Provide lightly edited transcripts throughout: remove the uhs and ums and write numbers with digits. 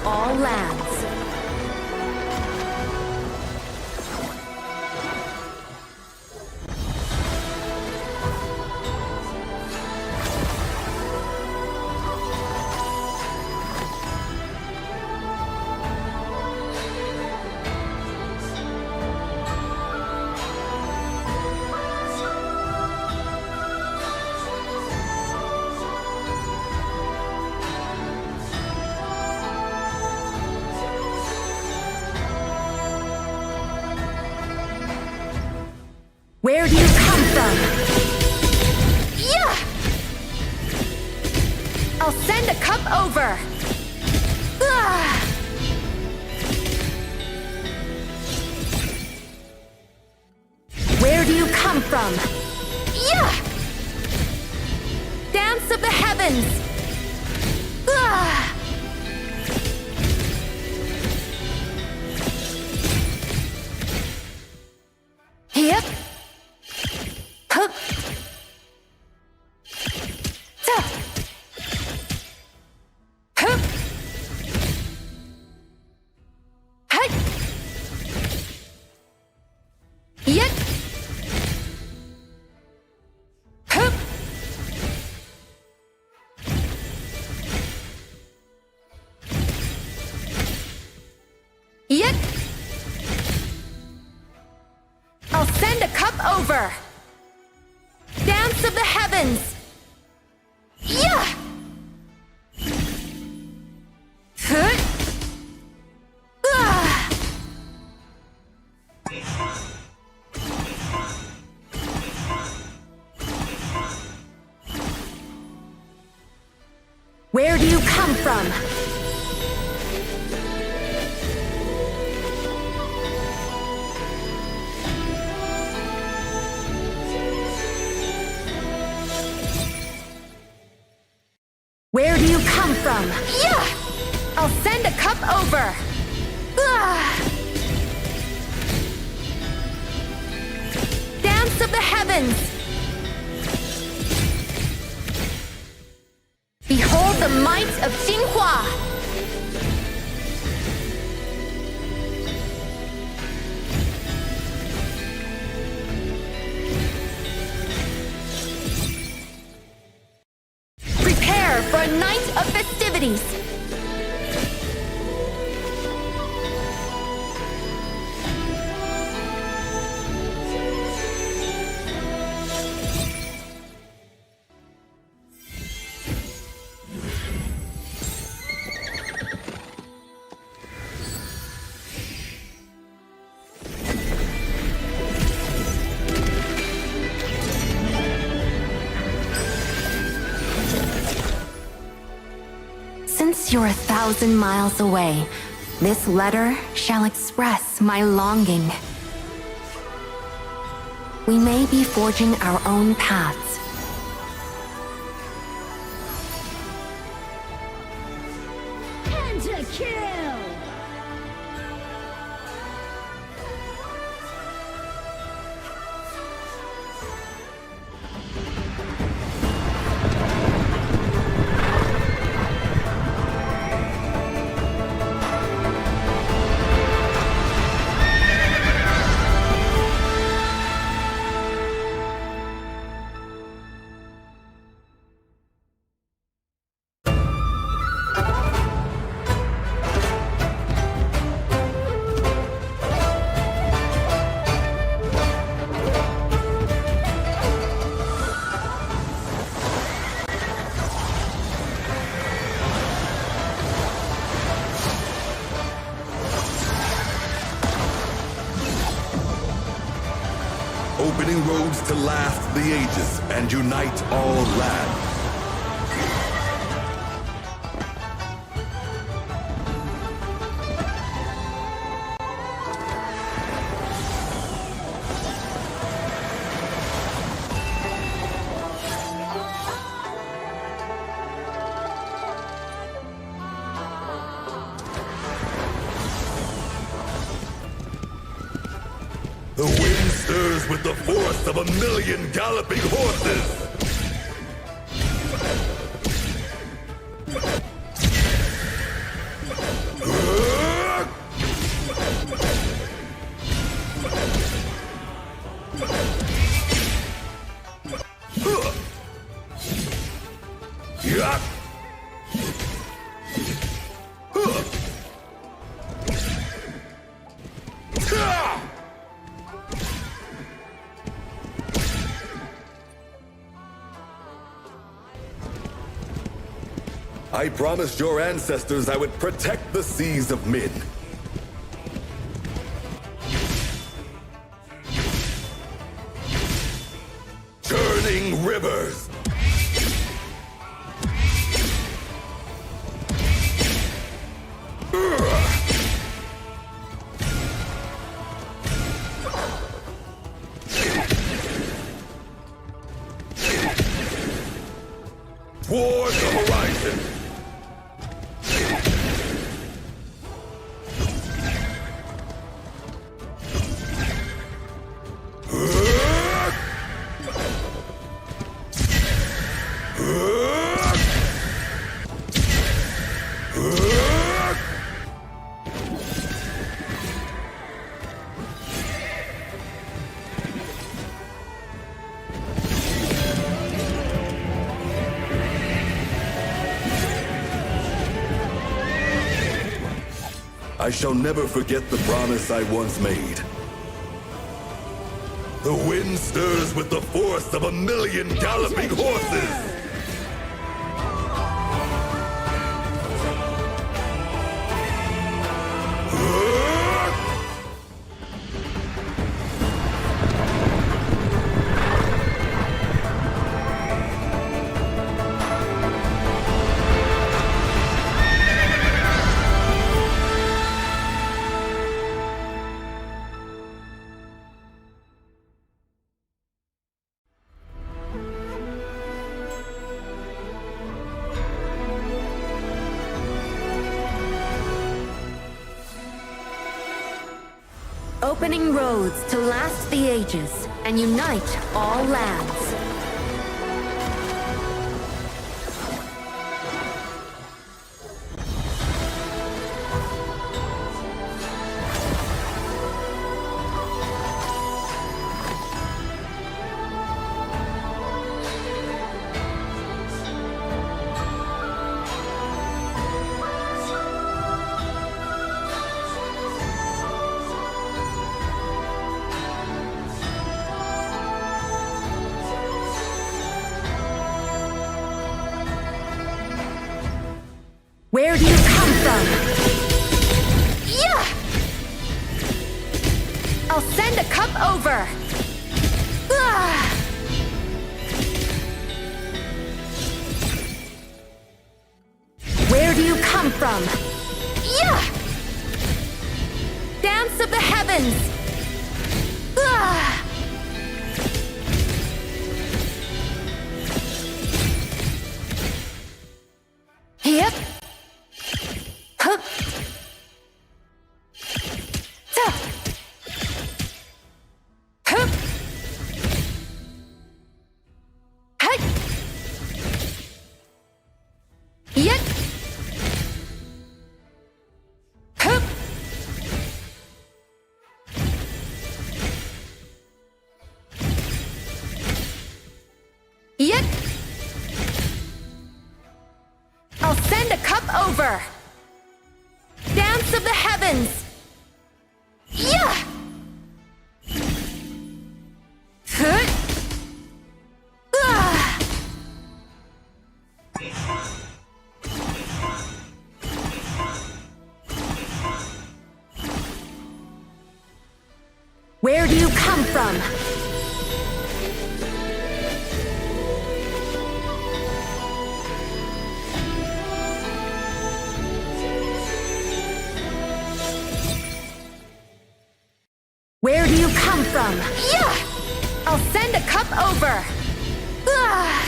all lands. Where do you come from? Yeah! I'll send a cup over. Ah! Where do you come from? Yeah! Dance of the heavens. Ah! Yep. Hup. Ta. Hup. Hey. Yet. Hup. Yet. I'll send a cup over. Dance of the heavens! Yeah! Huh? Ah! Where do you come from? Where do you come from? Yeah! I'll send a cup over. Ah! Dance of the heavens! Behold the might of Jinhua! For a night of festivities! Since you're 1,000 miles away, this letter shall express my longing. We may be forging our own paths. Pentakill! Opening roads to last the ages and unite all lands. The wind stirs with the force of 1,000,000 galloping horses! I promised your ancestors I would protect the seas of Min. Churning rivers. Toward the horizon. I shall never forget the promise I once made. The wind stirs with the force of 1,000,000 galloping horses! Opening roads to last the ages and unite all lands. Where do you come from? Yeah! I'll send a cup over! Ah! Where do you come from? Yeah! Dance of the heavens! Ah! Yep. Hup. Ta. Hup. Hey. Yet. Hup. Yet. I'll send a cup over. Dance of the heavens! Yeah! Ah! Where do you come from? Where do you come from? Yeah! I'll send a cup over! Ah!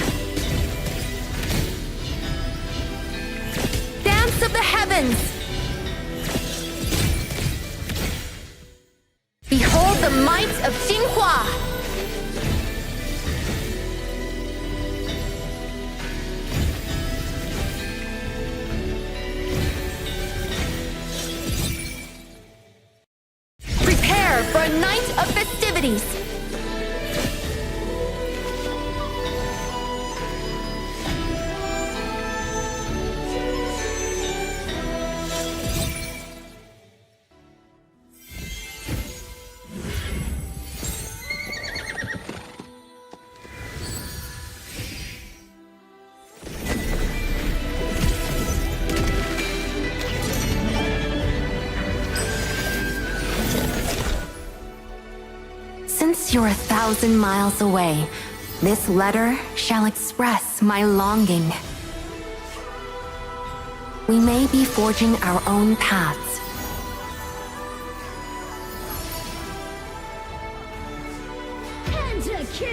Dance of the heavens! Behold the might of Jinhua! For a night of festivities! since you're 1,000 miles away, this letter shall express my longing. We may be forging our own paths. Kill!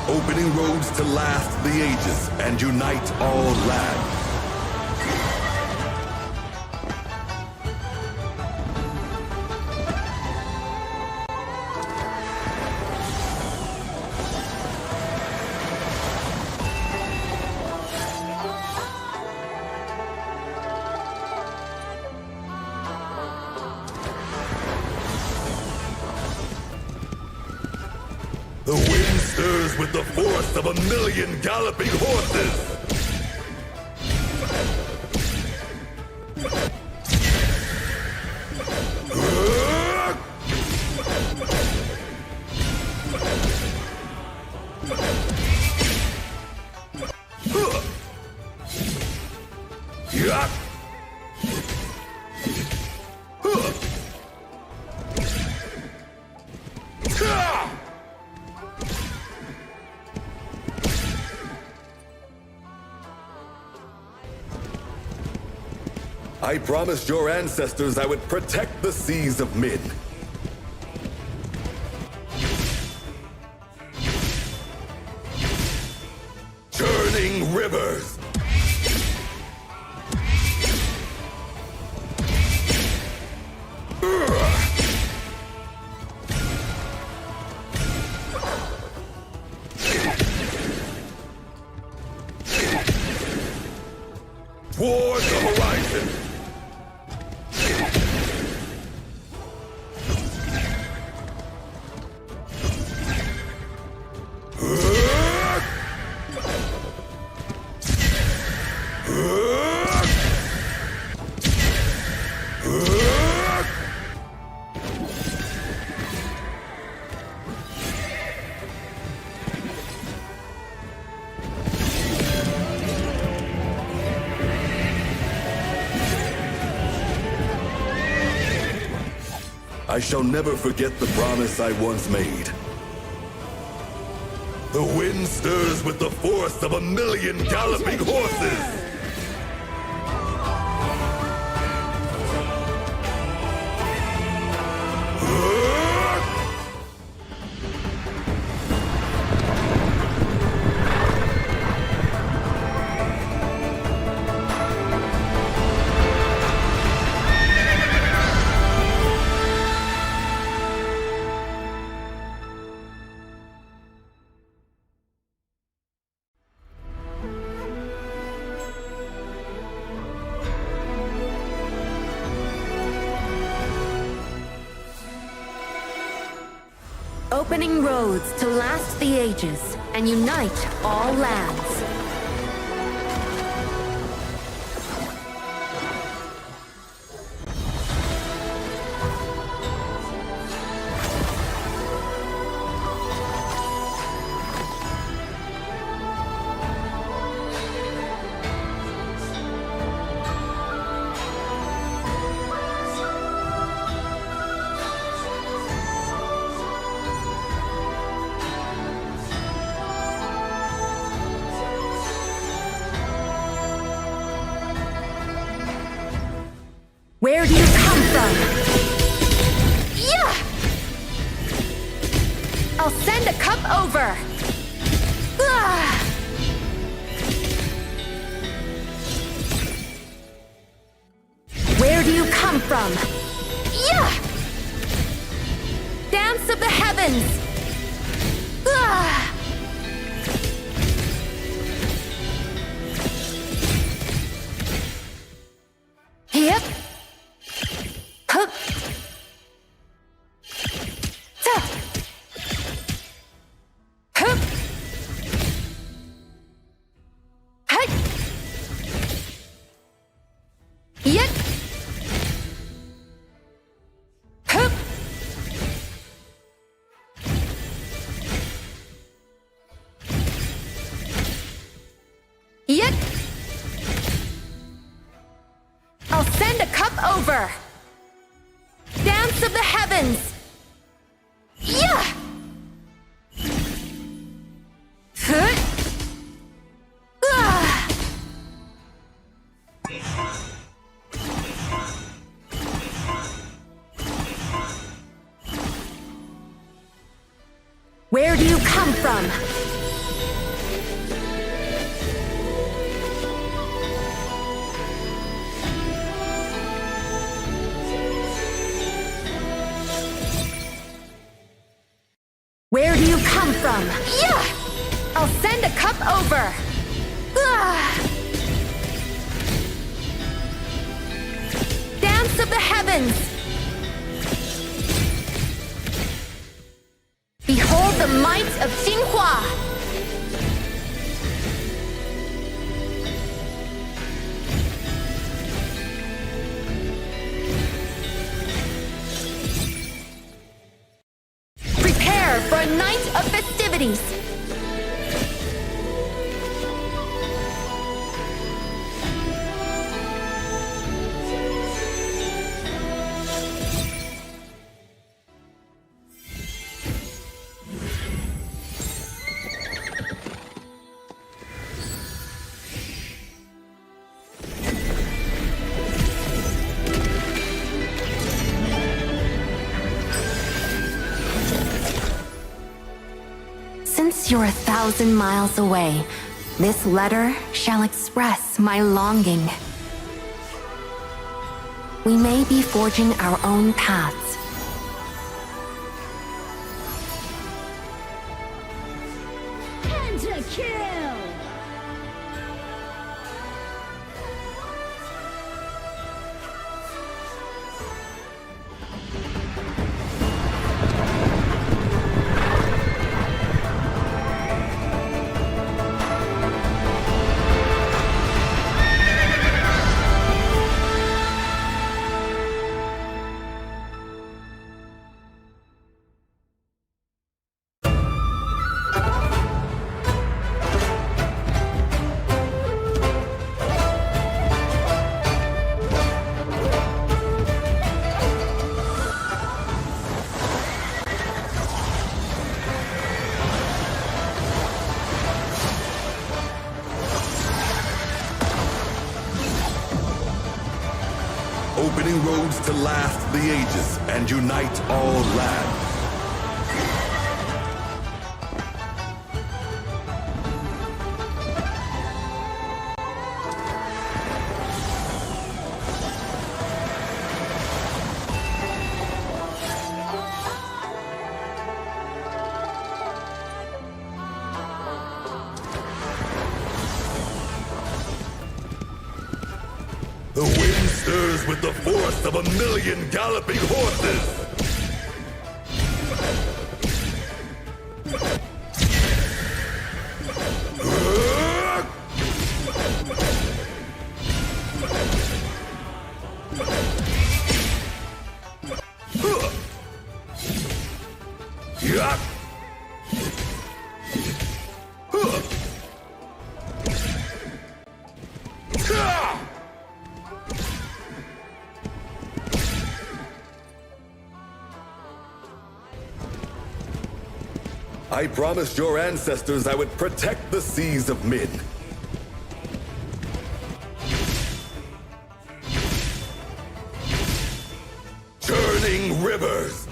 Opening roads to last the ages and unite all lands. The wind stirs with the force of 1,000,000 galloping horses! Yeah. I promised your ancestors I would protect the seas of Mid. Churning rivers. Toward the horizon. I shall never forget the promise I once made. The wind stirs with the force of 1,000,000 galloping horses! Opening roads to last the ages and unite all lands. Where do you come from? Yeah! I'll send a cup over! Ah! Where do you from? Yeah! Dance of the heavens! Ah! Yep. Hup. Ta. Hup. Hey. Yep. Hup. Yep. I'll send a cup over. Dance of the heavens. Yeah. Huh? Ah. Where do you come from? Where do you come from? Yeah! I'll send a cup over. Ah! Dance of the heavens. Behold the might of Jinhua. Prepare for a night of festivities. Since you're 1,000 miles away, this letter shall express my longing. We may be forging our own paths. Pentakill! Opening roads to last the ages and unite all lands. The wind stirs with the force of 1,000,000 galloping horses! Yeah. I promised your ancestors I would protect the seas of Min. Turning rivers.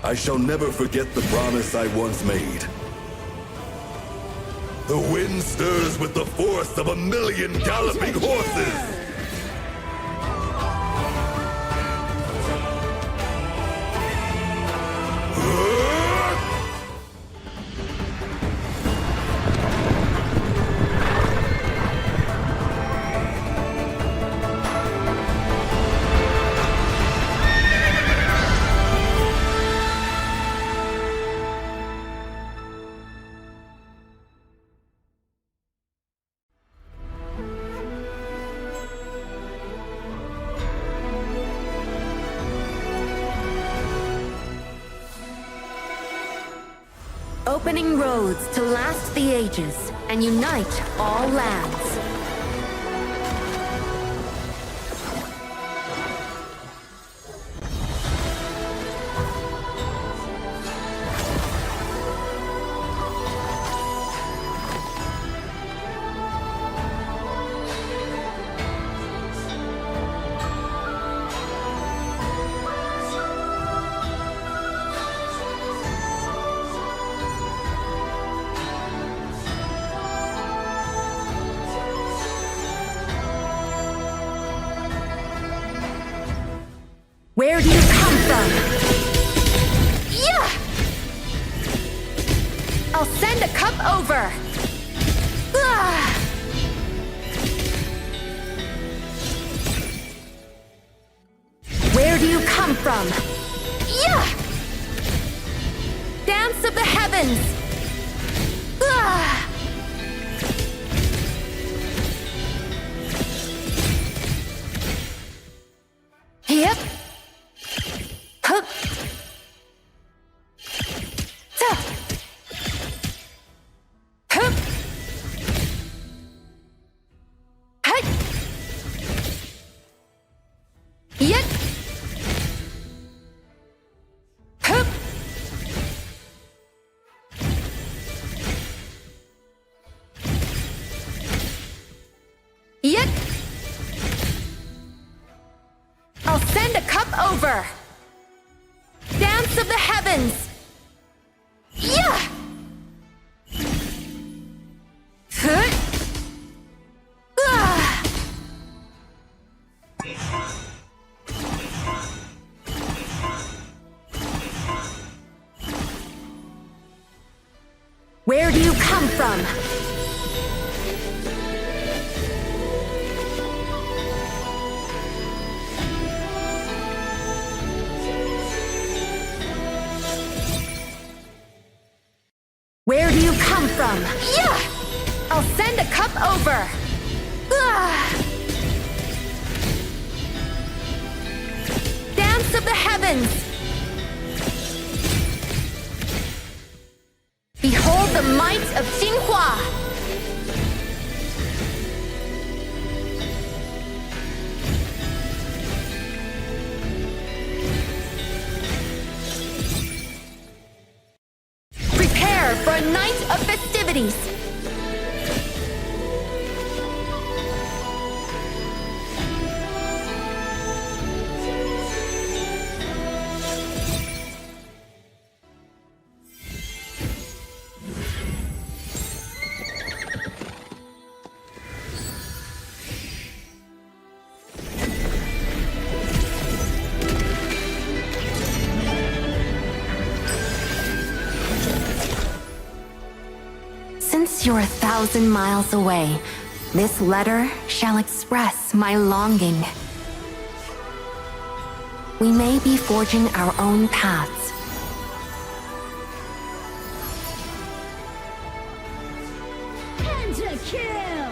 I shall never forget the promise I once made. The wind stirs with the force of 1,000,000 galloping horses! Opening roads to last the ages and unite all lands. Where do you come from? Yeah! I'll send a cup over! Ah! Where do you come from? Yeah! Dance of the heavens! Ah! Yep! Hup! Ta! Hup! Hut! Yet! Hup! Yet! I'll send a cup over! Dance of the heavens! Yeah! Huh? Ah! Where do you come from? Where do you come from? Yeah! I'll send a cup over! Ah! Dance of the heavens! Behold the might of Jinhua! For a night of festivities! Since you're 1,000 miles away, this letter shall express my longing. We may be forging our own paths. Pentakill!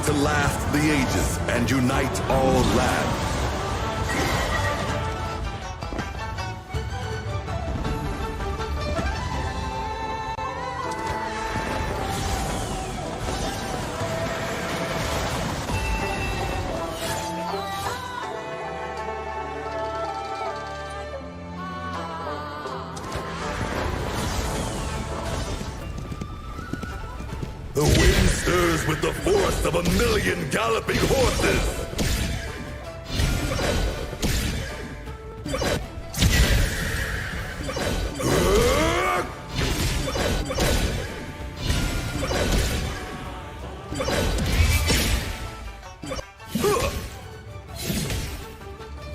to last the ages and unite all lands. The wind stirs with the force of 1,000,000 galloping horses!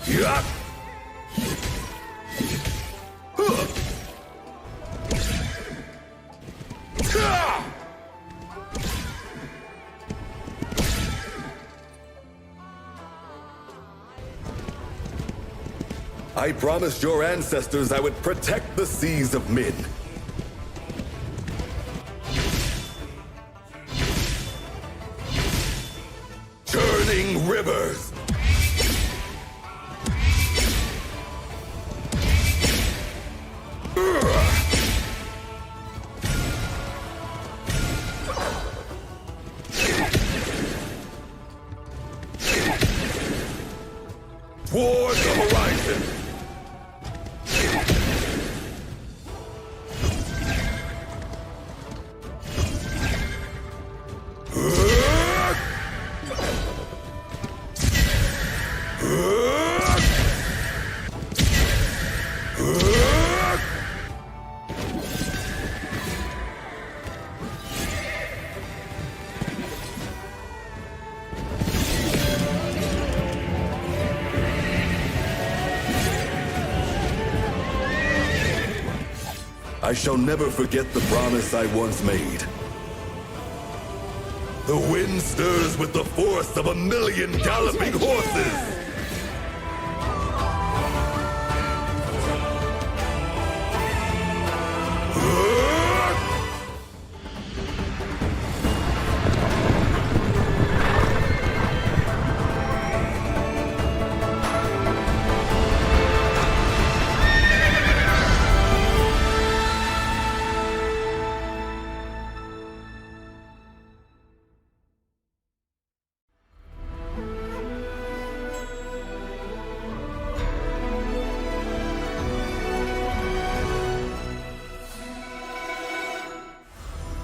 Yeah. I promised your ancestors I would protect the seas of Min. Churning rivers! Toward the horizon! I shall never forget the promise I once made. The wind stirs with the force of 1,000,000 galloping horses!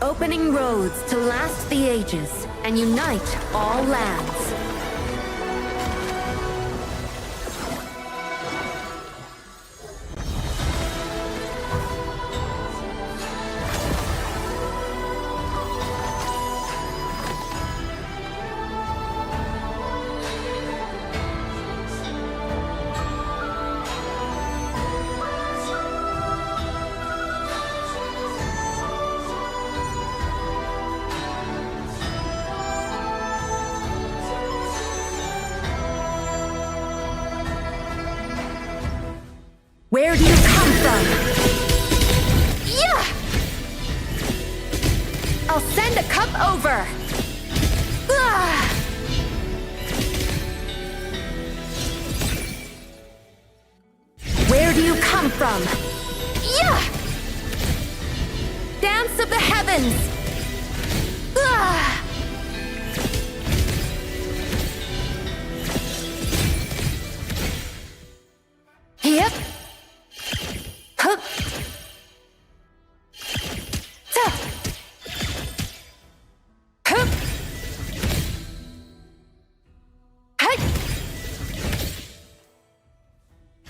Opening roads to last the ages and unite all lands. Where do you come from? Yeah! I'll send a cup over! Ah! Where do you come from? Yeah! Dance of the heavens! Ah! Yep. Hup. Ta. Hup. Hey.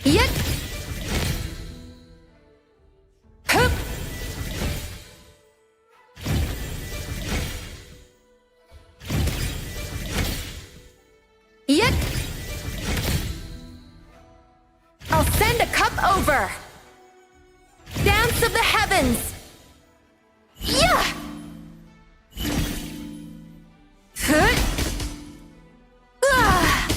Yep. Hup. Yep. I'll send a cup over! Dance of the heavens! Yeah! Huh? Ah!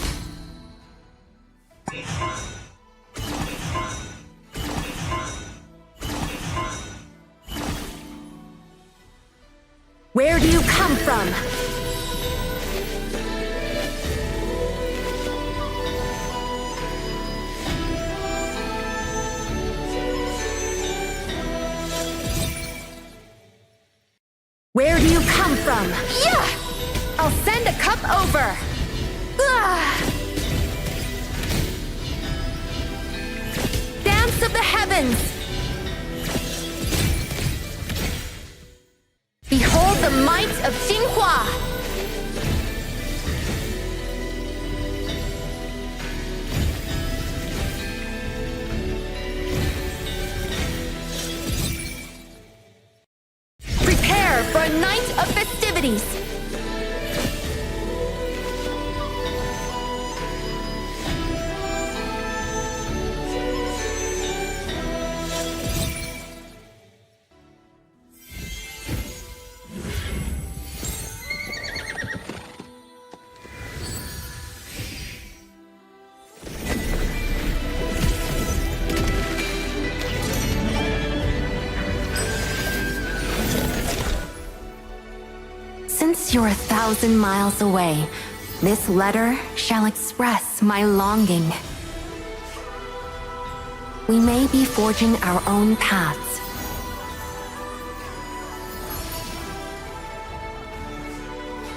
Where do you come from? Where do you come from? Yeah! I'll send a cup over! Dance of the heavens! Behold the might of Jinhua! Prepare for a night of festivities! Since you're 1,000 miles away, this letter shall express my longing. We may be forging our own paths.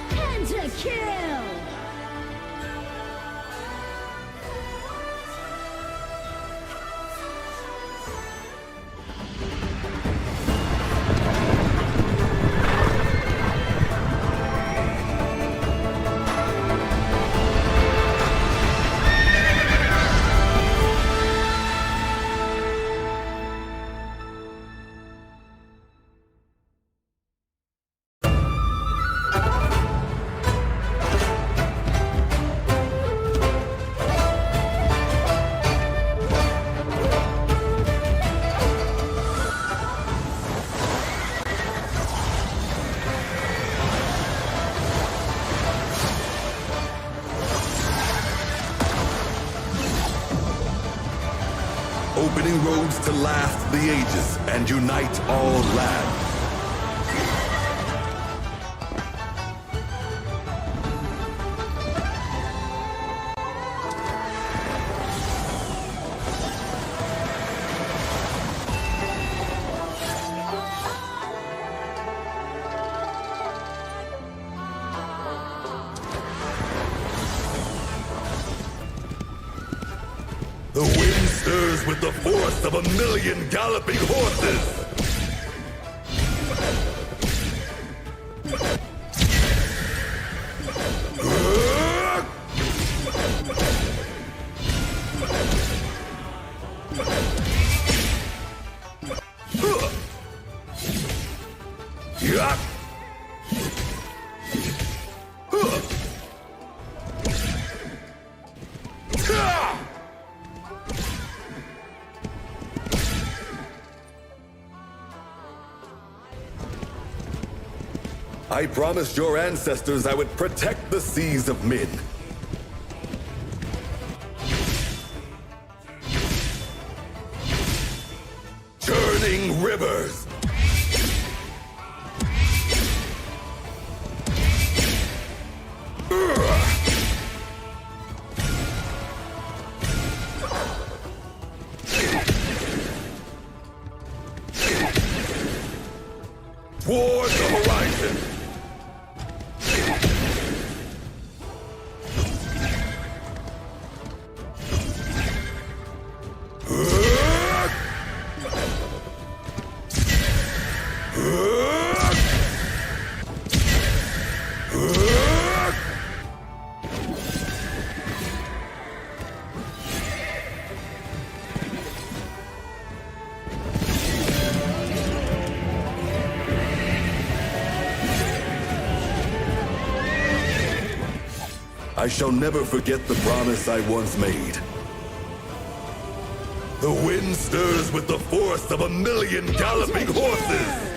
Pentakill! Opening roads to last the ages and unite all lands. The wind stirs with the force of 1,000,000 galloping horses! Yeah. I promised your ancestors I would protect the seas of Min. Churning rivers! Toward the horizon! I shall never forget the promise I once made. The wind stirs with the force of 1,000,000 galloping horses!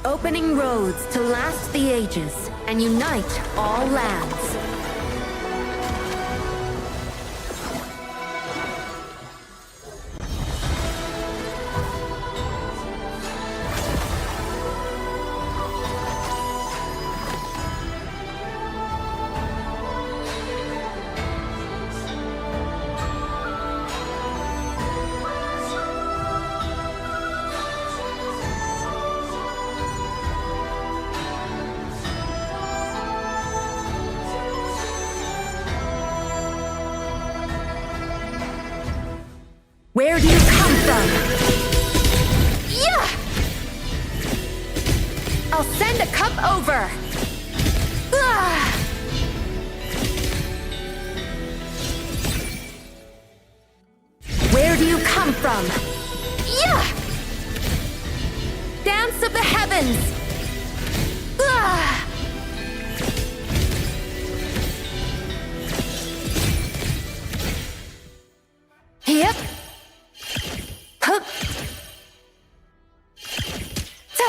Opening roads to last the ages and unite all lands. Where do you come from? Yeah! I'll send a cup over! Ah! Where do you come from? Yeah! Dance of the heavens! Ah! Yep. Hup. Ta.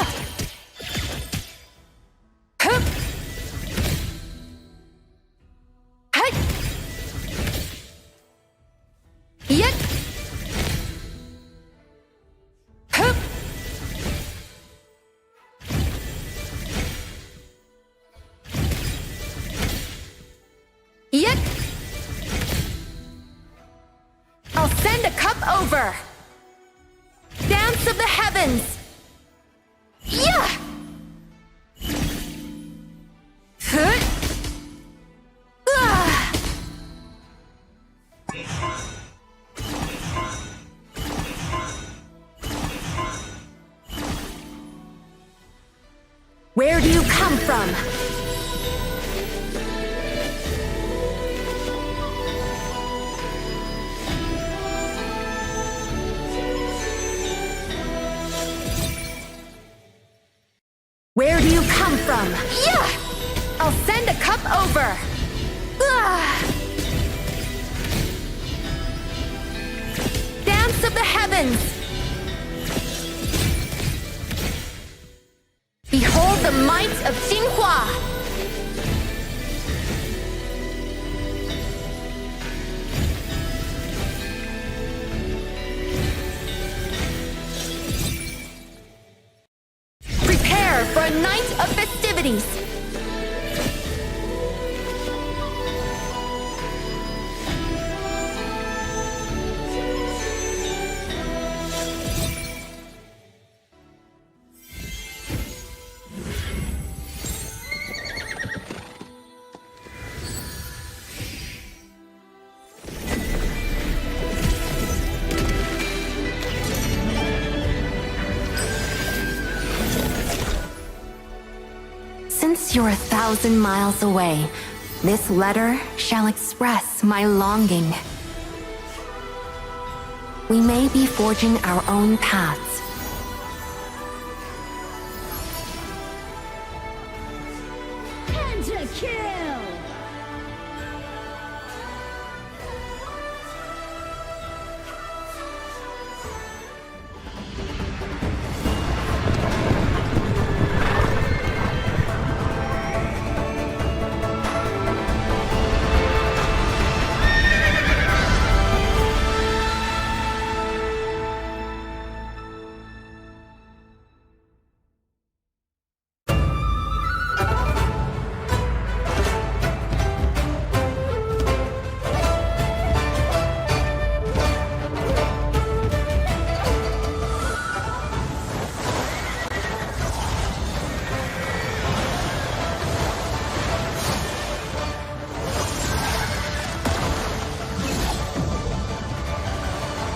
Hup. Hut. Yet. Hup. Yet. I'll send a cup over. Dance of the heavens! Yeah! Huh? Ah! Where do you come from? Where do you come from? Yeah! I'll send a cup over! Ah! Dance of the heavens! Behold the might of Jinhua! For a night of festivities! Since you're 1,000 miles away, this letter shall express my longing. We may be forging our own paths. Pentakill!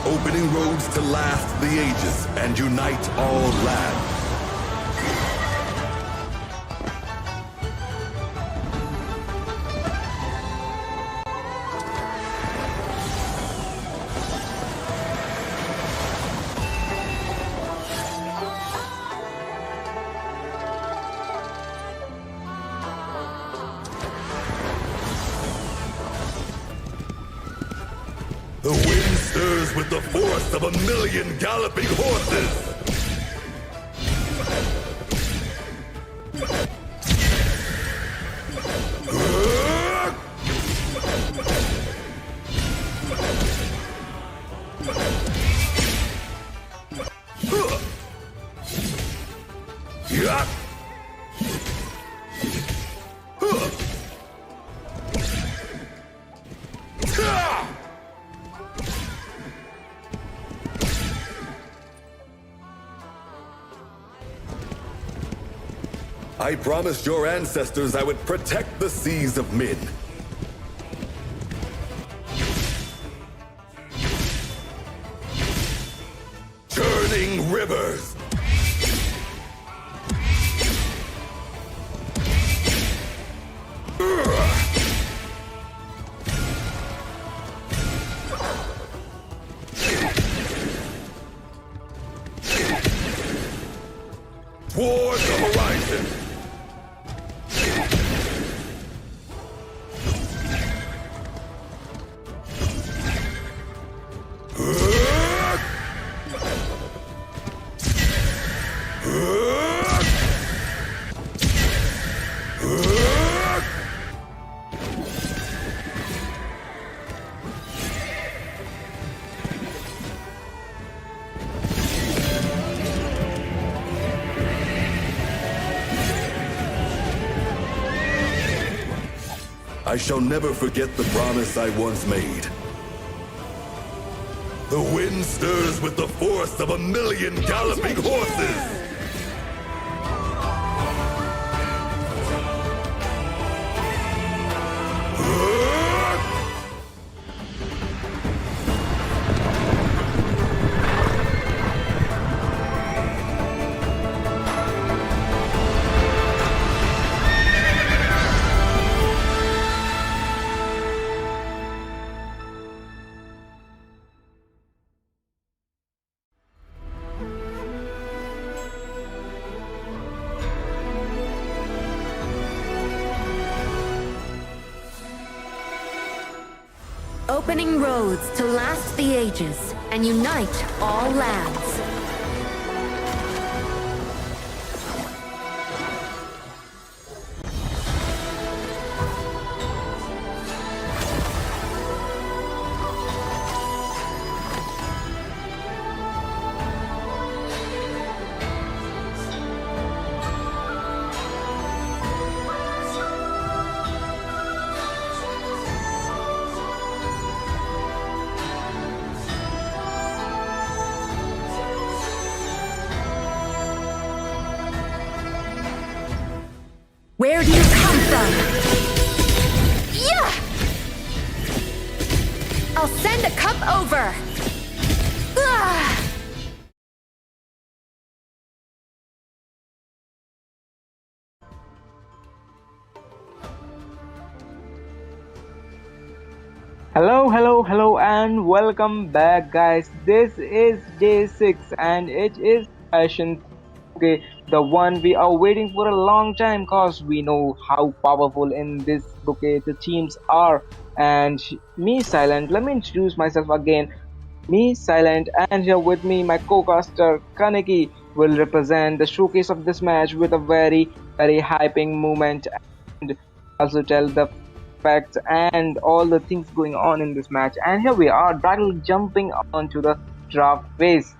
Opening roads to last the ages and unite all lands. The wind stirs with the force of 1,000,000 galloping horses! I promised your ancestors I would protect the seas of Min. Churning rivers. Toward the horizon. I shall never forget the promise I once made. The wind stirs with the force of 1,000,000 galloping horses! Opening roads to last the ages and unite all lands. Where do you come from? Yeah! I'll send a cup over! Ah! Hello, and welcome back, guys. This is day 6, and it is Hyacinth Bouquet, the one we are waiting for a long time, cause we know how powerful in this bouquet the teams are. And me, Silent, let me introduce myself again. Me, Silent, and here with me, my co-caster Kaneki will represent the showcase of this match with a very hyping moment and also tell the facts and all the things going on in this match. And here we are, directly jumping onto the draft phase.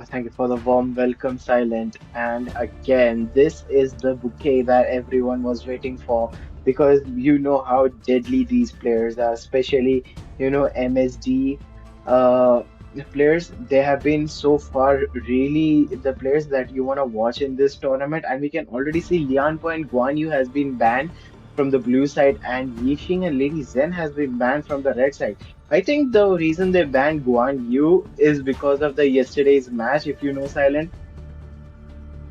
Thank you for the warm welcome, Silent. And again, this is the bouquet that everyone was waiting for because you know how deadly these players are, especially, MSD players. They have been so far really the players that you want to watch in this tournament. And we can already see Lianpo and Guan Yu has been banned from the blue side, and Yixing and Lady Zen has been banned from the red side. I think the reason they banned Guan Yu is because of the yesterday's match, if you know, Silent.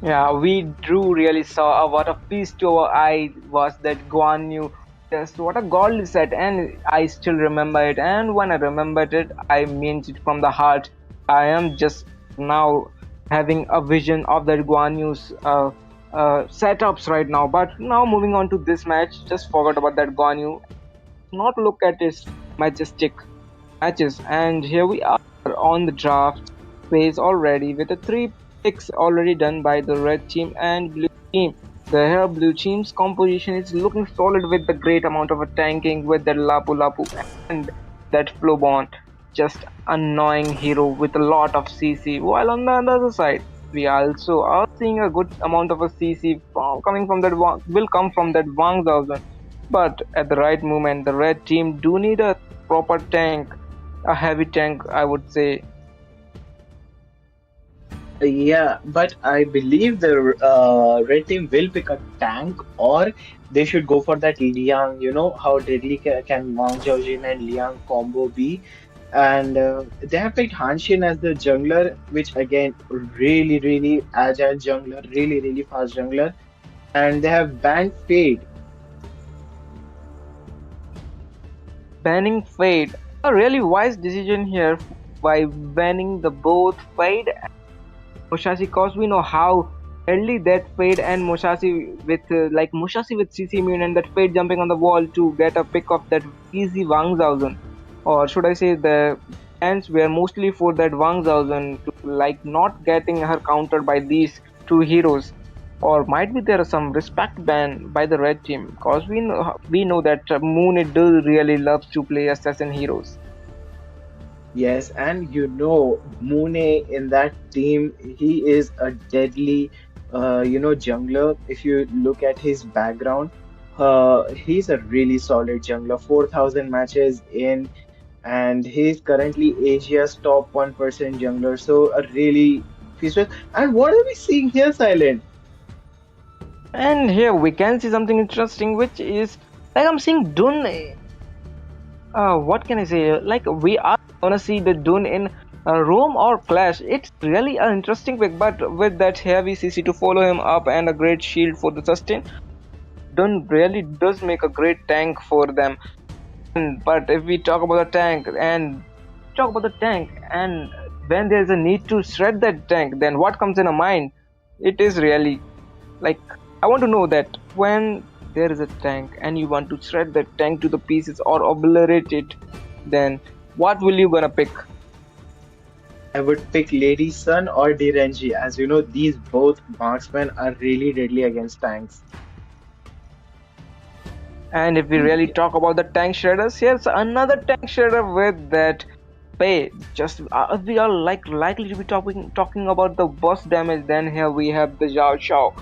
Yeah, we drew really saw what a feast to our eye was that Guan Yu. Just what a godly set, and I still remember it. And when I remembered it, I meant it from the heart. I am just now having a vision of that Guan Yu's setups right now. But now moving on to this match, just forgot about that Guan Yu. Not look at his majestic matches, and here we are on the draft phase already with the 3 picks already done by the red team and blue team. The here blue team's composition is looking solid with the great amount of a tanking with that Lapu Lapu and that Flowbond, just annoying hero with a lot of CC, while on the other side we also are seeing a good amount of a CC coming from that will come from that Wang Zhaozhen. But at the right moment, the red team do need a proper tank, a heavy tank, I would say. Yeah, but I believe the red team will pick a tank, or they should go for that Liang. You know how deadly can Wang Zhaojin and Liang combo be? And they have picked Hanshin as the jungler, which again, really, really agile jungler, really, really fast jungler. And they have banned Fade. Banning Fade, a really wise decision here by banning the both Fade and Musashi, cause we know how early that Fade and Musashi with Musashi with CC immune and that Fade jumping on the wall to get a pick of that easy Wang Zhaozhen, or should I say the fans were mostly for that Wang Zhaozhen to like not getting her countered by these two heroes, or might be there is some respect ban by the red team, cause we know that Moon it does really loves to play assassin heroes. Yes, and you know, Mune in that team, he is a deadly, jungler. If you look at his background, he's a really solid jungler. 4,000 matches in, and he's currently Asia's top 1% jungler. So a really feature. And what are we seeing here, Silent? And here we can see something interesting, which is like I'm seeing Dun. What can I say? Like we are gonna see the Dun in Rome or Clash. It's really an interesting pick, but with that heavy CC to follow him up and a great shield for the sustain, Dun really does make a great tank for them. But if we talk about the tank and when there's a need to shred that tank, then what comes in a mind? It is really like I want to know that when there is a tank and you want to shred that tank to the pieces or obliterate it, then what will you gonna pick? I would pick Lady Sun or Direnji. As you know, these both marksmen are really deadly against tanks. And if we really talk about the tank shredders, here's another tank shredder with that pay. Just we are like likely to be talking about the boss damage. Then here we have the Zhao Shao.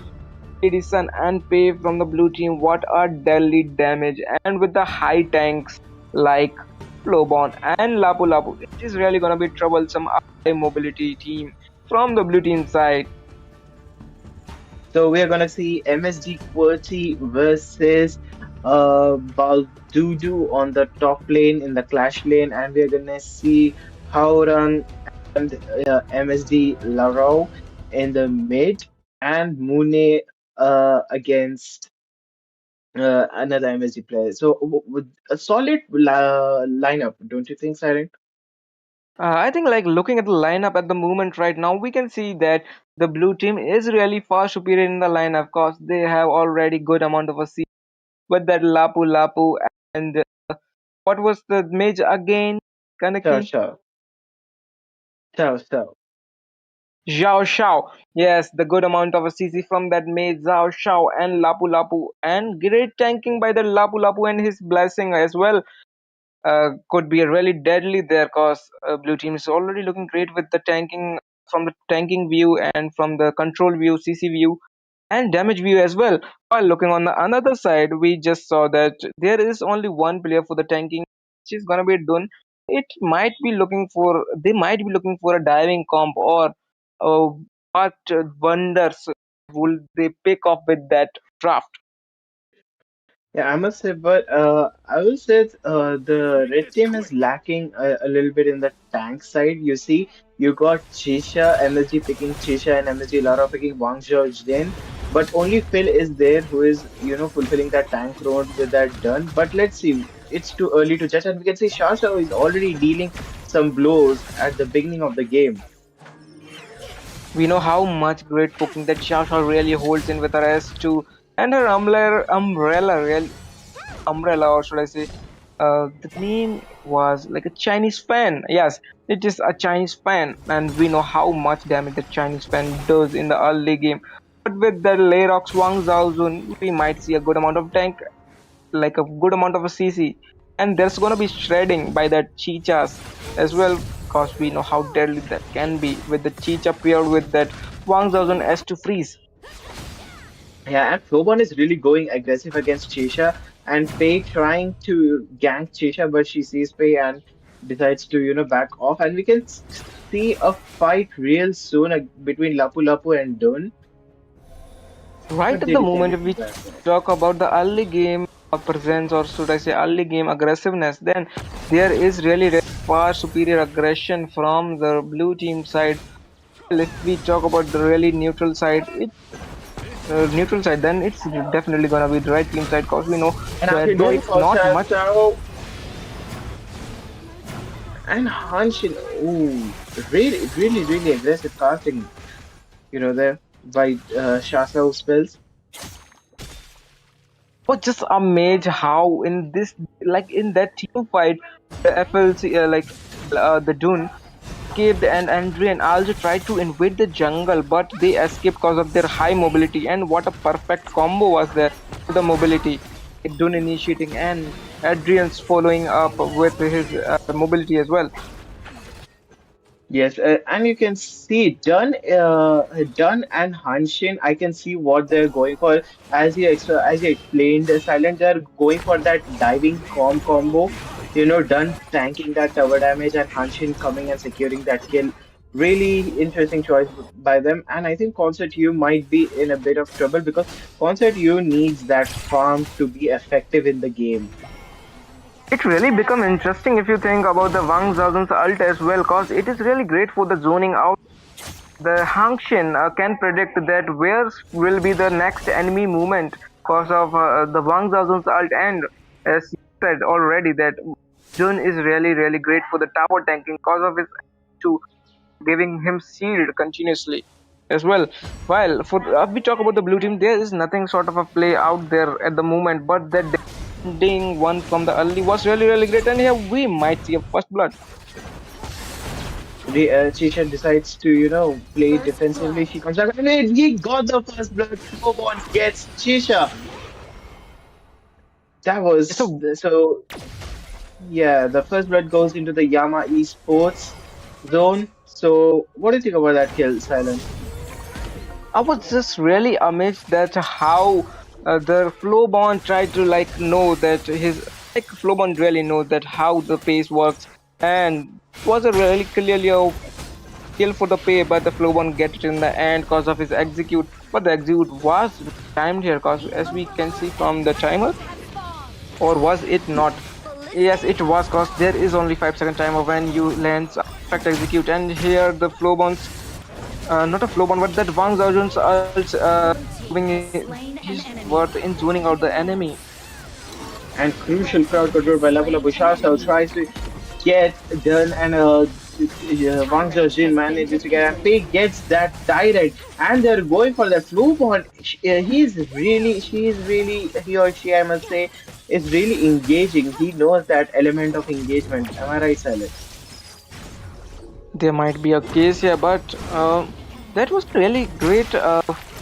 Edison and Pay from the blue team, what a deadly damage, and with the high tanks like Flowborn and Lapu Lapu, it is really gonna be troublesome high mobility team from the blue team side. So we are gonna see MSD QWERTY versus Baldudu on the top lane in the Clash lane, and we are gonna see Howrun and MSD Larao in the mid, and Mune against another MSD player. So with a solid lineup, don't you think, Siren? I think like looking at the lineup at the moment right now, we can see that the blue team is really far superior in the lineup because they have already good amount of a seed with that Lapu Lapu and what was the mage again, Sure, Kanaki? sure, sure, sure. Zhao Shao. Yes, the good amount of a CC from that mage Zhao Shao and Lapu Lapu and great tanking by the Lapu Lapu and his blessing as well. Could be really deadly there because blue team is already looking great with the tanking from the tanking view and from the control view, CC view and damage view as well. While looking on the another side, we just saw that there is only one player for the tanking, which is gonna be done. It might be looking for they might be looking for a diving comp or uh, what wonders will they pick up with that draft. Yeah, I must say, but I will say the red team is lacking a little bit in the tank side. You see, you got Chisha, MSG picking Chisha and MSG Lara picking Wang Zhojin, but only Phil is there who is, fulfilling that tank role with that done. But let's see, it's too early to judge, and we can see Shasha is already dealing some blows at the beginning of the game. We know how much great cooking that Shasha really holds in with her S2 and her umbrella, or should I say, the name was like a Chinese fan. Yes, it is a Chinese fan, and we know how much damage the Chinese fan does in the early game. But with the Layrox Wang Zhaozun, we might see a good amount of tank, like a good amount of a CC, and there's gonna be shredding by that Chichas as well, because we know how deadly that can be with the Chicha paired with that Wang Zhaozhen as to freeze. Yeah, and Flowbon is really going aggressive against Chesha, and Faye trying to gank Chesha, but she sees Faye and decides to, back off. And we can see a fight real soon between Lapu Lapu and Dun. Right What at did the you think moment, if about we that, bro? talk about the early game presence, or should I say early game aggressiveness, then there is really, really far superior aggression from the blue team side. Well, if we talk about the really neutral side, then it's definitely gonna be the right team side because we know And that after there going is for not much. Shansao and Hanshin, ooh, really, really, really aggressive casting, there by Shasao spells. Was just amazed how in this, like in that team fight, the FLC, the Dune escaped, and Andre and Aljo tried to invade the jungle, but they escaped because of their high mobility. And what a perfect combo was there for the mobility. Dune initiating and Adrian's following up with his mobility as well. Yes, and you can see Dunn and Hanshin. I can see what they're going for. As you explained, Silent, they're going for that diving combo. Dunn tanking that tower damage and Hanshin coming and securing that kill. Really interesting choice by them. And I think Concert U might be in a bit of trouble because Concert U needs that farm to be effective in the game. It really become interesting if you think about the Wang Zhaozen's ult as well, cause it is really great for the zoning out. The Hangshin can predict that where will be the next enemy movement because of the Wang Zhaozen's ult, and as you said already that Jun is really, really great for the tower tanking because of his to giving him shield continuously as well. While for we talk about the blue team, there is nothing sort of a play out there at the moment, but that defending one from the early was really, really great, and here we might see a first blood. Chisha decides to, play defensively. She comes back and he got the first blood. Flowbon gets Chisha. That was So so. Yeah, the first blood goes into the Yama Esports zone. So, what do you think about that kill, Silent? I was just really amazed that how the Flowbon tried to like know that his like Flowbon really know that how the pace works, and was a really clearly a kill for the pay, but the Flowbon get it in the end because of his execute. But the execute was timed here because as we can see from the timer, or was it not? Yes, it was because there is only 5 second timer when you land perfect execute, and here the Flowbon's not a Flowbon, but that Wang Zhaojun's ult proving his worth in zoning out the enemy. And crucial crowd control by Labula Bushasa tries to get done, and Wang Zhejin manages to get, and Pei gets that tyrant, and they're going for the flu bond. He or she, I must say, is really engaging. He knows that element of engagement. Am I right, Silent? There might be a case here, but that was really great,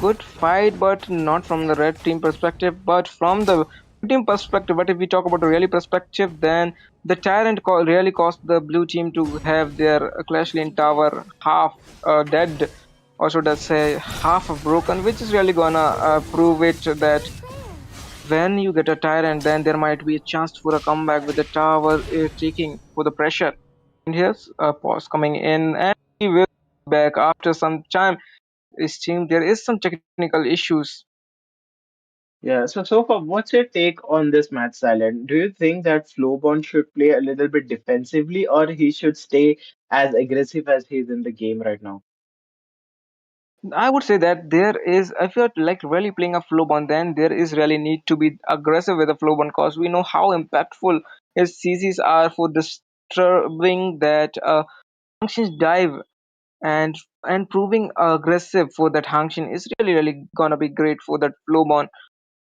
good fight, but not from the red team perspective, but from the blue team perspective. But if we talk about the really perspective, then the tyrant really caused the blue team to have their Clash Lane tower half dead, or should I say half broken, which is really gonna prove it that when you get a tyrant, then there might be a chance for a comeback with the tower taking for the pressure. And here's a pause coming in, and we will be back after some time. It seems there is some technical issues. Yeah. So far, what's your take on this match, Silent? Do you think that Flowbond should play a little bit defensively, or he should stay as aggressive as he is in the game right now? I would say that there is, if you're like really playing a Flowbon, then there is really need to be aggressive with a Flowbon because we know how impactful his CCs are for disturbing that functions dive, and proving aggressive for that Hangshin is really, really gonna be great for that Flowbon.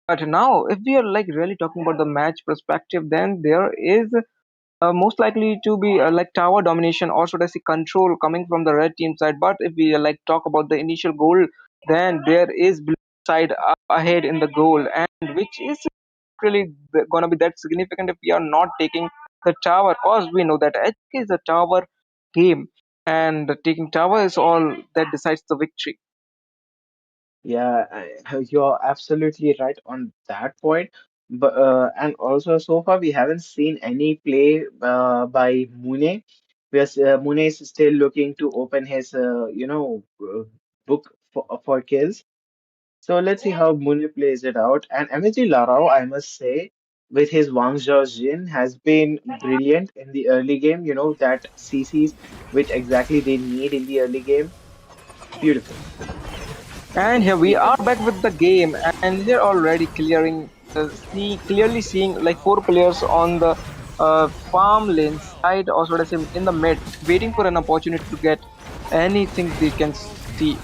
But now, if we are like really talking about the match perspective, then there is most likely to be like tower domination, or should I say control, coming from the red team side. But if we like talk about the initial goal, then there is blue side up ahead in the goal, and which is really gonna be that significant if we are not taking the tower, cause we know that HK is a tower game, and taking tower is all that decides the victory. Yeah, you're absolutely right on that point. But and also so far we haven't seen any play by Mune. Mune is still looking to open his book for kills. So let's see how Mune plays it out. And MSG Larao, I must say, with his Wang Zhaojin has been brilliant in the early game. You know that CCs which exactly they need in the early game. Beautiful. And here we are back with the game, and we're already clearly seeing like four players on the farm lane side, or should I say in the mid, waiting for an opportunity to get anything they can see.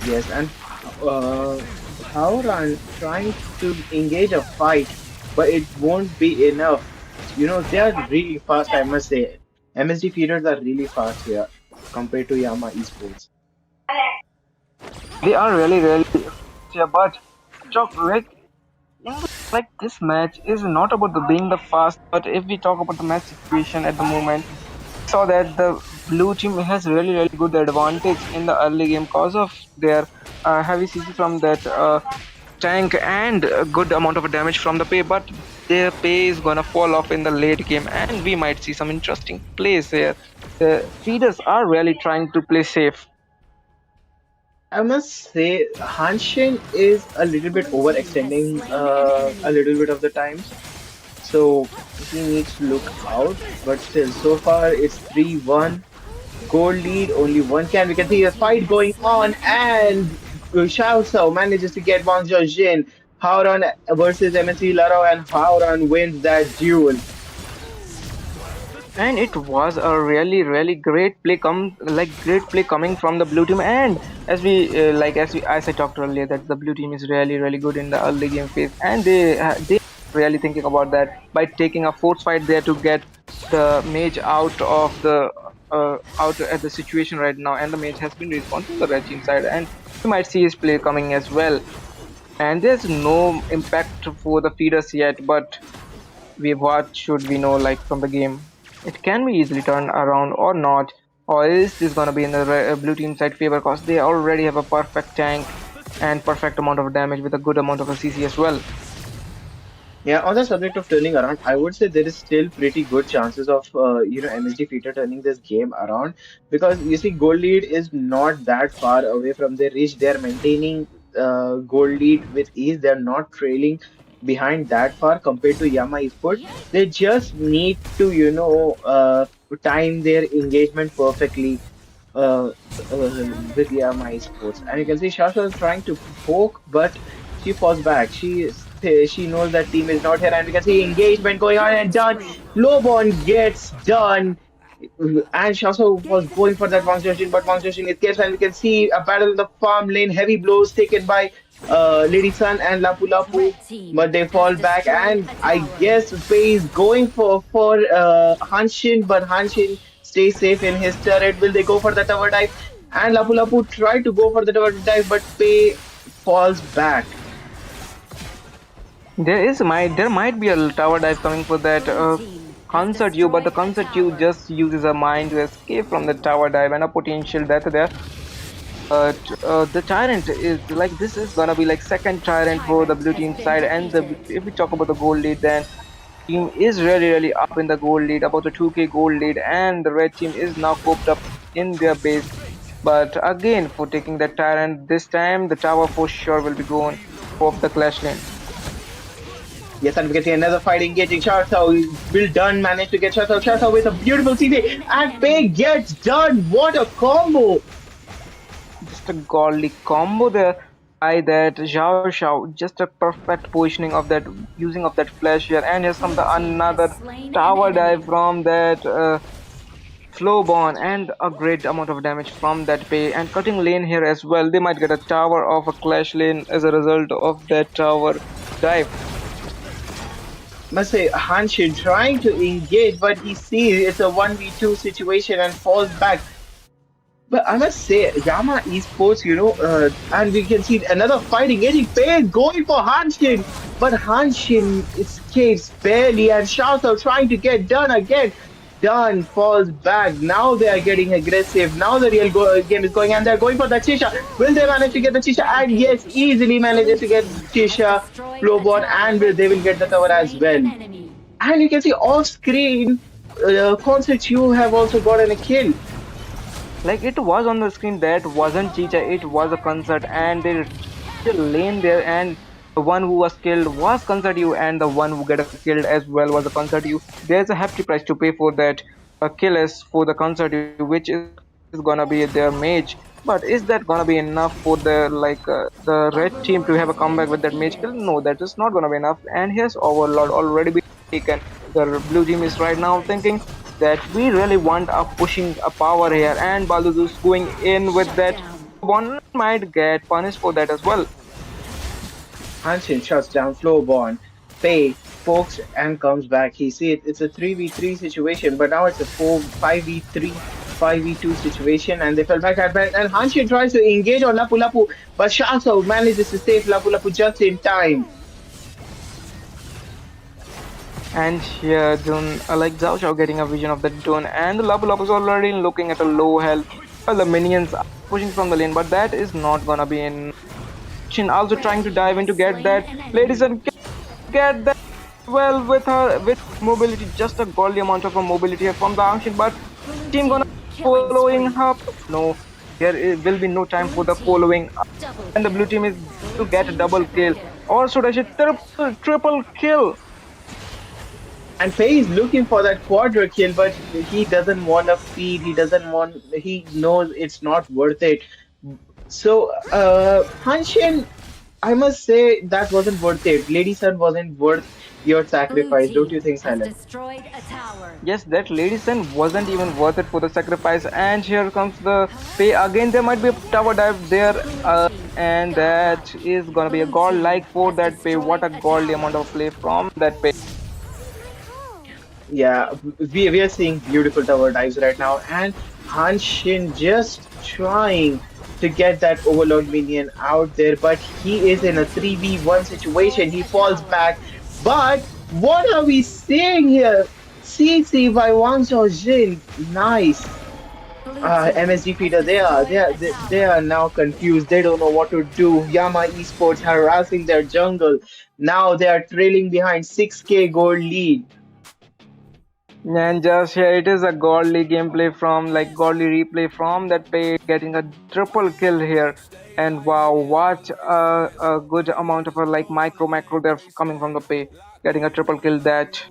Yes, and Howran trying to engage a fight, but it won't be enough. You know, they are really fast, I must say. MSD feeders are really fast here compared to Yama Esports. They are really yeah, but Chok, like this match is not about the being the fast, but if we talk about the match situation at the moment, saw that the blue team has really good advantage in the early game because of their heavy CC from that tank and a good amount of damage from the pay, but their pay is gonna fall off in the late game and we might see some interesting plays here. The feeders are really trying to play safe. I must say, Hanshin is a little bit overextending a little bit of the times. So he needs to look out. But still, so far it's 3-1. Goal lead, only one can. We can see a fight going on, and Xiao Sao manages to get Wang Zhojin. Howran versus MSC Laro, and Howran wins that duel. And it was a really great play great play coming from the blue team. And as I talked earlier, that the blue team is really good in the early game phase, and they really thinking about that by taking a force fight there to get the mage out of the out at the situation right now. And the mage has been respawned from the red team side, and you might see his play coming as well. And there's no impact for the feeders yet, but what should we know like from the game? It can be easily turned around or not, or is this gonna be in the blue team side favor because they already have a perfect tank and perfect amount of damage with a good amount of a CC as well. Yeah, on the subject of turning around, I would say there is still pretty good chances of MSD Feeder turning this game around because you see gold lead is not that far away from their reach. They are maintaining gold lead with ease. They are not trailing behind that far compared to Yama Esport. They just need to time their engagement perfectly uh, with Yama Sports. And you can see Shasha is trying to poke, but she falls back. She knows that team is not here, and we can see engagement going on and done. Lobon gets done. And Shasha was going for that Wang Joshin, but Wang Joshin escapes, and we can see a battle in the farm lane. Heavy blows taken by Lady Sun and Lapu Lapu, Red team but they has fall back. destroyed And a I tower. guess Faye is going for Hanshin, but Hanshin stays safe in his turret. Will they go for the tower dive? And Lapu Lapu try to go for the tower dive, but Faye falls back. There might be a tower dive coming for that Red team has concert you, but the destroyed a concert you tower. just uses a mine to escape from the tower dive and a potential death there. But the tyrant is like this is gonna be like second tyrant for the Tyrant blue has team been side. And defeated. if we talk about the gold lead, then team is really up in the gold lead, about the 2k gold lead, and the red team is now coped up in their base. But again, for taking that tyrant, this time the tower for sure will be gone off the clash lane. Yes, and we can see another fight engaging. Charthau will done manage to get Charthau. Charthau with a beautiful CC, and Faye gets done. What a combo! Just a godly combo there by that Zhao Shao. Just a perfect positioning of that, using of that flash here. And here's come the Blue team has another slain an tower dive enemy. from that Flowborn, and a great amount of damage from that pay. And cutting lane here as well. They might get a tower of a clash lane as a result of that tower dive. Must say Hanshin trying to engage, but he sees it's a 1v2 situation and falls back. But I must say, Yama Esports, and we can see another fight engaging Faye going for Hanshin, but Hanshin escapes barely, and Shao trying to get done again. done, falls back. Now they are getting aggressive. Now the real game is going, and they're going for the Chisha. Will they manage to get the Chisha? And yes, Rampage. easily Blue manages to get team has Chisha, destroyed a Flowborn, and tower. they will get the tower as Slain an well. enemy. And you can see off screen, Concert, you have also gotten a kill. Like it was on the screen that wasn't Chicha, it was a concert, and they just lane there, and the one who was killed was concert you, and the one who got killed as well was a concert you. There's a hefty price to pay for that kill is for the concert you, which is gonna be their mage. But is that gonna be enough for the red team to have a comeback with that mage kill? No, that is not gonna be enough. And here's Overlord already been taken. The blue team is right now thinking that we really want a pushing a power here, and Baldu's going in with Shut that. down. One might get punished for that as well. Hanshin shuts down Flowborn. Pei pokes and comes back. He sees it's a 3v3 situation, but now it's a 5v3, 5v2 situation, and they fell back at back. And Hanshin tries to engage on Lapu Lapu, but Shaso manages to save Lapu Lapu just in time. And here Dun, like Zhao Xiao getting a vision of the Dun, and the Lapu Lapu is already looking at a low health. Well, the minions are pushing from the lane, but that is not gonna be in. Shin also trying to Red dive in has to get slain that. an Ladies enemy. and get that well with her with mobility, just a godly amount of mobility here from the Angshin, but Blue team gonna team killing following spree. up. No, will be no time for Blue the team following up, double and the blue kill. team is to Blue get a team double triple kill, kill. or should I say triple kill. And Faye is looking for that quadra kill, but he doesn't want to feed. He doesn't want. He knows it's not worth it. So, Hanshin, I must say that wasn't worth it. Lady Sun wasn't worth your Blue sacrifice, don't you team think, has Silent? destroyed a tower. Yes, that Lady Sun wasn't even worth it for the sacrifice. And here comes the pay again. There might be a tower dive there, Blue team and that godlike. is gonna be a Blue god team like for has that pay. What destroyed a a godly amount tower. of play from that pay. Yeah, we are seeing beautiful tower dives right now, and Hanshin just trying to get that overload minion out there, but he is in Blue a team 3v1 has situation. destroyed He a falls tower. back, but what are we seeing here? CC by Wang Xiaojin, nice. Blue team MSG has feeder, destroyed a they are tower. now confused. They don't know what to do. Yama Esports harassing their jungle. Now they are trailing behind 6k gold lead. And just here it is a godly gameplay from godly replay from that pay getting a triple kill here. And wow, what a good amount of macro they're coming from the pay, getting a triple kill that.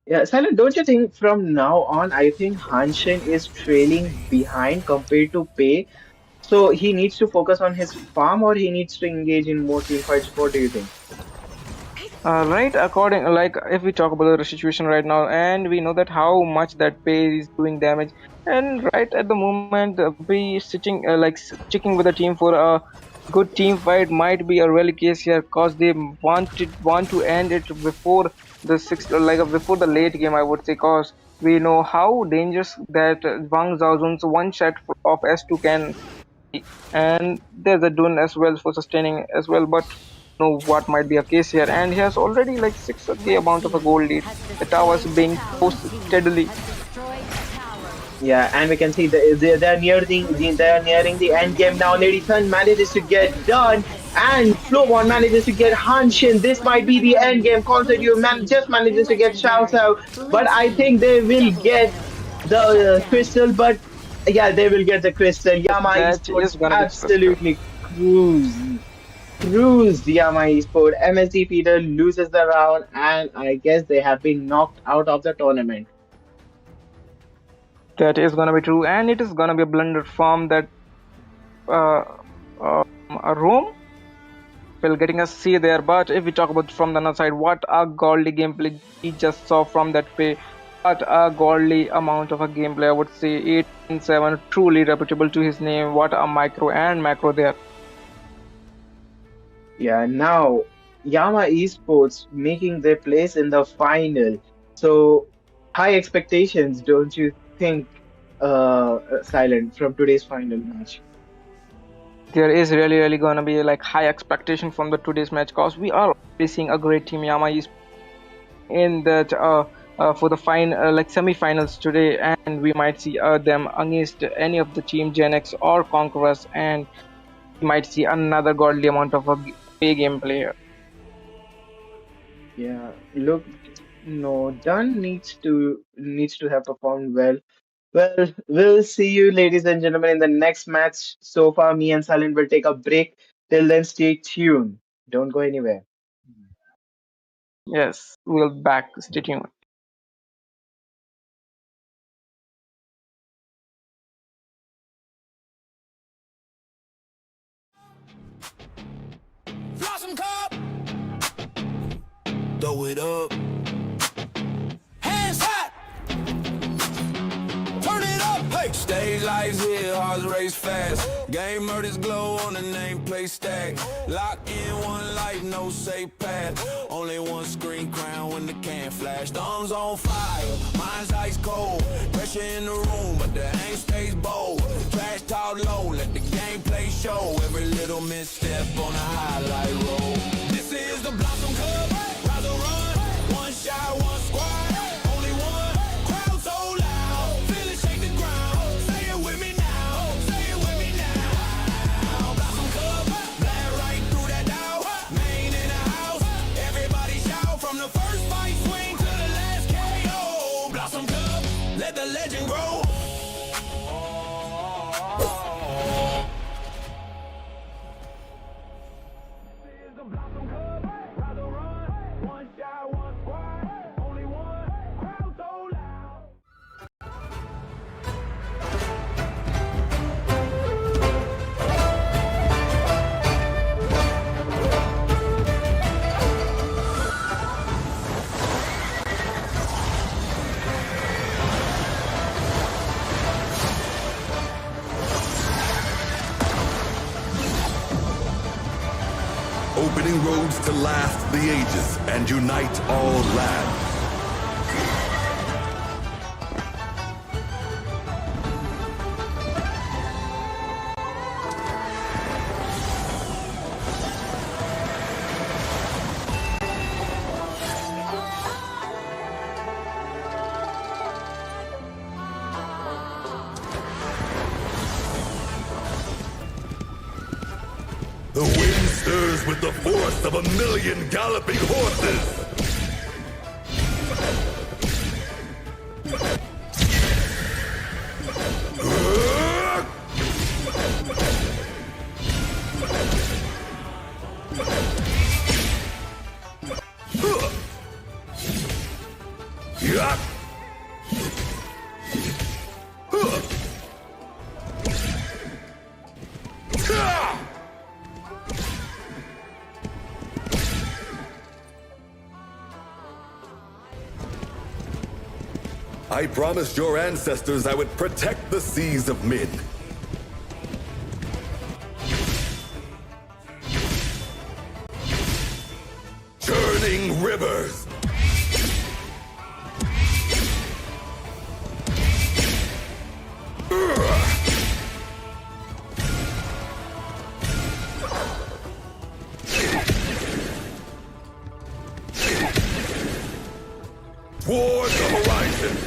Yeah, Silent, don't you think from now on, I think Hanshin is trailing behind compared to Pei. So he needs to focus on his farm or he needs to engage in more team fights. What do you think? Right, according if we talk about the situation right now, and we know that how much that pay is doing damage, and right at the moment, be sitting checking with the team for a good team fight might be a really case here, cause they want to end it before the before the late game, I would say, cause we know how dangerous that Wang Zhaozun's one shot of S2 can, and there's a Dune as well for sustaining as well, but know what might be a case here, and he has already 6k Red amount of a team gold lead. has The towers destroyed a being tower. pushed Blue team steadily. has destroyed a tower. Yeah, and we can see Blue they are team nearing the end game double now. kill. Lady Sun manages to Blue get done, team has and slain an Flowon enemy. manages to get Blue Hanshin. team This might slain be an the end enemy. game. Concert Blue you team just manages to get Shao legendary. Shao, Blue but I team think they will double get kill. the Shut down. crystal. But yeah, they will get the crystal. Yes, Yama that is Esports gonna be the crystal. absolutely cruised Yama Esport. MSD Feeder loses the round, and I guess they have been knocked out of the tournament. That is gonna be true, and it is gonna be a blunder from that uh, Rome. Well, getting a C there, but if we talk about from the other side, what a godly gameplay we just saw from that pay. What a godly amount of a gameplay, I would say. 8 and 7, truly reputable to his name. What a micro and macro there. Yeah, now Yama Esports making their place in the final. So high expectations, don't you think, Silent, from today's final match? There is really gonna be high expectation from the today's match, cause we are already seeing a great team Yama is in that for the like semi-finals today, and we might see them against any of the team Gen X or Conquerors, and we might see another godly amount of a pay game player. Yeah, look, no, Dunn needs to have performed well. Well, we'll see you, ladies and gentlemen, in the next match. So far, me and Silent will take a break. Till then, stay tuned. Don't go anywhere. Yes, we'll back. Stay tuned. Blossom cup, throw it up. Hands hot, turn it up. Hey, stage lights here, hearts race fast. Game murders glow on the nameplate stack. Lock in one life, no safe path. Only one screen crown when the can flash. Thumbs on fire, mine's ice cold. Pressure in the room, but the aim stays bold. Trash talk low, let the gameplay show. Every little misstep on a highlight roll. This is the Blossom Cup, rise or run. One shot, one squad, only one. Crowd so loud, feel it shake the ground. Say it with me now, say it with me now. Blossom Cup, blast right through that doubt. Main in the house, everybody shout. From the first fight swing to the last KO. Blossom Cup, let the legend grow. Opening roads to last the ages and unite all lands. The wind stirs with the force of 1,000,000 galloping horses. Yeah. I promised your ancestors I would protect the seas of Min. Churning rivers. Toward the horizon.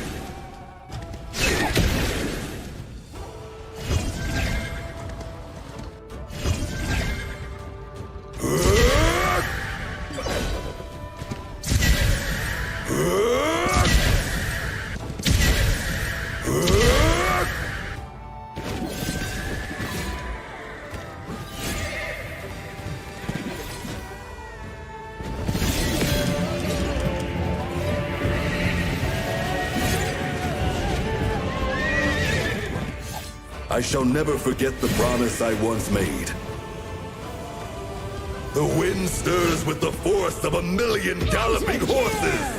I shall never forget the promise I once made. The wind stirs with the force of 1,000,000 galloping horses.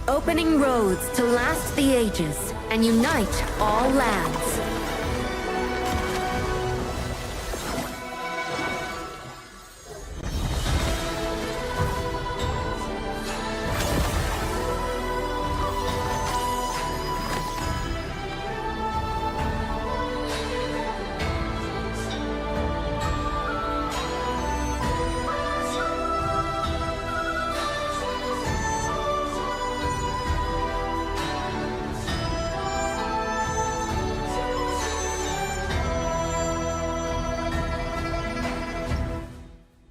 Opening roads to last the ages and unite all lands.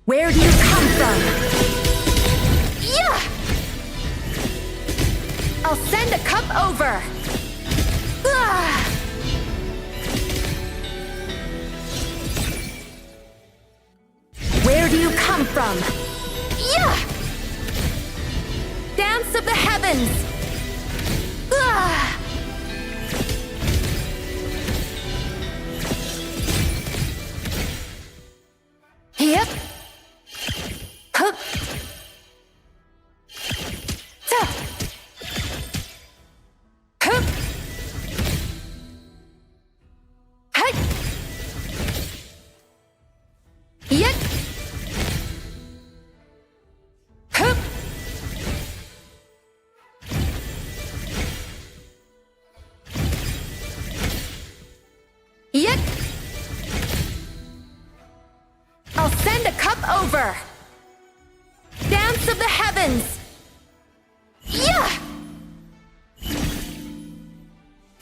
Where do you come from? Yeah! I'll send a cup over. Ah! Where do you come from? Yeah! Dance of the heavens. Ah! Yep. Hup. Ta. Hup. Hut. Yet. Hup. Yet. I'll send a cup over. Dance of the heavens. Yeah.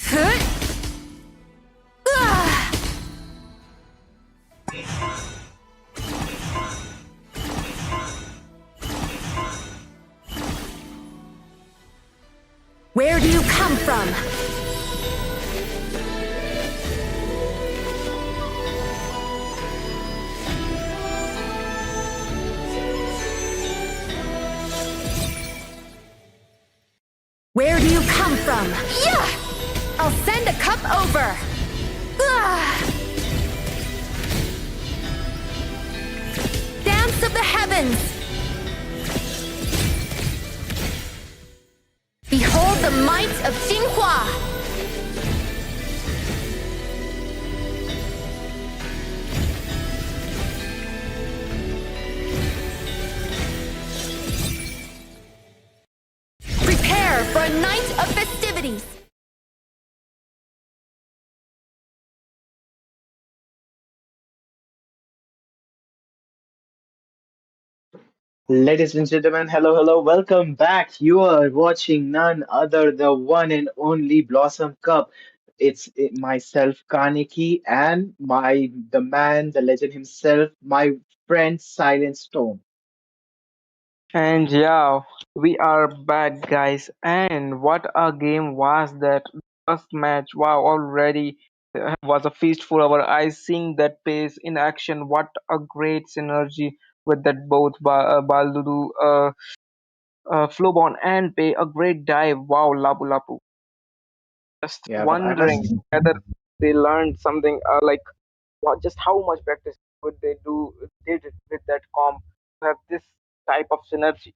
Huh? Ah. Where do you come from? Where do you come from? Yeah! I'll send a cup over. Ah! Dance of the heavens. Behold the might of Jinhua. Prepare for a night of festivities. Ladies and gentlemen, hello, hello, welcome back. You are watching none other the one and only Blossom Cup. Myself, Kaneki, and the man, the legend himself, my friend Silent Storm. And yeah, we are back, guys. And what a game was that! First match, wow, already was a feast for our eyes. Seeing that pace in action, what a great synergy with that both Baldudu, Flowborn, and Pay. A great dive, wow, Lapu Lapu. Just Yeah, but I wondering must. whether they learned something like what, just how much practice would they did with that comp to have this type of synergy.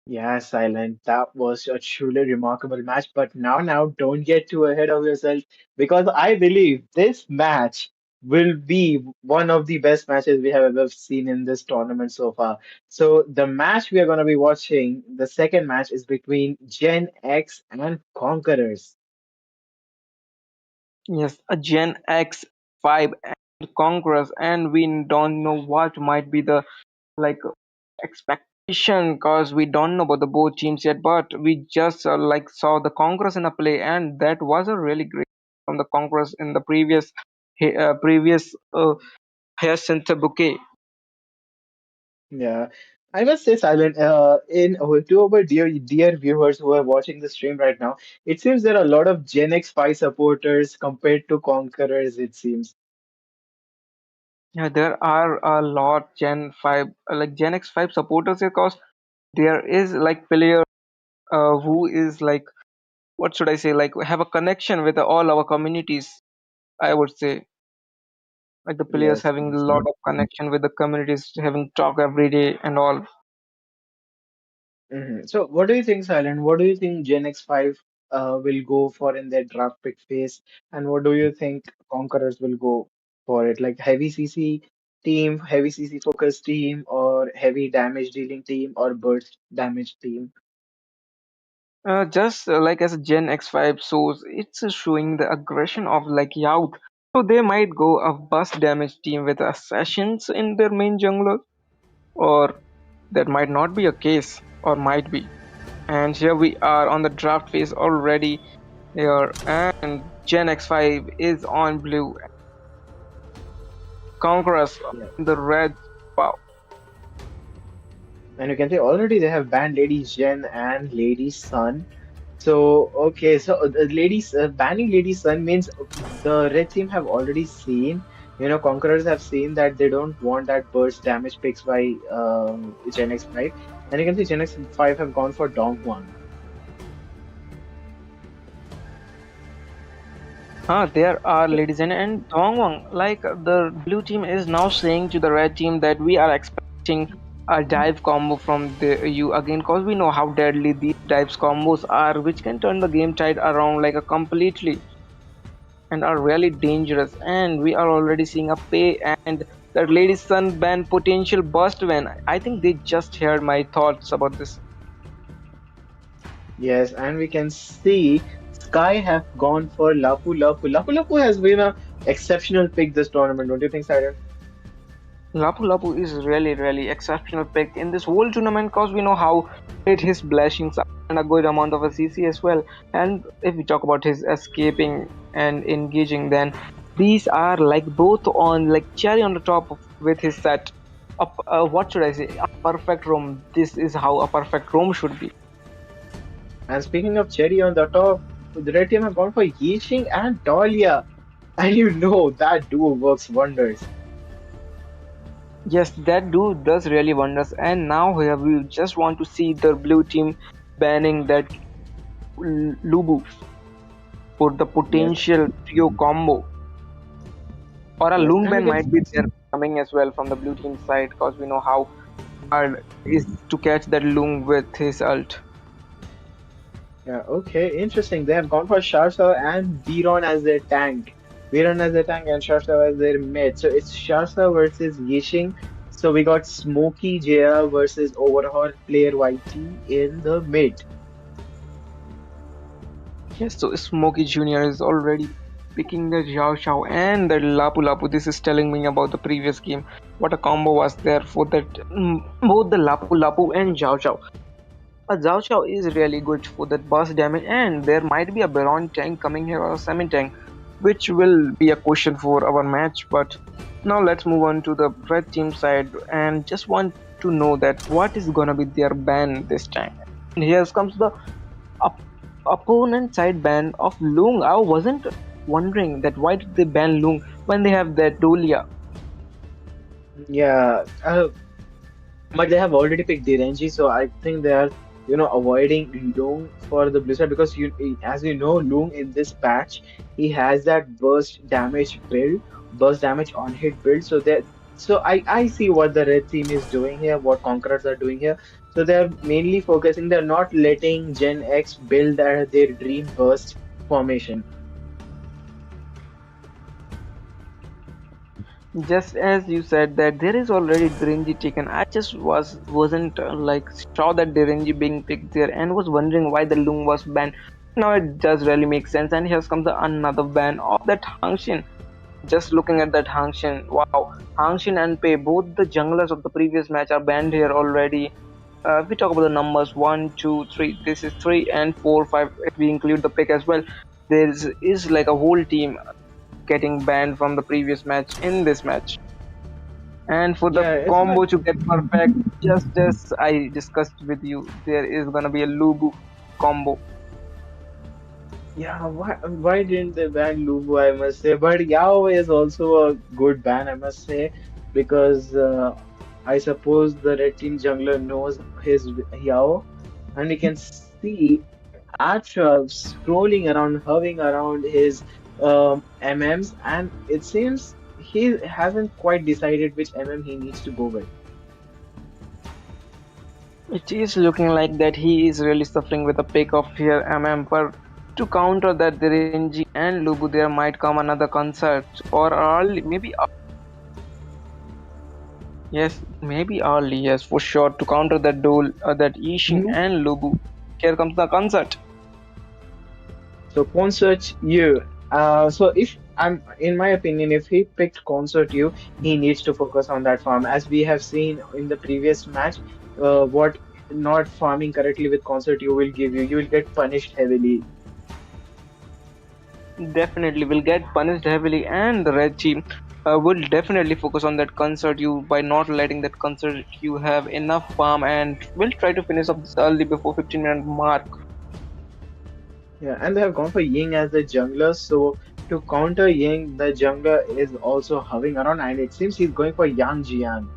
Yeah, Silent, that was a truly remarkable match. But now, don't get too ahead of yourself because I believe this match will be one of the best matches we have ever seen in this tournament so far. So, the match we are going to be watching, the second match, is between Gen X and Conquerors. Yes, a Gen X 5 and Conquerors, and we don't know what might be the like expectation because we don't know about the both teams yet. But we just like saw the Conquerors in a play, and that was a really great from the Conquerors in the previous Hyacinth Bouquet. Yeah, I must say, Silent, to our dear viewers who are watching the stream right now, it seems there are a lot of Gen X 5 supporters compared to Conquerors, it seems. Yeah, there are a lot Gen 5 like Gen X 5 supporters because there is like player who is like what should I say, like have a connection with all our communities. I would say like the players Yes, having a yes. lot of connection with the communities, having talk every day and all. So, what do you think, Silent? What do you think Gen X5 will go for in their draft pick phase? And what do you think Conquerors will go for it? Like heavy CC team, heavy CC focused team, or heavy damage dealing team, or burst damage team? Just like as a Gen X5 shows, it's showing the aggression of like Youth. So they might go a bust damage team with assassins in their main jungler, or that might not be a case, or might be. And here we are on the draft phase already here, and Gen X5 is on blue, Conquerors Yeah. on the red. Wow. And you can say already they have banned Lady Jen and Lady Sun. So, okay, so ladies banning Lady Sun means the red team have already seen, Conquerors have seen that they don't want that burst damage picks by Gen X5. And you can see Gen X5 have gone for Dongguan. There are ladies and Dongwang. Like the blue team is now saying to the red team that we are expecting a dive combo from you again, because we know how deadly these dives combos are, which can turn the game tide around like a completely and are really dangerous. And we are already seeing a pay and that lady sun ban potential burst when I think they just heard my thoughts about this. Yes, and we can see Sky have gone for Lapu Lapu. Lapu Lapu has been a exceptional pick this tournament, don't you think, Siren? Lapu Lapu is really exceptional pick in this whole tournament because we know how great his blessings are and a good amount of a CC as well. And if we talk about his escaping and engaging, then these are like both on like cherry on the top with his set. What should I say? A perfect roam. This is how a perfect roam should be. And speaking of cherry on the top, the red team have gone for Yixing and Dahlia. And you know that duo works wonders. Yes, that dude does really wonders. And now here we just want to see the blue team banning that Lubu for the Yes, potential trio combo. Or a yes. And we Lungban can might be there coming as well from the blue team side because we know how hard it is to catch that Lung with his ult. Yeah, okay, interesting. They have gone for Sharsa and Viron as their tank. Viron as their tank and Sharsa as their mid. So it's Sharsa versus Yixing. So we got Smokey JR versus Overhaul player YT in the mid. Yes, so Smokey Jr. is already picking the Xiao Xiao and the Lapu Lapu. This is telling me about the previous game. What a combo was there for that both the Lapu Lapu and Xiao Xiao. A Zhao Xiao is really good for that burst damage, and there might be a Baron tank coming here or a semi tank, which will be a question for our match. But now let's move on to the red team side and just want to know that what is gonna be their ban this time. And here comes the op- opponent side ban of Lung. I wasn't wondering that why did they ban Lung when they have that Dolia. Yeah, but they have already picked Direnji, so I think they are, avoiding Loong for the Blizzard because as you know, Loong in this patch, he has that burst damage on hit build. So I see what the red team is doing here, what Conquerors are doing here. So they're mainly focusing. They're not letting Gen X build their dream burst formation. Just as you said that there is already Direnji taken, I just wasn't like saw that Direnji being picked there and was wondering why the Lung was banned. Now it does really make sense, and here comes another ban of that Hangshin. Just looking at that Hangshin, wow, Hangshin and Pei, both the junglers of the previous match are banned here already. If we talk about the numbers 1, 2, 3, this is 3 and 4, 5. If we include the pick as well, there is like a whole team getting banned from the previous match in this match. And for the Yeah, it's not. combo to get perfect, just as I discussed with you, there is gonna be a Lubu combo. Yeah, why didn't they ban Lubu, I must say. But Yao is also a good ban, I must say, because I suppose the red team jungler knows his Yao, and you can see Ashraf scrolling around, hovering around his MMs, and it seems he hasn't quite decided which MM he needs to go with. It is looking like that he is really suffering with a peak of fear, but to counter that, the Renji and Lubu, there might come another concert, or early, maybe yes, maybe early, yes, for sure. To counter that duel, that Yixing Mhm. and Lubu, here comes the concert. So concert you. So if I'm in my opinion, if he picked concert you, he needs to focus on that farm. As we have seen in the previous match, what not farming correctly with concert you will give you. You will get punished heavily. Definitely will get punished heavily, and the red team will definitely focus on that concert you by not letting that concert you have enough farm, and will try to finish up this early before 15-minute mark. Yeah, and they have gone for Ying as the jungler. So to counter Ying, the jungler is also hovering around, and it seems he's going for Yang Jian.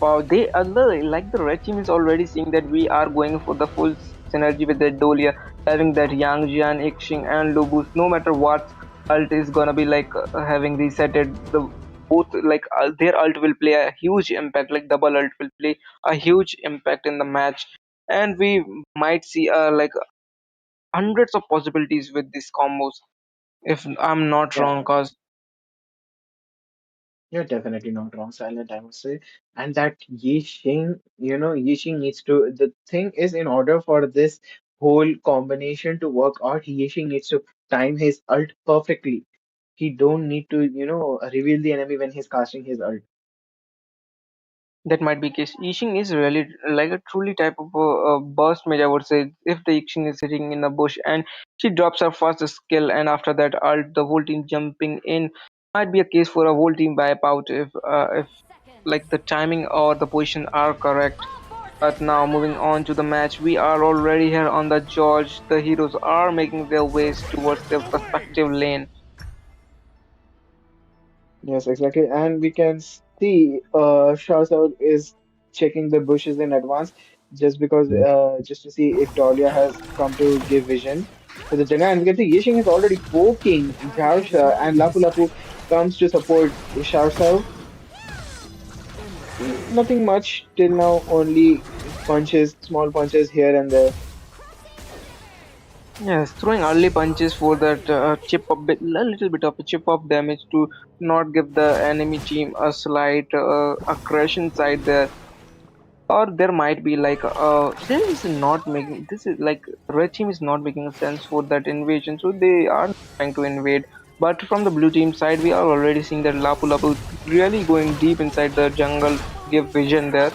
Wow, they other like the red team is already seeing that we are going for the full synergy with that Dolia, having that Yang Jian, Ixing, and Lubus. No matter what ult is gonna be like having resetted the both like their ult will play a huge impact. Like double ult will play a huge impact in the match, and we might see like hundreds of possibilities with these combos. If I'm not Yeah, wrong, cause you're definitely not wrong, Silent, I would say. And that Yi Xing, Yi Xing needs to. The thing is, in order for this whole combination to work out, Yi Xing needs to time his ult perfectly. He don't need to, reveal the enemy when he's casting his ult. that might be case. Yixing is really like a truly type of a burst mage, I would say. If the Yixing is sitting in the bush and she drops her first skill, and after that ult, the whole team jumping in, might be a case for a whole team wipe out if like the timing or the position are correct. But now moving on to the match, we are already here on the George. The heroes are making their ways towards their respective lane. Yes, exactly. And we can see Shahzad is checking the bushes in advance just to see if Dahlia has come to give vision to the jungle. And we can see Yishing is already poking Jarsha, and Lapu Lapu comes to support Shahzad. Nothing much till now, only punches, small punches here and there. Yes, throwing early punches for that a little bit of a chip of damage to not give the enemy team a slight aggression side there, or there might be like there is not making this is like red team is not making sense for that invasion, so they are trying to invade. But from the blue team side, we are already seeing that Lapu Lapu really going deep inside the jungle to give vision there.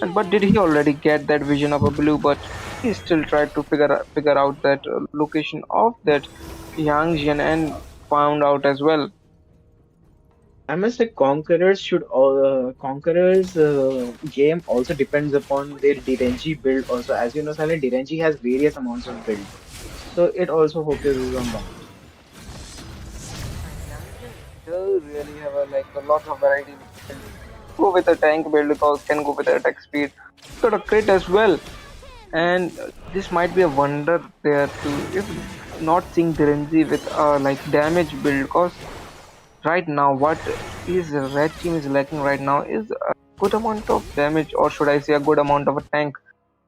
And but did he already get that vision of a blue? But he still tried to figure out that location of that Yang Jian and found out as well. I must say, Conquerors game also depends upon their Direnji build. Also, as you know, Silent Direnji has various amounts of build, so it also focuses on that. They really have a lot of variety. Go with a tank build because can go with attack speed. Got a crit as well, and this might be a wonder there too. If not seeing Direnji with like damage build, because right now what is red team is lacking right now is a good amount of damage, or should I say a good amount of a tank.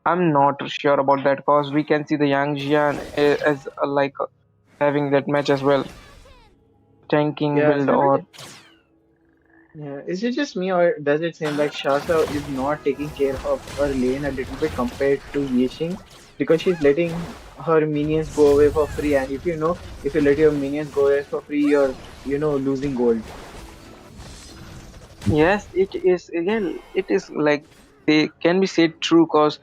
I'm not sure about that because we can see the Yang Jian as having that match as well, tanking Yeah, build Silent. or Yeah, is it just me or does it seem like Shasa is not taking care of her lane a little bit compared to Yixing because she's letting her minions go away for free, and if you let your minions go away for free, you're losing gold. yes, it is again. It is like they can be said true because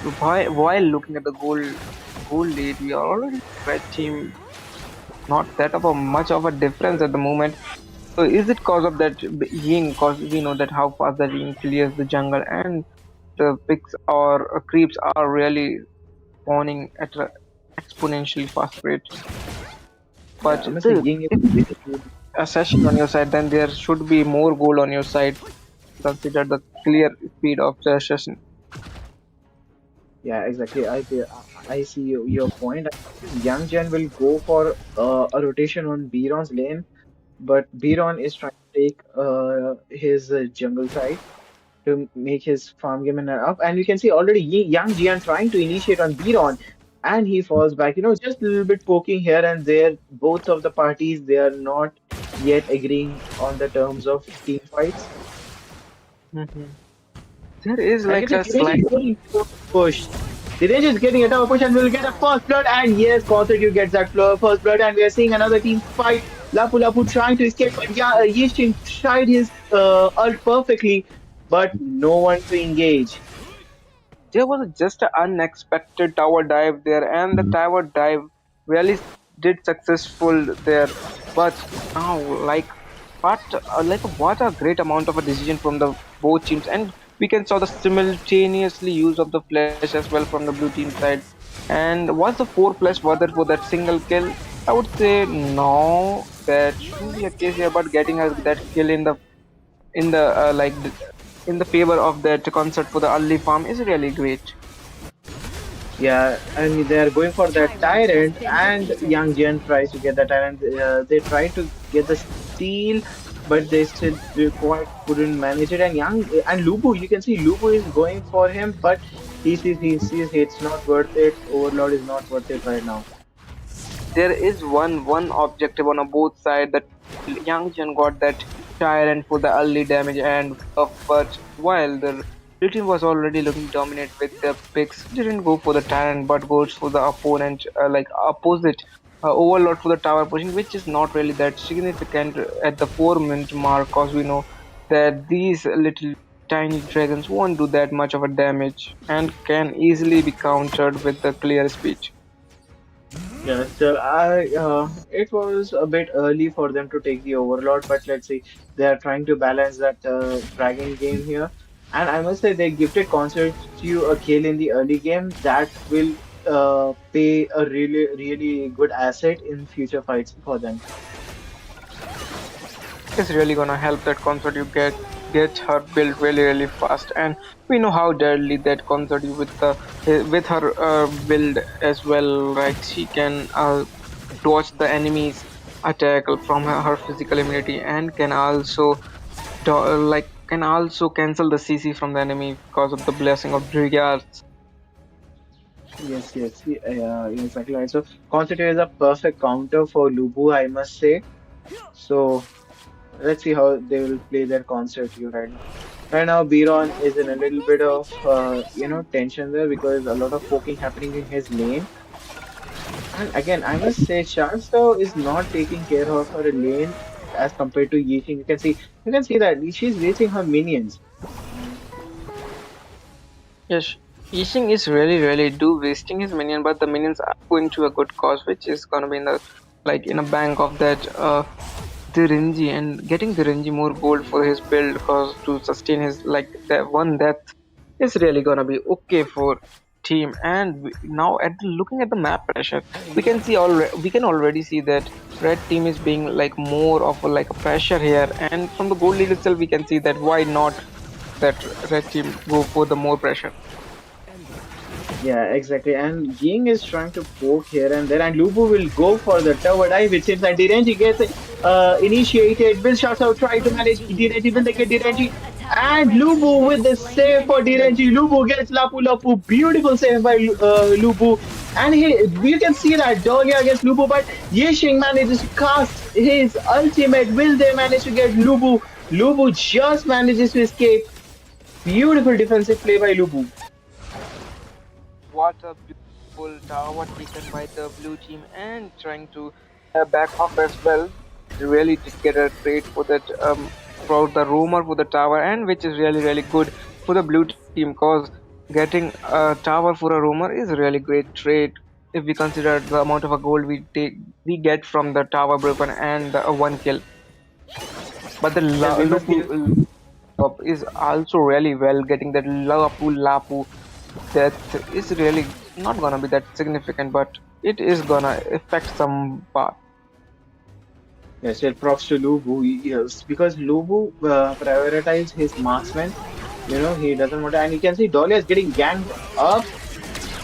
while looking at the goal lead, we are already red team not that of a much of a difference at the moment. So is it cause of that Ying? Cause we know that how fast that Ying clears the jungle, and the picks or creeps are really spawning at an exponentially fast rate. Yeah, But I must say Ying is if basically. assassin on your side, then there should be more gold on your side. Consider the clear speed of the assassin. Yeah, exactly. I see your point. Young Jen will go for a rotation on Biron's lane, but Biron is trying to take his jungle side. to make his farm game and up. And you can see already Yang Jian trying to initiate on Biron, and he falls back. Just a little bit poking here and there. Both of the parties, they are not yet agreeing on the terms of team fights. Mhm. There is I can like say a Dinesh slight. is going for push. Dinesh is getting a tower push and will get a first blood. And yes, Constitute gets that first blood. And we are seeing another team fight. Lapu Lapu trying to escape, but yeah, Yishin tried his ult perfectly, but no one to engage. There was just an unexpected tower dive there, and the tower dive really did successful there. But now, what a great amount of a decision from the both teams, and we can saw the simultaneously use of the flash as well from the blue team side. And was the 4 plus worth it for that single kill? I would say no. That shouldn't be a case here, but getting that kill in the in the favor of that concert for the early farm is really great. Yeah, and they are going for that tyrant, and Yang Jian tries to get the tyrant. They try to get the steal, but they quite couldn't manage it. And Lubu, you can see Lubu is going for him, but he sees it's not worth it. Overlord is not worth it right now. There is one objective on a both side that Yang Chen got that tyrant for the early damage and but while the blue team was already looking dominant with the picks, didn't go for the tyrant but goes for the opponent opposite overlord for the tower pushing, which is not really that significant at the 4 minute mark, cause we know that these little tiny dragons won't do that much of a damage and can easily be countered with the clear speech. Yeah, still, it was a bit early for them to take the Overlord, but let's see, they are trying to balance that Dragon game here. And I must say, they gifted Concert to a kill in the early game that will pay a really, really good asset in future fights for them. Is really gonna help that concert you get her built really fast, and we know how deadly that concert you with her build as well, right? She can dodge the enemy's attack from her physical immunity and can also can also cancel the CC from the enemy because of the blessing of Dryads. Yes, exactly right. So, Concert is a perfect counter for Lubu, I must say. So, let's see how they will play their concert here right now. Right now, Biron is in a little bit of tension there because a lot of poking happening in his lane. And again, I must say, Sharso is not taking care of her lane as compared to Yixing. You can see that she's wasting her minions. Yes, Yixing is really do wasting his minion, but the minions are going to a good cause, which is gonna be in the in a bank of that Direnji and getting Direnji more gold for his build because to sustain his that one death is really gonna be okay for team. And now looking at the map pressure, we can already see that red team is being like more of a pressure here, and from the gold lead itself we can see that why not that red team go for the more pressure. Yeah, exactly. And Ying is trying to poke here and there, and Lubu will go for the tower dive. It seems that Direnji gets initiated. Will shots out, try to manage Direnji. Will they get Direnji? And Lubu with the save for Direnji. Lubu gets Lapu Lapu. Beautiful save by Lubu. And you can see that Dahlia against Lubu, but Yishing manages to cast his ultimate. Will they manage to get Lubu? Lubu just manages to escape. Beautiful defensive play by Lubu. What a beautiful tower taken by the blue team and trying to back off as well. They really did get a trade for that for the roamer for the tower, and which is really good for the blue team because getting a tower for a roamer is a really great trade if we consider the amount of a gold we get from the tower broken and the one kill. But the Yes, we must give. is also really well getting that Lapu that is really not gonna be that significant, but it is gonna affect some part. Yes, still props to Lubu. Yes, because Lubu prioritized his marksman. He doesn't want to, and you can see Dahlia is getting ganged up,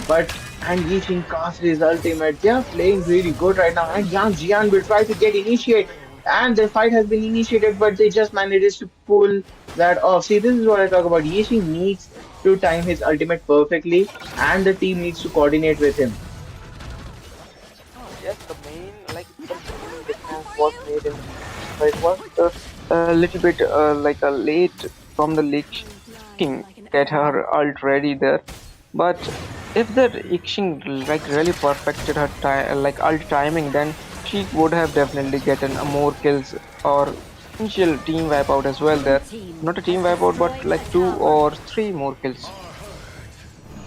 but and Yixing cast his ultimate. They are playing really good right now, and Yang Jian will try to get initiate. and the fight has been initiated, but they just manages to pull that off. See, this is what I talk about. Yixing needs to time his ultimate perfectly, and the team needs to coordinate with him. Yes, the main difference was made in it was a little bit like a late from the King get her ult ready there. But if the Ixing like really perfected her time like ult timing, then she would have definitely gotten more kills or potential team wipeout as well there. Not a team wipeout, but like two or three more kills.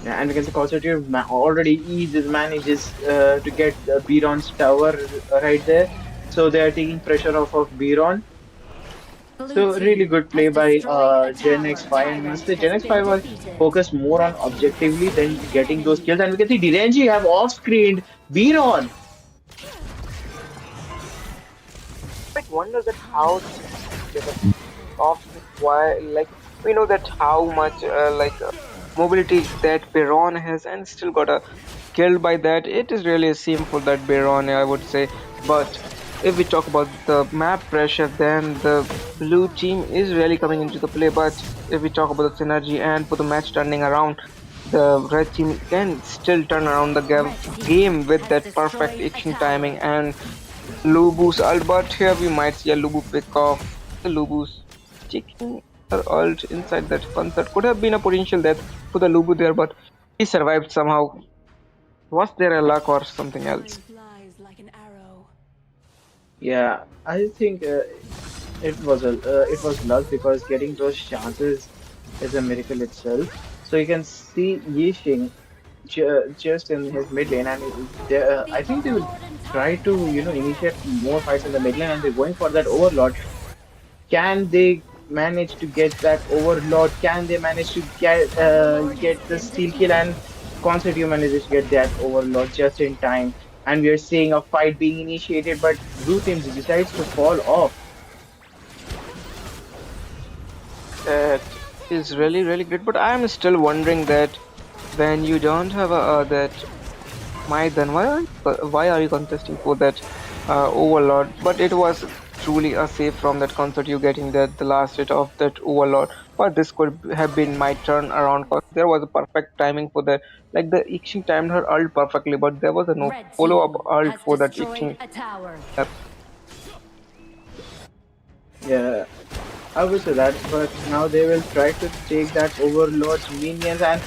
Yeah, and we can see Conservative already eases manages to get Biron's tower right there. So they are taking pressure off of Biron. Blue So really team good has play by destroyed a Gen tower. X5, and must Tyrant say Gen has been X5 was defeated. focused more on objectively than getting those kills. And we can see Direnji have off-screened Biron. Might wonder that how of why like we know that how much mobility that Baron has and still got a killed by that. It is really shameful that Baron, I would say. But if we talk about the map pressure, then the blue team is really coming into the play. But if we talk about the synergy and for the match turning around, the red team can still turn around the Red team game with has that perfect destroyed a action timing tower. and Lubu's ult. But here we might see a Lubu pick off the Lubu's taking her ult inside that concert. Could have been a potential death for the Lubu there, but he survived somehow. Was there a luck or something else? Time flies like an arrow. Yeah, I think it was luck because getting those chances is a miracle itself. So you can see Yixing just in his mid lane, and The I think they will Overlord and try Tyrant to have initiate more defeated. fights in the mid lane, and they're going for that overlord. Can they manage to get that overlord? Can they manage to Overlord has get the been steal kill? defeated. And Concertio manages to get that overlord just in time. And we are seeing a fight being initiated, but blue teams decides to fall off. That is really really great, but I am still wondering that when you don't have a that might, then why are you contesting for that overlord? But it was truly a save from that concert you getting that the last hit of that overlord. But this could have been my turn around because there was a perfect timing for that. Like the Ixing timed her ult perfectly, but there was a no Red follow up team ult has for that destroyed Ixing. a tower. Yeah, I would say that, but now they will try to take that overlord's minions, and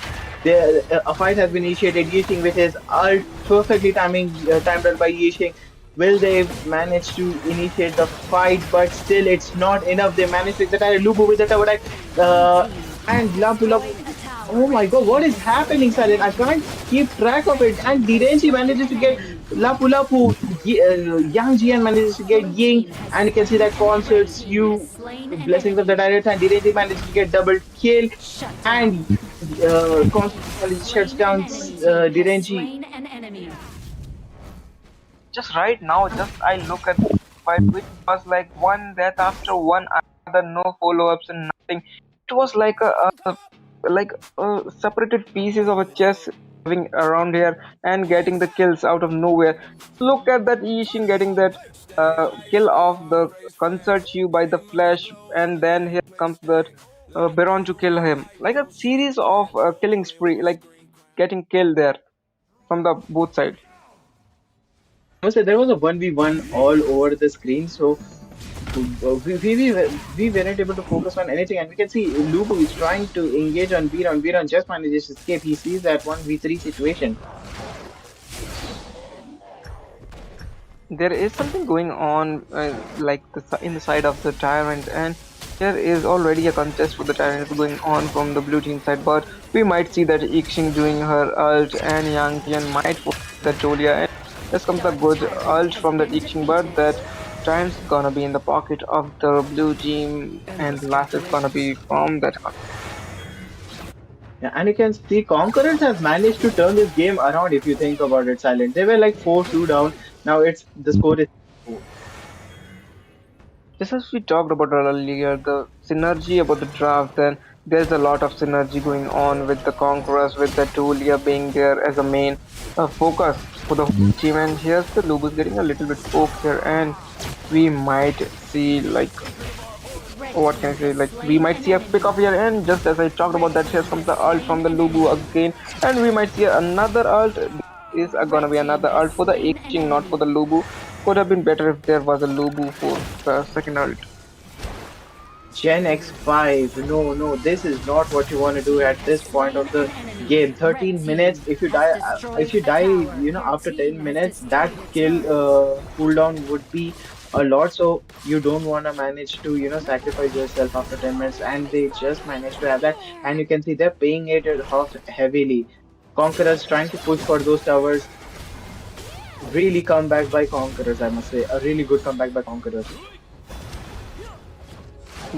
a fight has been initiated. Yixing with his ult perfectly timed out by Yixing. Will they manage to initiate the fight? But still, it's not enough. They manage to get the Lubu with the tower attack, Blue uh, team and has Lapu destroyed Lapu. a tower. Oh my God, what is happening, Silent? I can't keep track of it. And Direnji Destroyed manages an to get enemy. Lapu Lapu. Yang Jian manages to get Blue Ying, team has and you can see slain that an red concerts team has you slain an blessings of the enemy. direct and Direnji manages to get double kill, Shut and down. concerts shuts Slain an down enemy team has Direnji. slain an enemy. Just right now, just I look at the fight, which was like one death after one another, no follow-ups and nothing. It was like like separated pieces of a chess having around here and getting the kills out of nowhere. Look at that Ishin getting that kill of the concert you by the flash, and then here comes that Baron to kill him. Like a series of killing spree, like getting killed there from the both sides. I must say there was a 1v1 all over the screen, so we weren't able to focus on anything, and we can see Lubu is trying to engage on Biron. Biron just manages to escape. He sees that 1v3 situation. There is something going on like in the side of the tyrant, and there is already a contest for the tyrant going on from the blue team side, but we might see that Ixing doing her ult and Yang Tian might force that Jolia, and this comes a good Tyrant ult has from that been Ixing, but defeated. that tyrant's gonna be in the pocket of the blue team and the last is gonna be from that. Yeah, and you can see Conquerors has managed to turn this game around if you think about it, Silent. They were like 4-2 down. Now it's the score is 4. Just as we talked about earlier, the synergy about the draft, then there's a lot of synergy going on with the Conquerors, with the Tulia being there as a main focus for the whole team. And here's the Lubus getting a little bit poked here, and we might see like what can I say? Like we might see a pick off here, and just as I talked about that, here comes the ult from the Lubu again, and we might see another ult. This is gonna be another ult for the King, not for the Lubu. Could have been better if there was a Lubu for the second ult. Gen X5. No, no, this is not what you want to do at this point of the game. 13 minutes. If you die, after 10 minutes, that kill cooldown would be a lot. So you don't want to manage to, sacrifice yourself after 10 minutes. And they just managed to have that. And you can see they're paying it off heavily. Conquerors trying to push for those towers. Really comeback by Conquerors, I must say. A really good comeback by Conquerors.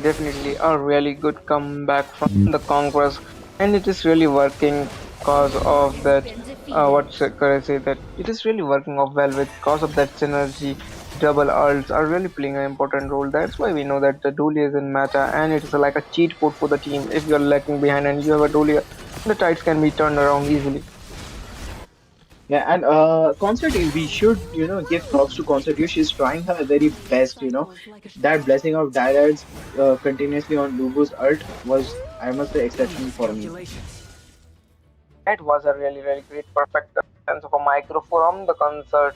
Definitely a really good comeback from the Conquerors, and it is really working because of that. Could I say that it is really working off well with because of that synergy. Double ults are really playing an important role. That's why we know that the duel is in meta, and it is like a cheat code for the team. If you're lacking behind and you have a duel, the tides can be turned around easily. Yeah, and Concert, we should, give props to Concert. She's trying her very best, That blessing of diehards continuously on Lubu's ult was, I must say, exceptional for me. It was a really great perfect sense of a micro from the Concert.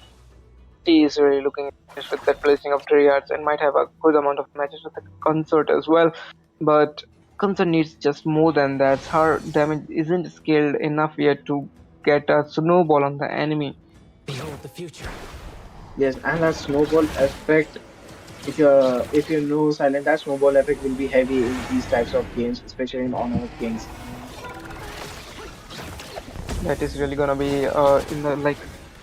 She is really looking with that placing of triads and might have a good amount of matches with the Concert as well. But Concert needs just more than that. Her damage isn't scaled enough yet to get a snowball on the enemy. Yes, and that snowball effect, if you know Silent, that snowball effect will be heavy in these types of games, especially in Honor of Kings. That is really gonna be in the like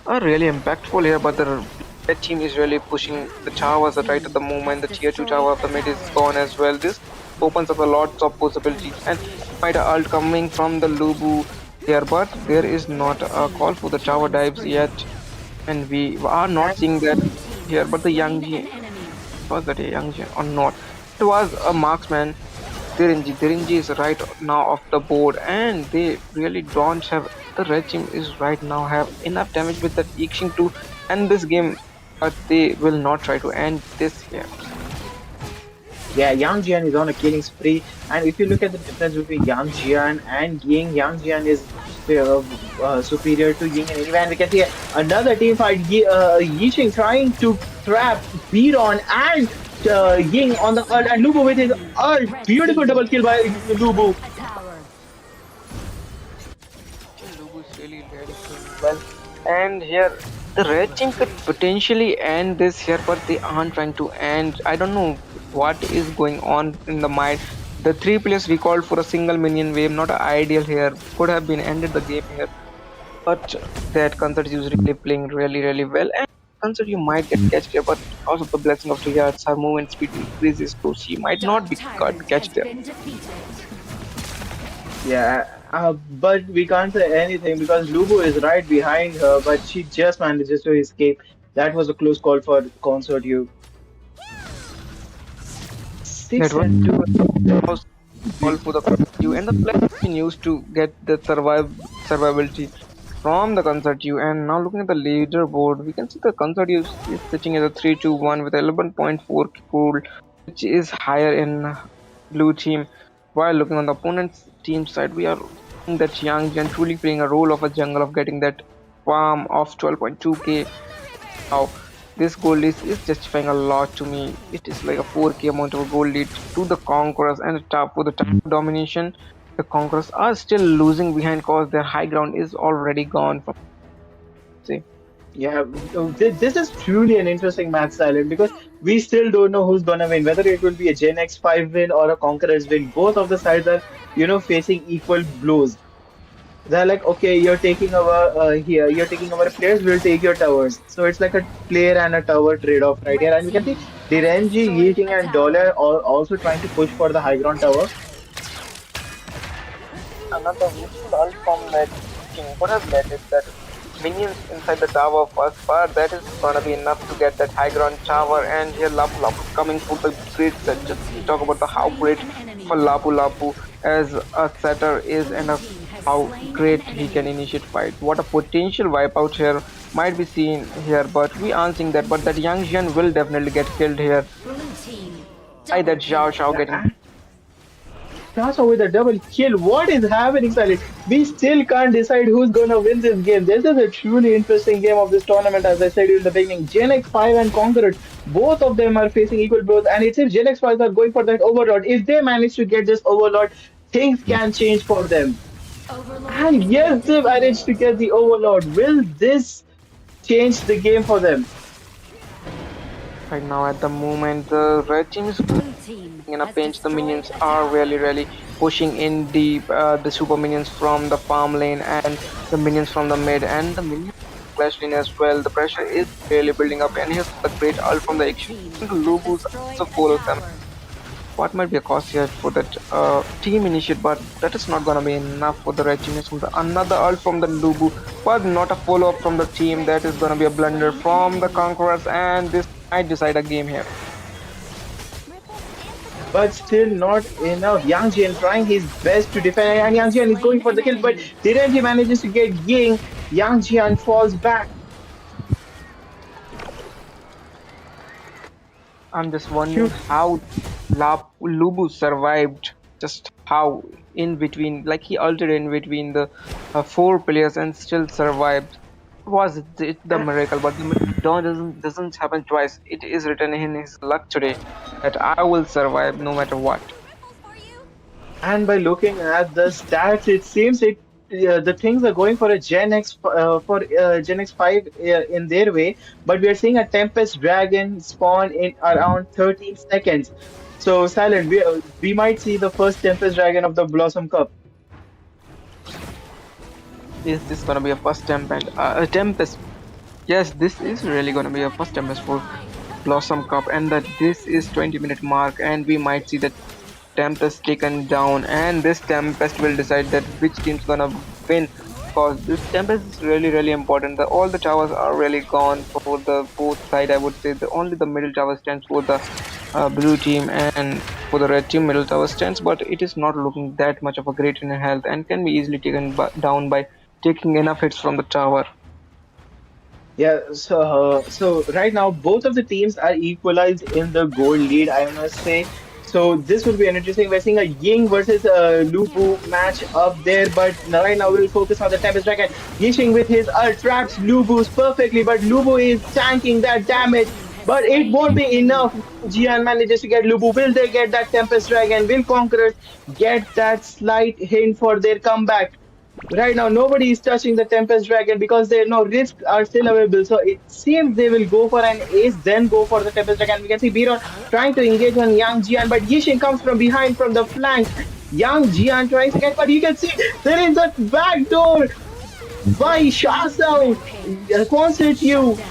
really impactful here, but the red team is really pushing the towers right at the moment. The tier 2 tower of the mid is gone as well. This opens up a lot of possibilities, and might a ult coming from the Lubu here, but there is not a call for the tower dives yet, and we are not seeing that here. But the Yangji, was that a Yangji or not? It was a marksman. Dirinji is right now off the board, and they really don't have, the red team is right now have enough damage with that Ixing to end this game, but they will not try to end this here. Yeah, Yang Jian is on a killing spree, and if you look at the difference between Yang Jian and Ying, Yang Jian is superior to Ying in any way. And we can see another team fight. Yixing trying to trap Biron and Ying on the ult, and Lubu with his ult. Beautiful double kill by Lubu. Lubu is really playing well, and here the red team could potentially end this here, but they aren't trying to end. I don't know what is going on in the mind. The 3 players recalled for a single minion wave, not ideal here. Could have been ended the game here, but that Concert is really playing really well. And Concert you might get catched here, but because of the blessing of Triads, her movement speed increases, so she might not be catched there. Yeah, but we can't say anything because Lubu is right behind her, but she just manages to escape. That was a close call for Concert You. That 6 and 2. was all for the you, and the player been used to get the survivability from the Concert U. And now looking at the leaderboard, we can see the Concert U is sitting at a 3-2-1 with 11.4 cool, which is higher in blue team. While looking on the opponent's team side, we are seeing that Yang Jian truly playing a role of a jungle of getting that farm of 12.2k. Now this goal is justifying a lot to me. It is like a 4k amount of goal lead to the Conquerors, and top for the top domination. The Conquerors are still losing behind cause their high ground is already gone from say. Yeah, this is truly an interesting match, Silent, because we still don't know who's gonna win, whether it will be a Gen X5 win or a Conquerors win. Both of the sides are, facing equal blows. They're like, okay, you're taking our you're taking our players, we'll take your towers. So it's like a player and a tower trade-off right here. And you can see Direnji, Yeeting, and Dollar are also trying to push for the high ground tower. Another useful ult from that king would have led it that minions inside the tower first, but that is gonna be enough to get that high ground tower. And here Lapu Lapu coming for the great set. Just talk about the how great for Lapu Lapu as a setter is, and how great he can initiate fight. What a potential wipeout here might be seen here, but we aren't seeing that. But that Yang Jian will definitely get killed here Blue team by double that kill. Zhao Shao getting. Tasa with a double kill. What is happening, Silent? We still can't decide who's gonna win this game. This is a truly interesting game of this tournament, as I said in the beginning. Gen X5 and Conquerors, both of them are facing equal blows, and it's if Gen X5 are going for that overlord. If they manage to get this overlord, things can change for them. Overlord And has been yes, they managed defeated. to get the overlord. Will this change the game for them? Right now, at the moment, the red team is Blue team in a has pinch. The destroyed minions a are tower. really pushing in deep. The super minions from the farm lane and the minions from the mid and the minions clash lane as well. The pressure is really building up, and here's the great ult from the Blue action. team The has Lubus destroyed also a follows them. tower. What might be a cost here for that team initiate, but that is not gonna be enough for the red team. It's another ult from the Lubu, but not a follow up from the team. Red That is team gonna be a has blunder slain an from the enemy. Conquerors, and this might decide a game here. But still not enough. Yang Jian trying his best to defend, and Has Yang Jian is going slain for an the kill, but enemy. didn't he manages to get Ying? Yang Jian falls back. I'm just wondering Shoot. how Lubu survived. Just how in between, like he altered in between the four players and still survived. Was it the miracle? But the miracle doesn't happen twice. It is written in his luck today that I will survive no matter what. And by looking at the stats, it seems the things are going for a Gen X for Gen X5 in their way, but we are seeing a Tempest Dragon spawn in around 13 seconds. So silent, we might see the first Tempest Dragon of the Blossom Cup. Is this gonna be a first a tempest? Yes, this is really gonna be a first tempest for Blossom Cup, and that this is 20-minute mark, and we might see the Tempest taken down, and this Tempest will decide that which team's gonna win. Because this Tempest is really important. All the towers are really gone for the both side. I would say only the middle tower stands for the blue team, and for the red team middle tower stands, but it is not looking that much of a great in health and can be easily taken down by taking enough hits from the tower. Yeah, so right now both of the teams are equalized in the gold lead, I must say. So this will be an interesting. We're seeing a Ying versus Lubu match up there, but right now we'll focus on the Tempest Dragon. Yixing with his ult traps Lubu's perfectly, but Lubu is tanking that Red damage. team has But it slain won't an be enemy. enough. Jian manages to get Lubu. Will they get that Tempest Dragon? Will Conquerors get that slight hint for their comeback? Right now, nobody is touching the Tempest Dragon because there no risks are still available. So it seems they will go for an ace, then go for the Tempest Dragon. We can see Biron trying to engage on Yang Jian, but Yixing comes from behind from the flank. Yang Jian tries to get, but you can see there is a backdoor by Shasao. Rampage. Concert Shut you. down.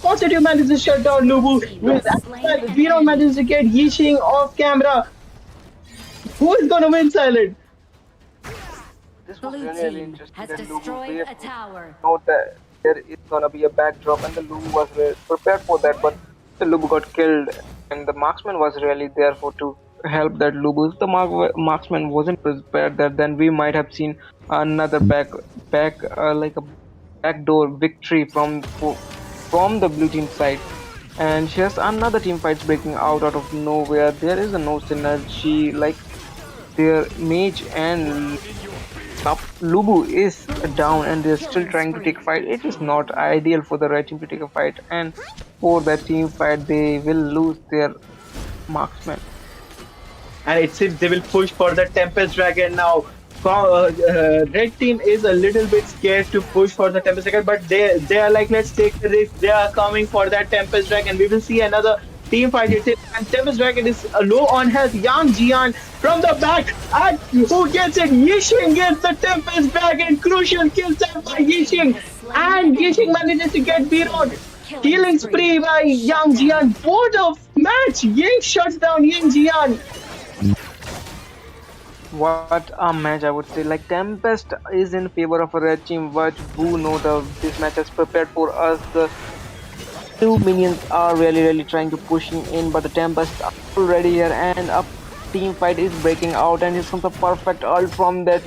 Concert you manages to shut down Blue Lubu. team With has slain an Biron enemy. manages to get Yixing off camera. Who is going to win, Silent? This was Blue really team interesting has that Lubu destroyed wave a tower. note that there is gonna be a backdrop, and the Lubu was prepared for that, but the Lubu got killed, and the marksman was really there for to help that Lubu. If the marksman wasn't prepared, that then we might have seen another like a backdoor victory from the blue team side. And here's another team fights breaking out of nowhere. There is a no synergy, like their mage and Lubu is down and they're still Killing trying to take spree. fight. It is not ideal for the red team to take a fight, and for that team fight they will lose their marksman. And it seems they will push for the Tempest Dragon now. Red team is a little bit scared to push for the Tempest Dragon, but they are like, let's take the risk. They are coming for that Tempest Dragon. We will see another team fight. It is, and Tempest Dragon is low on health. Yang Jian from the back, and who gets it? Yixing gets the Tempest Dragon. Crucial kill set by Red team Yixing, has slain an and Yixing enemy. manages to get Biron. Killing Healing spree. spree by Shut Yang down. Jian. What a match! Ying shuts down Yang Jian. What a match, I would say. Like Tempest is in favor of a red team, but who know this match is prepared for us. The two minions are really trying to push in, but the Tempest are already here, and a team fight is breaking out, and it's from the perfect ult from that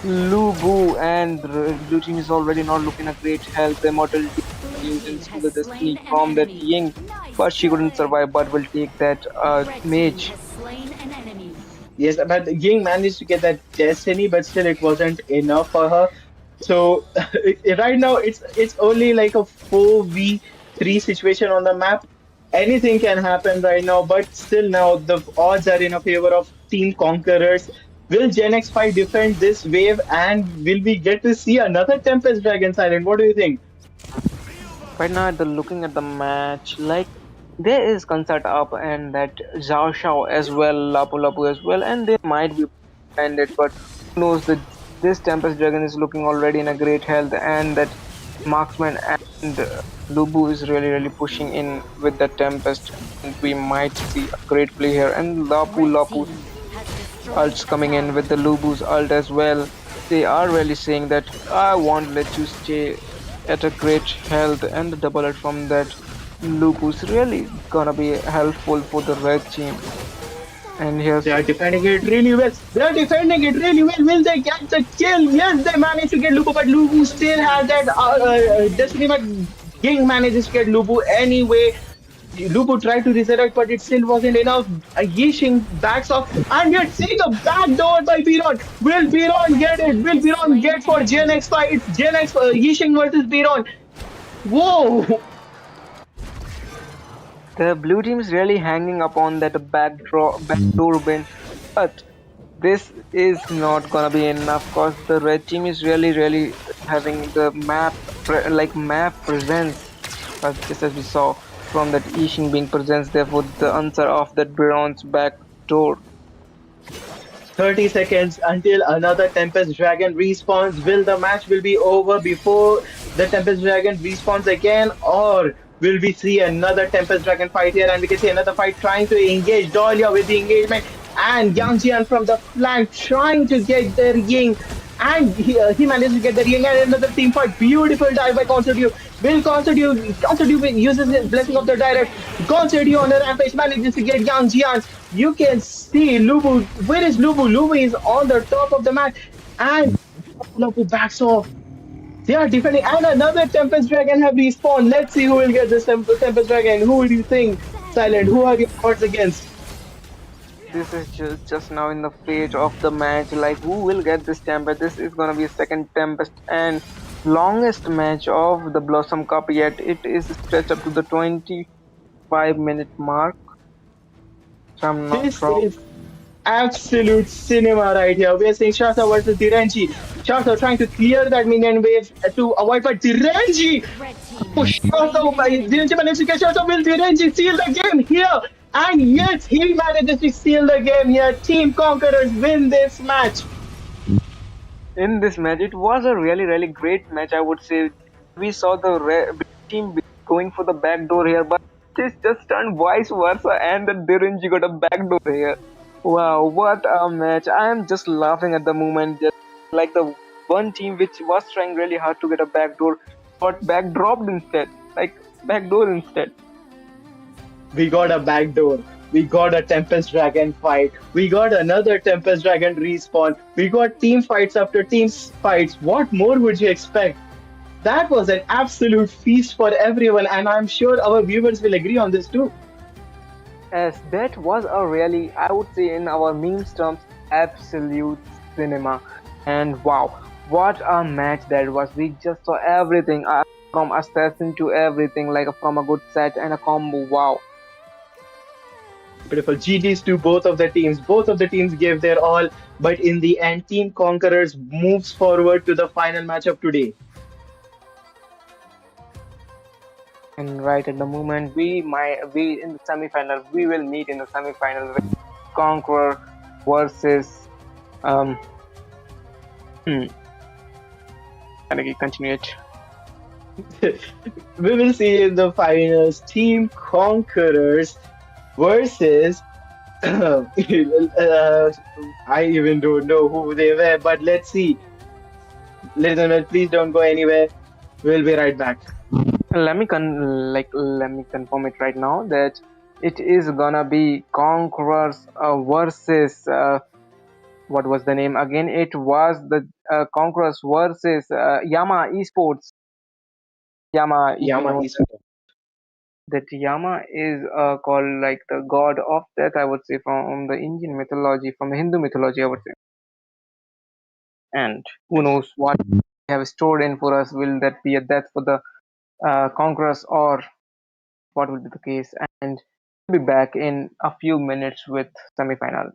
Lubu and blue team is already not looking a great health. The immortality used Team in Steal has the slain Destiny an from that enemy. Ying, Nice but she couldn't play. survive. But will take that Red team mage. has slain an enemy. Yes, but Ying managed to get that destiny, but still it wasn't enough for her. So right now it's only like a 4v3 situation on the map. Anything can happen right now, but still now the odds are in a favor of Team Conquerors. Will Gen X 5 defend this wave and will we get to see another Tempest Dragon Silent? What do you think? Right now, the looking at the match, like there is concert up and that Zhao Shao as well, Lapu Lapu as well, and they might be ended, but who knows that this Tempest Dragon is looking already in a great health, and that Marksman and Lubu is really pushing in with the Tempest, and we might see a great play here. And Red Lapu team has destroyed ults a coming in tower. with the Lubu's ult as well. They are really saying that I won't let you stay at a great health, and the double ult from that Lubu's really gonna be helpful for the red team. And They here's are defending it really well. They are defending it really well. Will they get the kill? Yes, they managed to get Lubu, but Lubu Blue still team has has that slain an destiny. enemy. But King manages to get Lubu anyway. Lubu tried to resurrect, but it still wasn't enough. Yishing backs off, and we're seeing a backdoor by Biron. Will Biron Red get it? team Will has Biron slain get an for Gen enemy. X fight? It's Gen X Yishing versus Biron. Whoa! the blue team is really hanging upon that backdoor win, but this is not gonna be enough because the red team is really having the map presence, just as we saw from that Ishin being presence. Therefore, the answer of that bronze back door. 30 seconds until another Tempest Dragon respawns. Will the match will be over before the Tempest Dragon respawns again, or will we see another Tempest Dragon fight here? And we can see another fight trying to engage Dahlia with the engagement, and Yang Jian from the flank trying to get their Ying. And he managed to get the ring and another team fight. Beautiful dive by Concertio. Will Concertio uses his Blue blessing of team the direct. double kill. Concertio on a rampage manages to get Yang Jian. You can see Lubu. Where is Lubu? Lubu is on the top of the map. And Lubu backs off. They are defending. And another Tempest Dragon have respawned. Let's see who will get this Tempest Dragon. Who do you think, Silent? Who are your odds against? This is just now in the phase of the match. Like, who will get this Tempest? This is gonna be a second Tempest and longest match of the Blossom Cup yet. It is stretched up to the 25-minute mark, if I'm not This wrong. is absolute cinema right here. We are seeing Shasa versus Direnji. Shasa trying to clear that minion wave to avoid, but Direnji Red team has push slain Shasa. an enemy. Direnji managed to get Shasa. Will Direnji seal the game here? And yes, he manages to seal the game here. Team Conquerors win this match. In this match, it was a really great match, I would say. We saw the team going for the back door here, but this just turned vice versa, and the Direnji got a back door here. Wow, what a match! I am just laughing at the moment. Just like the one team which was trying really hard to get a back door, got back dropped instead, like back door instead. We got a backdoor. We got a Tempest Dragon fight. We got another Tempest Dragon respawn. We got team fights after team fights. What more would you expect? That was an absolute feast for everyone, and I'm sure our viewers will agree on this too. As that was a really, I would say in our memes terms, absolute cinema. And wow, what a match that was. We just saw everything from assassin to everything, like from a good set and a combo. Wow. Beautiful. GG's to both of the teams. Both of the teams gave their all, but in the end, Team Conquerors moves forward to the final match of today. And right at the moment, we in the semi-final, we will meet in the semi-final with Conqueror versus um. Hmm. Can I continue it? We will see in the finals Team Conquerors versus. I even don't know who they were, but let's see. Ladies and gentlemen, please don't go anywhere. We'll be right back. Let me confirm it right now that it is gonna be Conquerors versus what was the name again? It was the Conquerors versus Yama Esports. Yama, if you Yama know Esports. that Yama is called like the god of death, I would say, from the Indian mythology, from the Hindu mythology, I would say. And who knows what they have stored in for us? Will that be a death for the Conquerors, or what will be the case? And we'll be back in a few minutes with semi-final.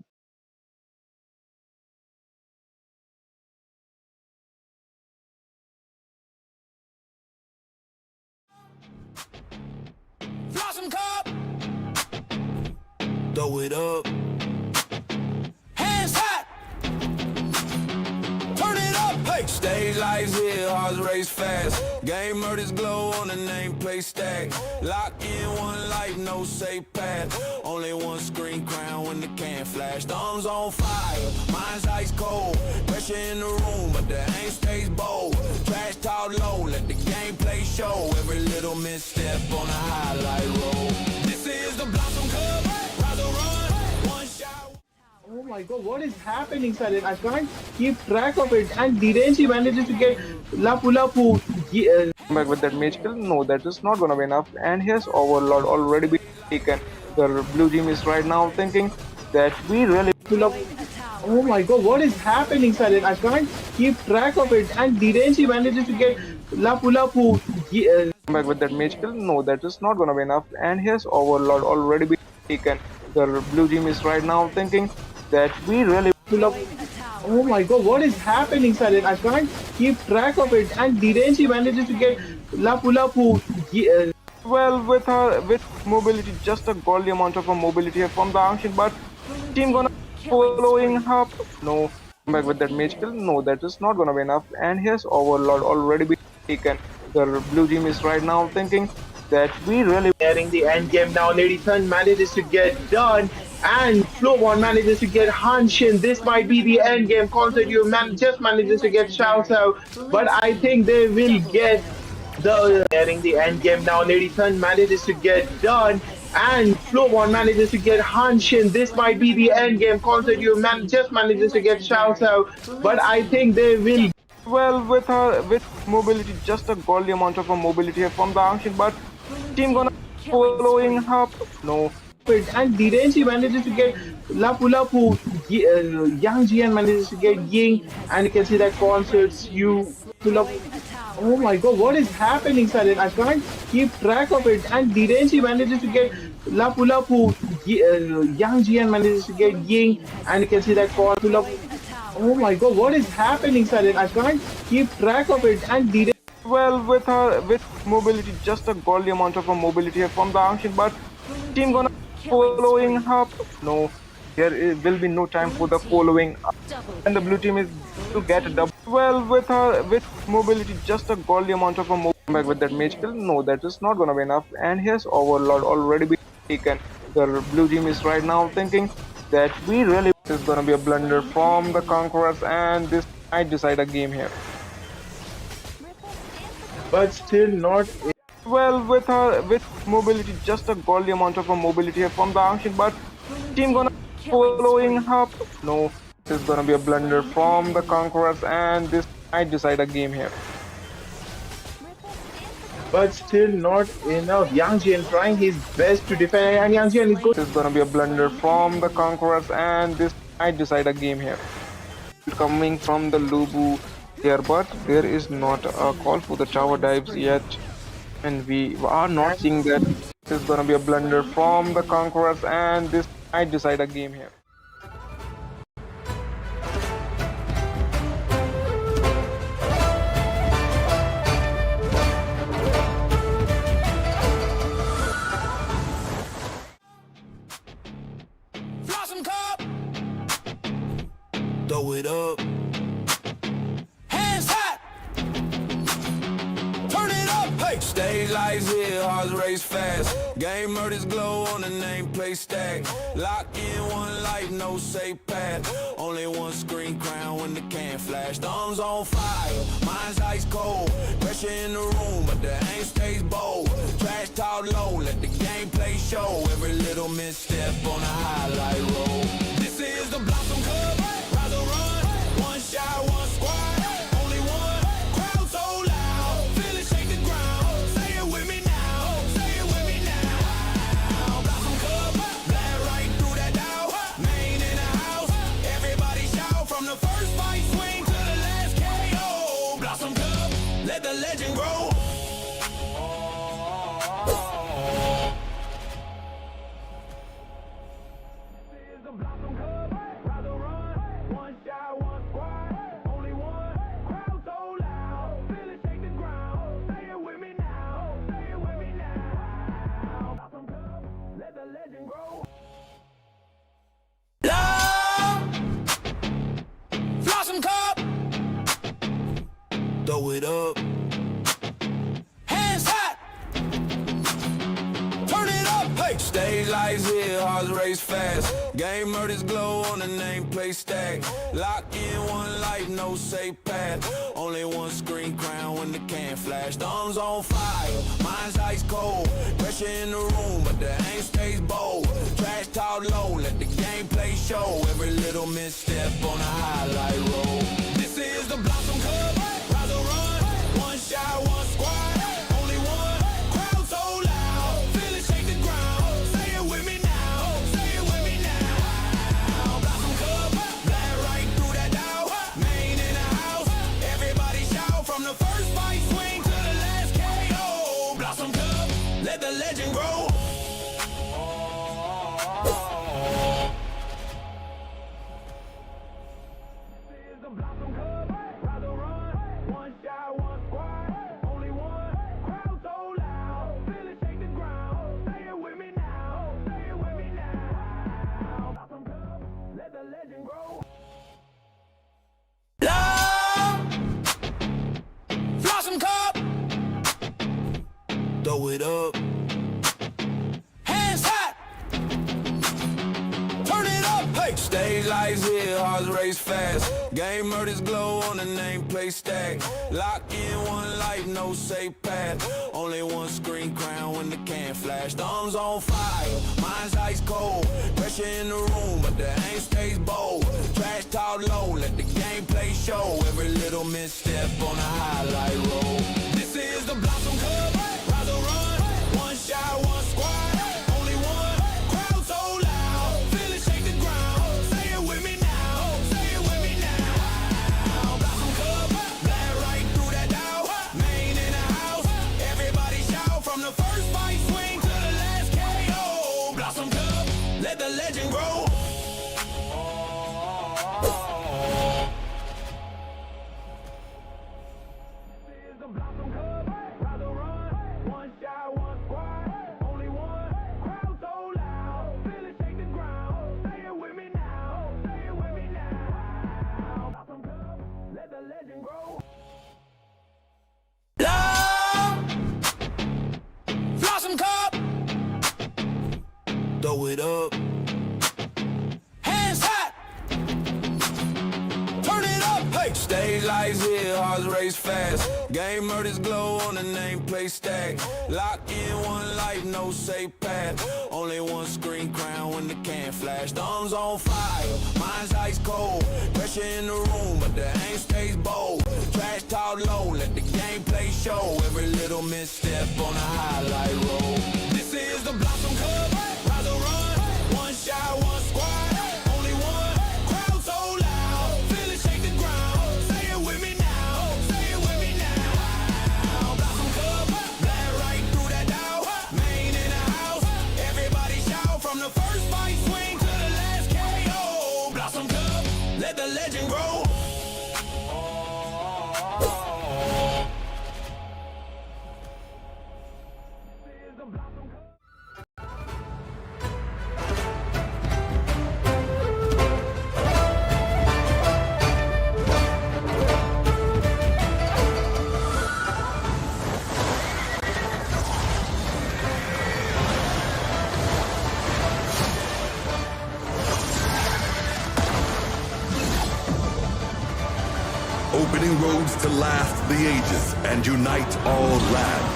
Blossom cup, throw it up. Hands hot, turn it up. Hey, stage lights here, hearts race fast. Game murders glow on the nameplate stack. Lock in one life, no safe path. Only one screen crown when the can flash. Thumbs on fire, mind's ice cold. Pressure in the room, but the aim stays bold. Trash talk low, let the gameplay show. Every little misstep on a highlight roll. This is the Blossom Cup, rise or run, one shot. Oh my god, what is happening, Silent? I can't keep track of it. And Direnji manages to get Lapu Lapu. Back with that magical? No, that is not gonna be enough. And here's Overlord already been taken. The blue team is right now thinking that we really Oh my god, what is happening, Silent? I can't keep track of it. And Direnji manages to get Lapu Lapu. back with that magical? No, that is not gonna be enough. And here's Overlord already been taken. The blue team is right now thinking that we really Oh my god, what is happening, Silent? I can't keep track of it. And Direnji manages to get Lapu Lapu. well with mobility, just a godly amount of a mobility here from the ancient, but team gonna following up. No, back with that magical? No, that is not gonna be enough. And here's Overlord already been taken. The blue team is right now thinking that we really Nearing the end game now, Lady Sun manages to get done, and Flowon manages to get Hanshin. This might be the end game. Concert you just manages to get shouts out, but I think they will get the nearing the end game now. Lady Sun manages to get done, and Flowon manages to get Hanshin. This might be the end game. Concert you just manages to get shouts out, but I think they will. well with mobility, just a godly amount of a mobility here from the ancient, but team gonna following up. No, And Direnji manages to get Lapu Lapu. Yang Jian manages to get Ying, and you can see that concerts you pull up. Oh my god, what is happening, Silent? I can't keep track of it. And Direnji manages to get Lapu Lapu. Yang Jian manages to get Ying, and you can see that pull up. Oh my god, what is happening, Silent? I can't keep track of it. And well with mobility, just a godly amount of a mobility here from the ancient, but team gonna following up. No, will be no time for the following up, and the blue team is to get a double. Well with mobility, just a godly amount of a back with that magical? No, that is not gonna be enough. And here's Overlord already been taken. The blue team is right now thinking that we really is gonna be a blunder from the Conquerors, and this might decide a game here. but still not. well with mobility, just a godly amount of a mobility here from the ancient, but team gonna following up. No, this is gonna be a blunder from the Conquerors, and this might decide a game here. But still not enough. Yang Jian trying his best to defend, and Yang Jian is good. This is gonna be a blunder from the Conquerors, and this might decide a game here. Coming from the Lubu here, but there is not a call for the tower dives yet, and we are not seeing that. This is gonna be a blunder from the Conquerors, and this might decide a game here. Blossom cup, throw it up. Hands hot, turn it up. Hey, stage lights here, hearts race fast. Game murders glow on the nameplate stack. Lock in one life, no safe path. Only one screen crown when the can flash. Thumbs on fire, mind's ice cold. Pressure in the room, but the aim stays bold. Trash talk low, let the gameplay show. Every little misstep on a highlight roll. This is the Blossom Cup, rise or run. Stage lights here, hearts race fast. Game murders glow on the nameplate stack. Lock in one life, no safe path. Only one screen crown when the can flash. Thumbs on fire, mind's ice cold. Pressure in the room, but the aim stays bold. Trash talk low, let the gameplay show. Every little misstep on a highlight roll. This is the Blossom Club, rise or run. One shot, one squad, only one. Crowd so loud, feel it shake the ground. Say it with me now, say it with me now. Blossom Club, blast right through that doubt. Main in the house, everybody shout. From the first fight swing to the last KO. Blossom Club, let the legend grow. Throw it up. Hands hot. Turn it up. Hey. Stage lights here, hearts race fast. Game murders glow on the nameplate stack. Lock in one life, no safe path. Only one screen crown when the can flash. Thumbs on fire, mind's ice cold. Pressure in the room, but the aim stays bold. Trash talk low, let the gameplay show. Every little misstep on a highlight roll. This is the Blossom Club. One shot, one squad, only one. Crowd so loud, feel it shake the ground. Say it with me now, say it with me now. Blossom Club, blast right through that doubt. Main in the house, everybody shout. From the first fight swing to the last KO. Blossom Club, let the legend grow. Throw it up. Hands hot. Turn it up. Hey. Stage lights here, hearts race fast. Game murders glow on the nameplate stack. Lock in one life, no safe path. Only one screen crown when the can flash. Thumbs on fire, mind's ice cold. Pressure in the room, but the aim stays bold. Trash talk low, let the gameplay show. Every little misstep on a highlight roll. This is the Blossom Club. One shot, one squad, only one. Crowd so loud, feel it shake the ground. Say it with me now, say it with me now. Blossom Club, blast right through that doubt. Main in the house, everybody shout. From the first fight swing to the last KO. Blossom Club, let the legend grow. Opening roads to last the ages and unite all lands.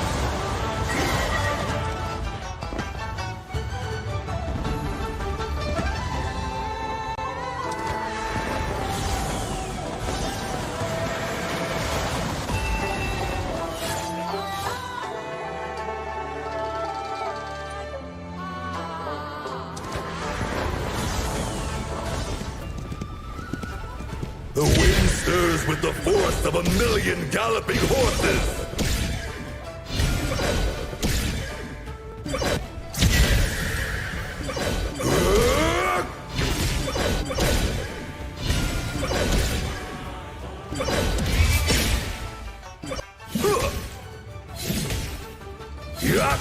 The wind stirs with the force of 1,000,000 galloping horses. Yeah.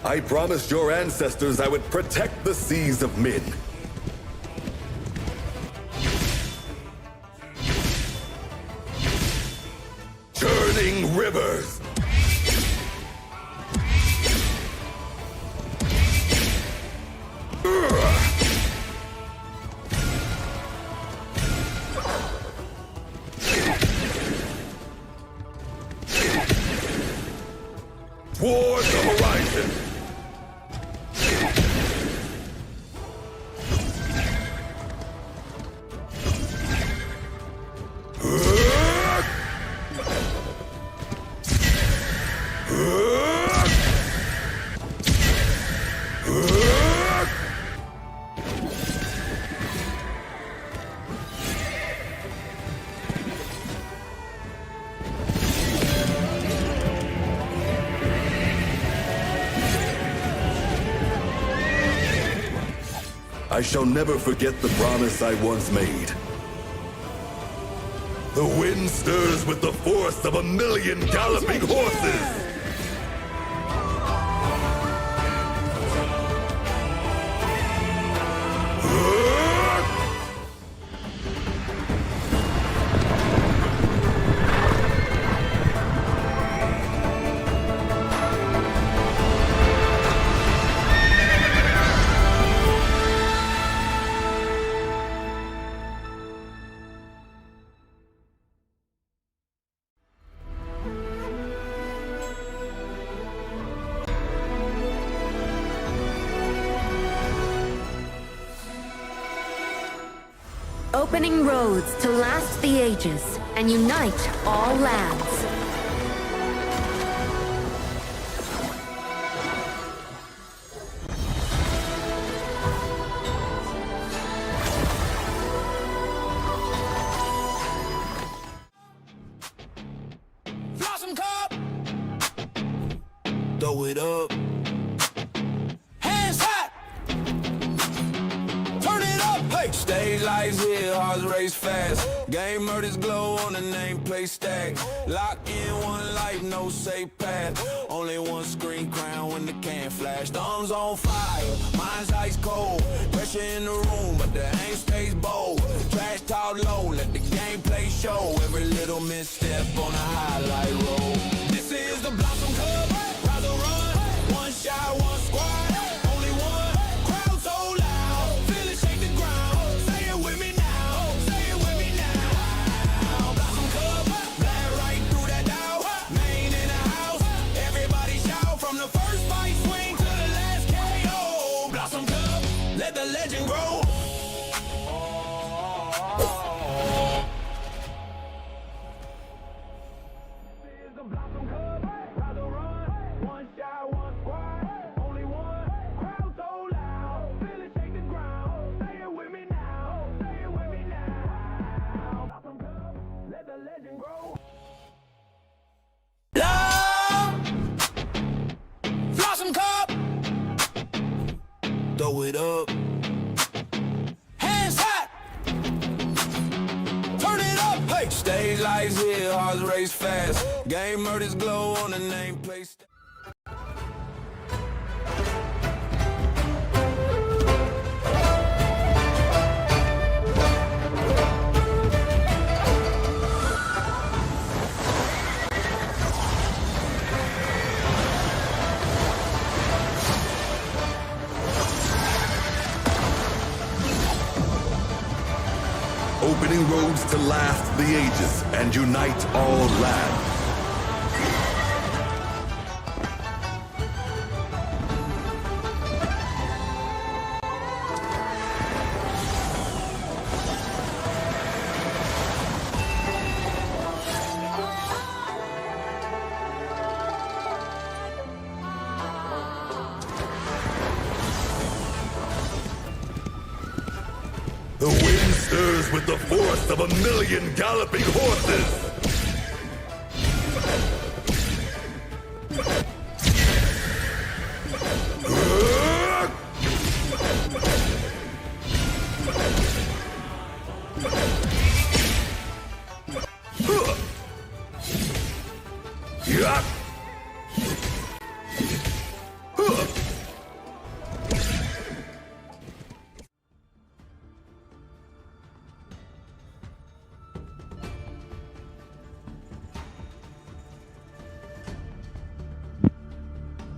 I promised your ancestors I would protect the seas of Min. Churning rivers. Toward the horizon. I shall never forget the promise I once made. The wind stirs with the force of 1,000,000 galloping horses! Opening roads to last the ages and unite all lands. Blossom cup. Throw it up. Hands hot. Turn it up. Hey. Stage lights here, hearts race fast. Game murders glow on the nameplate stack. Lock in one life, no safe path. Only one screen crown when the can flash. Thumbs on fire, mind's ice cold. Pressure in the room, but the aim stays bold. Trash talk low, let the gameplay show. Every little misstep on a highlight roll. This is the Blossom Club. Rise or run. One shot, one squad. Only one. Crowd so loud. Feel it shake the ground. Say it with me now. Say it with me now. Blossom Club. Glad right through that door. Main in the house. Everybody shout from the first fight swing to the last KO. Blossom Club. Let the legend grow. Throw it up. Hands hot. Turn it up. Hey. Stage lights here, hearts race fast. Game murders glow on the nameplate. Opening roads to last the ages and unite all lands. The wind stirs with the force of 1,000,000 galloping horses! Yeah.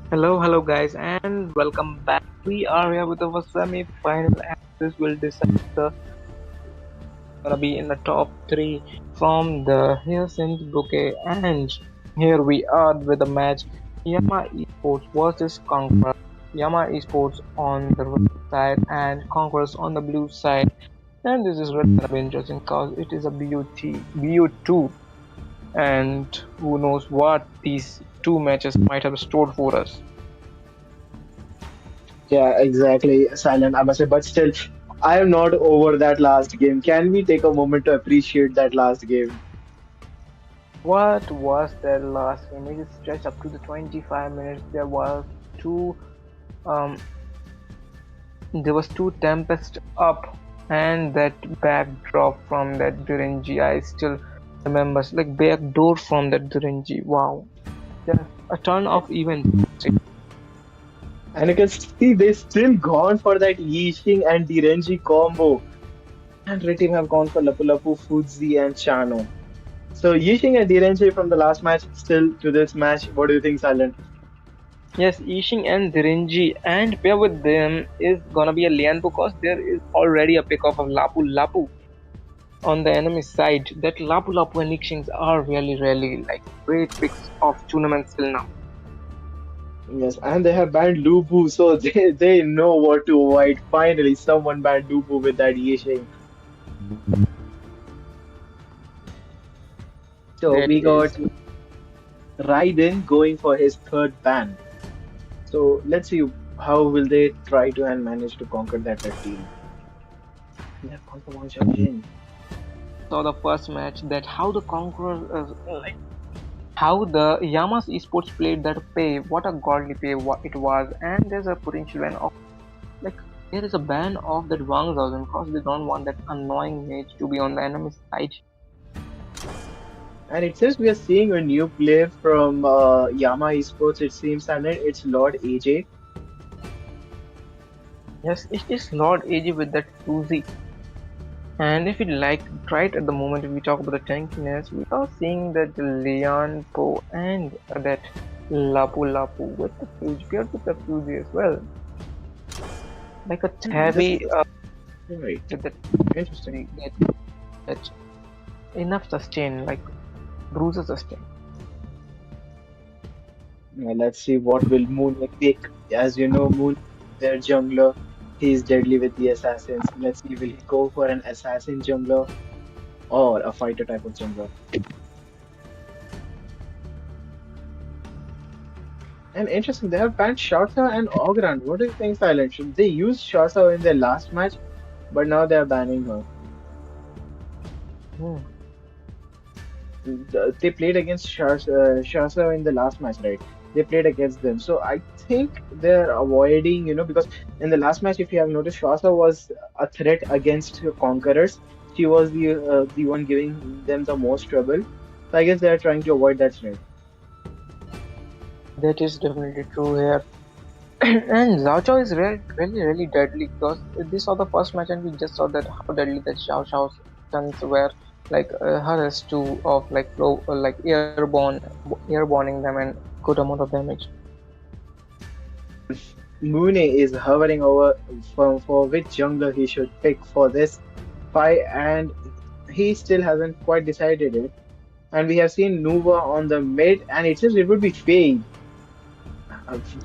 Hello, guys, and welcome back. We are here with our semi-final, and this will decide the gonna be in the top three from the Hyacinth Bouquet. And here we are with the match: Yama Esports versus Conquerors. Yama Esports on the red side and Conquerors on the blue side. And this is really gonna be interesting because it is a BU2, and who knows what these two matches might have stored for us. Yeah, exactly, Silent. I must say, but still, I am not over that last game. Can we take a moment to appreciate that last game? What was that last game? It stretched up to the 25 minutes. Two um there was two Tempest up, and that backdrop from that Duranji I still remembers, like backdoor from that Duranji. Wow. Just a ton of events. And you can see they still gone for that Yixing and Direnji combo. And Red team have gone for Lapu Lapu, Fuzzy, and Chano. So Yixing and Direnji from the last match still to this match. What do you think, Silent? Yes, Ishing and Dhirinji, and pair with them is gonna be a Lian because there is already a pick of Lapu Lapu on the enemy side. That Lapu Lapu and Ishings are really like great picks of tournaments till now. Yes, and they have banned Lubu, so they know what to avoid. Finally, someone banned Lubu with that Yixing. So That we got is Raiden going for his third ban. So let's see how will they try to and manage to conquer that red team. They have gone for Wang Xiaojin. saw the first match that how the Conquerors like how the Yamas Esports played that pay. What a godly pay it was, and there's a potential ban of like there is a ban of that Wang Zhaozhen because they don't want that annoying mage to be on the enemy side. And it says we are seeing a new player from Yama Esports. It seems, and it's Lord AJ. Yes, it is Lord AG with that Suzy. And if we like right at the moment, if we talk about the tankiness, we are seeing that Leon Po and that Lapu Lapu with the Fuji, paired with the Fuji as well. Like a This tabby is right. with that Interesting. Fuji that enough sustain, like bruises sustain. Now let's see what will Moon pick. As you know, Moon, their jungler, he is deadly with the assassins. Let's see, will he go for an assassin jungler or a fighter type of jungler? And interesting, they have banned Shotza and Ogran. What do you think, Silent? They used Shotza in their last match, but now they are banning her. Hmm. They played against Shasa in the last match, right? They played against them. So I think they're avoiding, because in the last match, if you have noticed, Shasa was a threat against Conquerors. She was the one giving them the most trouble. So I guess they're trying to avoid that threat. That is definitely true here. And Zhao Chao is really deadly because this saw the first match and we just saw that how deadly that Xiao Xiao's stunts were, like her S2 of like flow like airborning them and good amount of damage. Mune is hovering over for which jungler he should pick for this fight, and he still hasn't quite decided it. And we have seen Nuva on the mid, and it seems it would be Fade.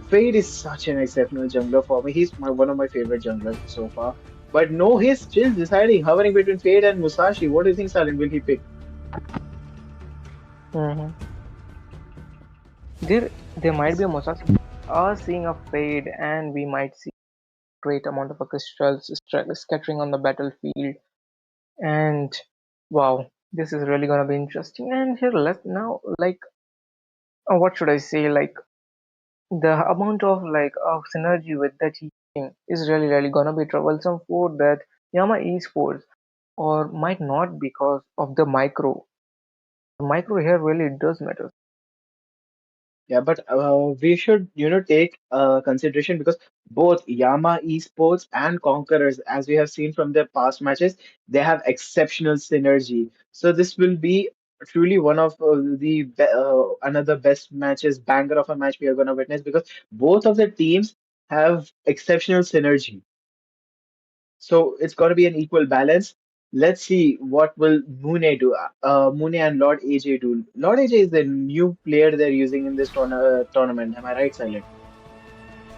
Fade is such an exceptional jungler for me. He's one of my favorite junglers so far. But no, he's still deciding, hovering between Fade and Musashi. What do you think, Salim? Will he pick? Hmm. There might be a Musashi are seeing a fade and we might see great amount of crystals scattering on the battlefield, and wow, this is really gonna be interesting. And here let's now like what should I say, like the amount of like of synergy with that team is really gonna be troublesome for that Yama esports, or might not because of the micro. The micro here really does matter. Yeah, but we should, take consideration because both Yama Esports and Conquerors, as we have seen from their past matches, they have exceptional synergy. So this will be truly one of another best matches, banger of a match we are going to witness because both of the teams have exceptional synergy. So it's got to be an equal balance. Let's see what will Mune do. Mune and Lord AJ do. Lord AJ is the new player they're using in this tournament. Am I right, Silent?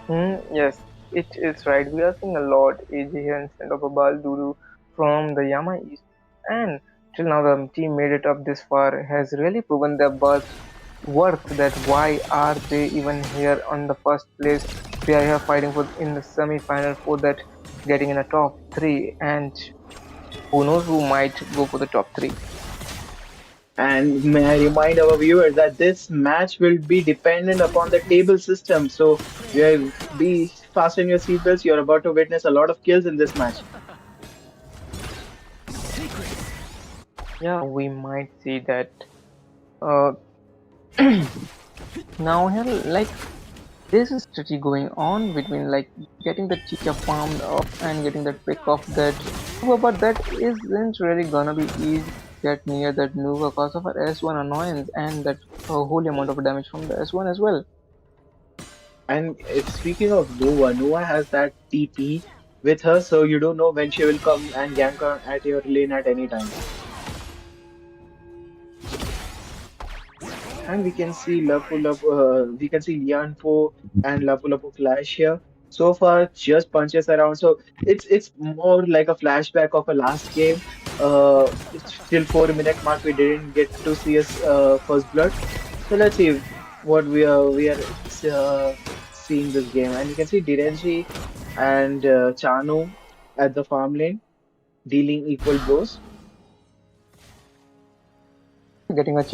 Yes, it is right. We are seeing a lot AJ here instead of a Balduru from the Yama East. And till now, the team made it up this far has really proven their worth that why are they even here on the first place? They are here fighting for in the semi-final for that getting in a top three, and who knows who might go for the top three. And may I remind our viewers that this match will be dependent upon the table system. So be fasten your seatbelts. You're about to witness a lot of kills in this match. Yeah, we might see that. Uh, now here, like there's a strategy going on between like getting the chicha farmed up and getting that pick off that Nuva, but that isn't really gonna be easy to get near that Nuva because of her S1 annoyance and that holy amount of damage from the S1 as well. And if speaking of Nova, Nova has that TP with her, so you don't know when she will come and gank at your lane at any time. And we can see we can see Lianpo and Lapu Lapu clash here. So far, just punches around. So it's more like a flashback of a last game. It's still 4 minute mark. We didn't get to see his first blood. So let's see what we are seeing this game. And you can see Direnji and Chanu at the farm lane dealing equal blows. Getting a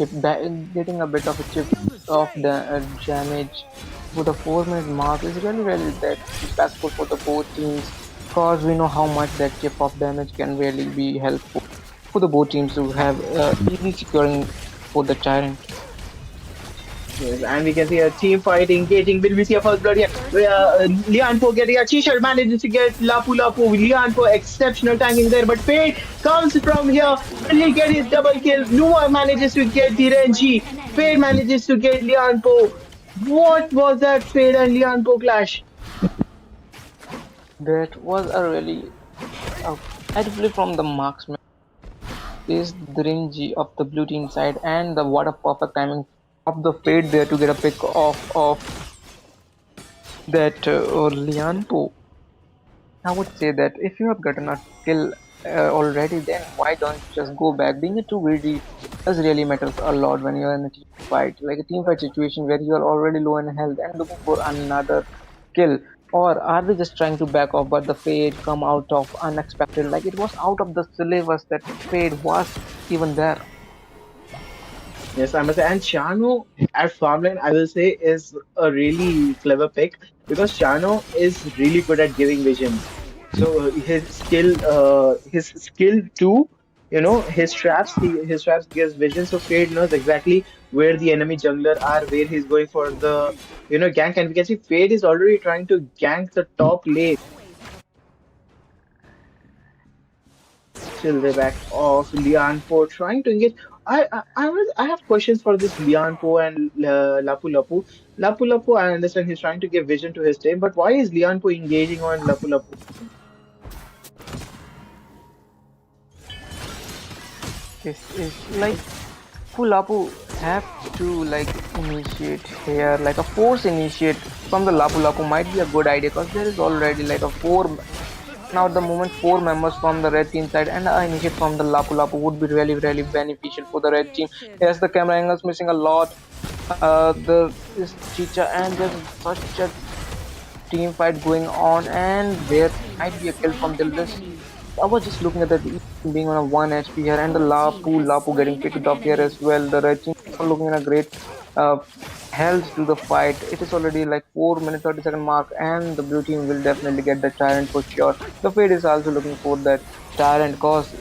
bit of a chip of the damage to the 4 minute mark is really that impactful for the both teams because we know how much that chip of damage can really be helpful for the both teams to have easy securing for the tyrant. Yes, and we can see a team fight engaging. Will we see a first blood here? Where Lianpo getting a Chisha manages to get Lapu Lapu. Lianpo exceptional tanking there, but Fate comes from here. Will he get his double kill? Nuwa manages to get the Renji. Fate manages to get Lianpo. What was that Fate and Lianpo clash? That was a really beautifully from the marksman is the Rinji of the blue team side and the what a perfect timing of the fade there to get a pick off of that Lianpo. I would say that if you have gotten a kill already, then why don't you just go back? Being too greedy does really matters a lot when you're in a team fight, like a team fight situation where you are already low in health and looking for another kill. Or are they just trying to back off, but the fade come out of unexpected? Like it was out of the syllabus that fade was even there. Yes, I must say. And Chano at farmland, I will say, is a really clever pick because Chano is really good at giving visions. So his skill too, his traps gives vision. So Fade knows exactly where the enemy jungler are, where he's going for the, gank. And we can see Fade is already trying to gank the top lane. Still the back of Lianpo trying to engage. I have questions for this Lianpo and Lapu Lapu. Lapu Lapu, I understand he's trying to give vision to his team, but why is Lianpo engaging on Lapu Lapu? It's like Lapu have to like initiate here, like a force initiate from the Lapu might be a good idea because there is already like a four now at the moment 4 members from the red team side and I initiate from the Lapu would be really beneficial for the red team. Yes, the camera angles missing a lot. The this Chicha and there's such a team fight going on and there might be a kill from Dilbis. I was just looking at the being on a 1 HP here and the Lapu getting picked up here as well. The red team are looking at a great uh, health to the fight. It is already like 4 minute 30-second mark and the blue team will definitely get the tyrant for sure. The Fade is also looking for that tyrant cause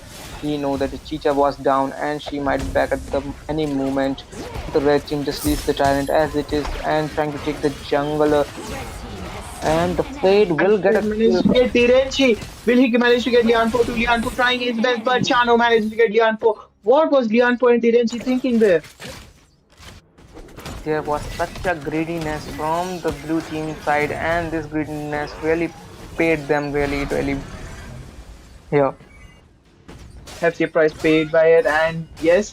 he know that the Chicha was down and she might be back at the any moment. The red team just leaves the tyrant as it is and trying to take the jungler and the Fade And will get a Fade managed to get Direnchi. Will he manage to get Lianpo to Lianpo trying his best, but Chano manages to get Lianpo. What was Lian Point Direnji thinking there? There was such a greediness from the blue team side, and this greediness really paid them really here. Hefty price paid by it, and yes,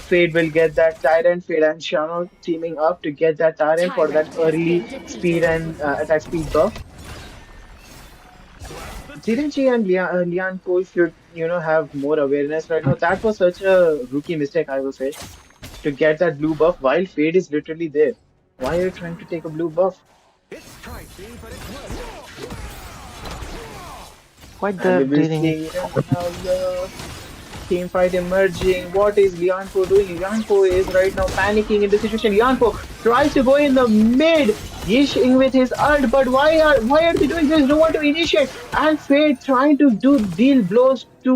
Fade will get that Tyrant. Fade and Shano teaming up to get that Tyrant for that Tyrant has early been speed defeated. and attack speed buff. Zirenji and Lian Ko should, have more awareness right now. That was such a rookie mistake, I will say, to get that blue buff while Fade is literally there. Why are you trying to take a blue buff? Quite And the we will dealing. see right now the team fight emerging. What is Lianpo doing? Lianpo is right now panicking in the situation. Lianpo tries to go in the mid, Yishing with his ult, but why are they doing this? No one to initiate. And Fade trying to deal blows to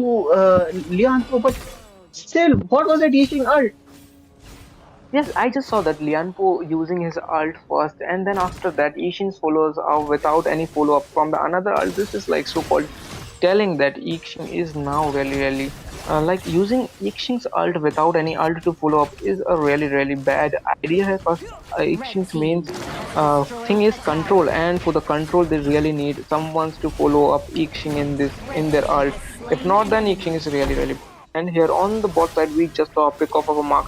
Lianpo, but still, what was that Yishing ult? Yes, I just saw that Lianpo using his ult first, and then after that, Ishin's follows without any follow up from the another ult. This is like so called telling that Ixing is now really like using Ixing's ult without any ult to follow up is a really bad idea here, because Red Ixing's main team has thing destroyed a is control, tower. and for the control they really need someone to follow up Ixing in Red their team ult. has If slain not, an then Ixing is enemy. really bad. And here on the bot side, we just saw a pick off of a mark.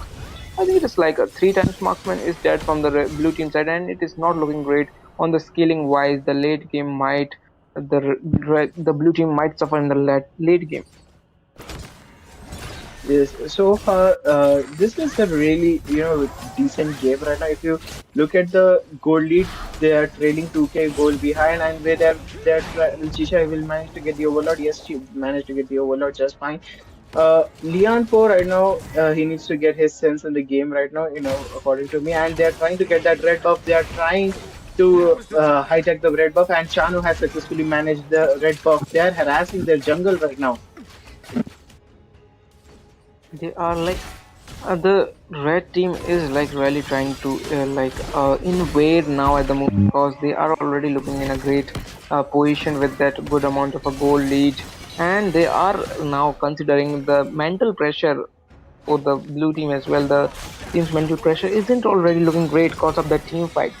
I think it is like a three times marksman is dead from the blue team side, and it is not looking great on the scaling wise. The late game might the blue team might suffer in the late game. Yes, so far, this is a really, decent game right now. If you look at the goal lead, they are trailing 2K goal behind, and with their Chisha will manage to get the overlord. Yes, she managed to get the overlord just fine. Leon Poe right now, he needs to get his sense in the game right now, according to me, and they are trying to get that red buff. They are trying to hijack the red buff, and Chanu has successfully managed the red buff. They are harassing their jungle right now. They are like the red team is like really trying to invade now at the moment, because they are already looking in a great position with that good amount of a goal lead, and they are now considering the mental pressure for the blue team as well. The team's mental pressure isn't already looking great because of the team fights.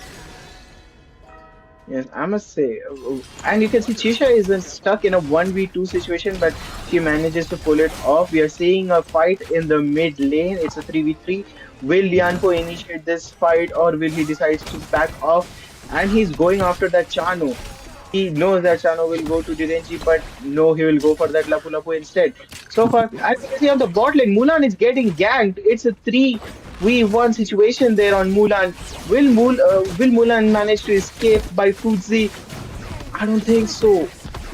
Yes, I must say. And you can see Chisha is stuck in a 1v2 situation, but she manages to pull it off. We are seeing a fight in the mid lane. It's a 3v3. Will Lianpo initiate this fight, or will he decide to back off? And he's going after that Chano. He knows that Chano will go to Direnji, but no, he will go for that Lapu Lapu instead. So far, as you can see on the bot lane, Mulan is getting ganked. It's a 3v1 situation there on Mulan. Will Mulan manage to escape by Fuzi? I don't think so.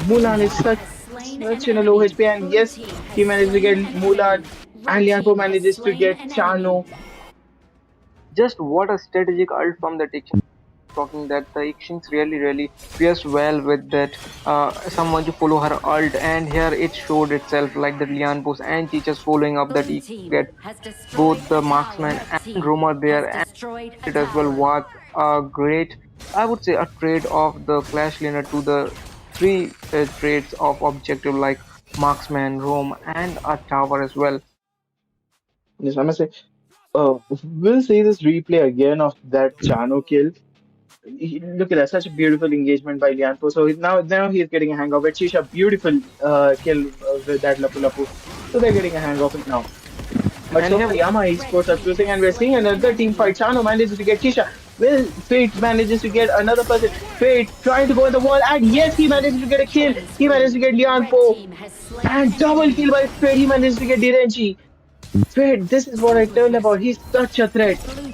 Mulan is Mulan such has slain an such in a low enemy. HP, and Blue yes, team has he managed to get slain an Mulan, enemy. and Red Lianpo team has manages to slain get an enemy. Chano. Just what a strategic ult from the Ixing. Talking that the Ixing's really pairs well with that someone to follow her ult, and here it showed itself like the Lianpos and teachers following up that Blue he team get has destroyed both a the tower. marksman Red and team roamer has there, and destroyed a it as well tower. was a great, I would say, a trade of the Clash Laner to the three trades of objective like marksman, roam, and a tower as well. Yes, I must say. We'll see this replay again of that Chano kill. Look at that, such a beautiful engagement by Lianpo. So now he's getting a hang of it. Shisha, beautiful kill with that Lapu Lapu. So they're getting a hang of it now. But And so far, here Yama Red Esports are team cruising, has and we're seeing slain an another team fight. enemy. Chano manages to get Chisha. Will Fate manages to get another person. Fate trying to go on the wall, and yes, he manages to get a kill. Killing He spree. managed to get Red Lianpo. team has slain And an double kill enemy. by Fate. He managed to get Direnchi. Fate, this is what I told about. He's such a threat. Blue team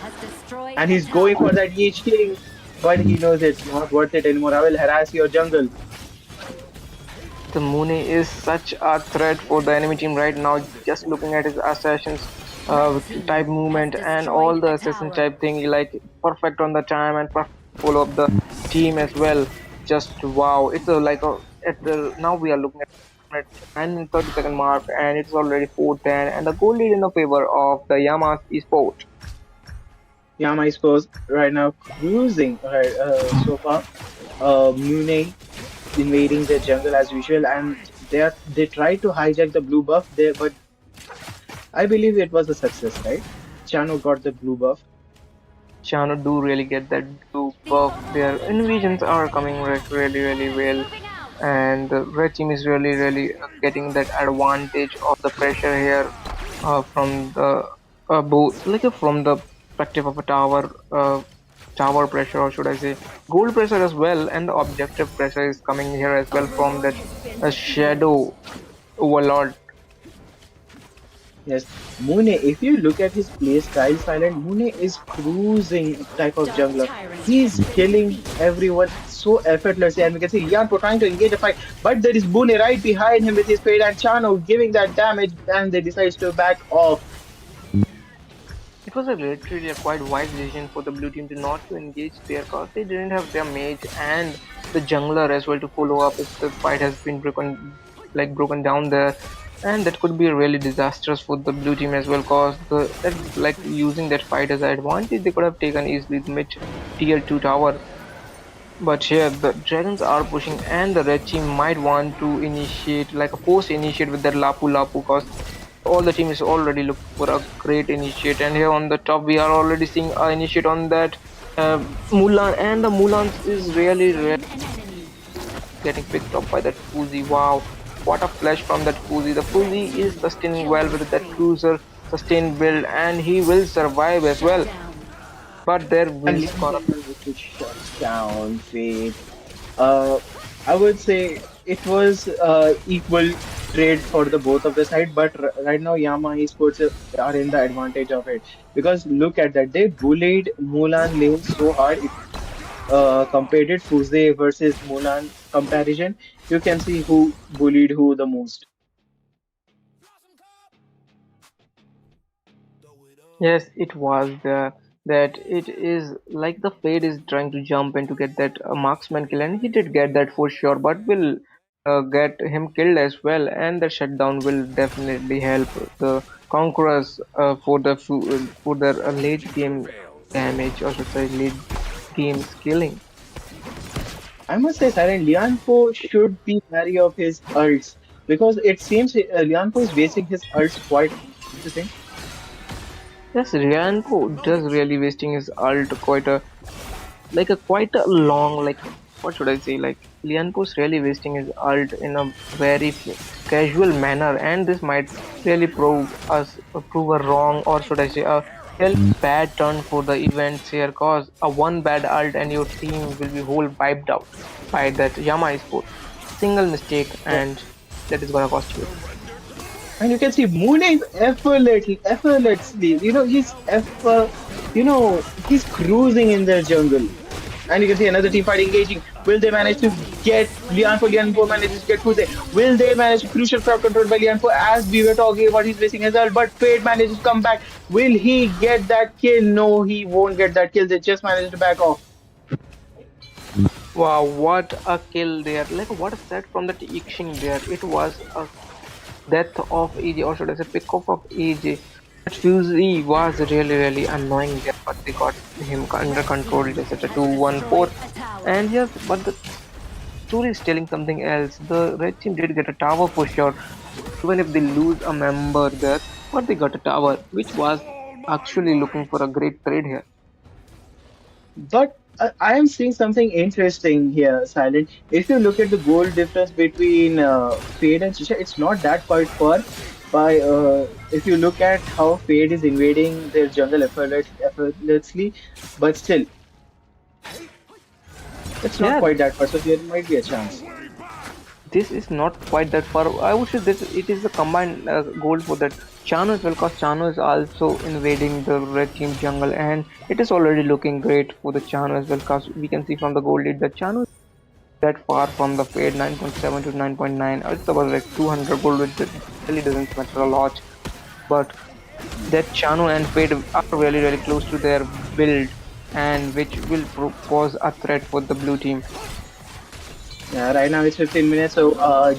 has destroyed And a he's going for tower. that Yeech King. But he knows it's not worth it anymore. I will harass your jungle. the Mune is such a threat for the enemy team right now. Just looking at his assassins Red type team has movement and destroyed all the a assassin tower. type thing, like perfect on the time and perfect follow up the team as well. Just wow! It's a, like a, at the now we are looking at 9 30 second mark, and it's already 4-10, and the goal lead in the favor of the Yama's Esports. Yama scores right now cruising right, so far. Mune invading their jungle as usual, and they try to hijack the blue buff there, but I believe it was a success, right? Chano got the blue buff. Chano do really get that blue buff. Their invasions are coming like really, really well, and the red team is really, really getting that advantage of the pressure here from the both like from the perspective of a tower pressure, or should I say, gold pressure as well, and the objective pressure is coming here as well from that shadow overlord. Yes, Mune, if you look at his play style, Silent, Mune is cruising type of jungler. He's killing everyone so effortlessly, and we can see Lianpo trying to engage a fight, but there is Mune right behind him with his fade and Chano giving that damage, and they decides to back off. It was a literally a quite wise decision for the blue team to not to engage there because they didn't have their mage and the jungler as well to follow up if the fight has been broken down there, and that could be really disastrous for the blue team as well because the that like using that fight as an advantage they could have taken easily the mid tier 2 tower. But here the dragons are pushing and the red team might want to initiate like a post initiate with that Lapu Lapu cause all the team is already looking for a great initiate, and here on the top we are already seeing a initiate on that Mulan, and the Mulan is really getting picked up by that Fuzi. Wow, what a flash from that Fuzi. The Fuzi is sustaining well with that cruiser sustain build and he will survive as well, but there And will Lianpo gonna is able to shut down Fade. Uh, I would say it was equal trade for the both of the side, but right now Yama Esports are in the advantage of it because look at that, they bullied Mulan lane so hard. If compared it Fuse versus Mulan comparison, you can see who bullied who the most. Yes, it was the that it is like the Fade is trying to jump and to get that marksman kill, and he did get that for sure, but will get him killed as well, and the shutdown will definitely help the Conquerors for their late game damage, or should say late game skilling. I must say, Silent Lianpo should be wary of his ults because it seems Lianpo is wasting his ults quite a lot. Don't you think? Yes, Ryanko does really wasting his ult quite a quite a long what should I say, like Lianpo's really wasting his ult in a very casual manner, and this might really prove a wrong, or should I say a real bad turn for the events here cause a one bad ult and your team will be whole wiped out by that Yama Esports single mistake, and that is gonna cost you. And you can see Moon is effortlessly, he's cruising in their jungle. And you can see another team fight engaging. Will they manage to get Lianfo? Lianfo manages to get Fuse. Will they manage to crucial crowd control by Lianfo as we were talking about he's facing as well? But Fate manages to come back. Will he get that kill? No, he won't get that kill. They just managed to back off. Wow, what a kill there! Like what a set from that Yixing there. It was a death of AJ, or should I say pick off of AJ. That Fusey was really annoying there, but they got him under control just at a 2-1-4. And yes, but the story is telling something else. The red team did get a tower for sure, even if they lose a member there, but they got a tower, which was actually looking for a great trade here. But I am seeing something interesting here, Silent. If you look at the goal difference between Fade and Shisha, it's not that quite far. If you look at how Fade is invading their jungle effortlessly, but still, it's not Yeah, quite that far. So there might be a chance. this is not quite that far. I would say this it is a combined goal for that Chano as well, because Chano is also invading the red team jungle, and it is already looking great for the Chano as well, because we can see from the goal lead that Chano is that far from the fade 9.7 to 9.9. It's about like 200 gold, which really doesn't matter a lot, but that Chano and Fade are really close to their build, and which will pose a threat for the blue team. Yeah, right now it's 15 minutes, so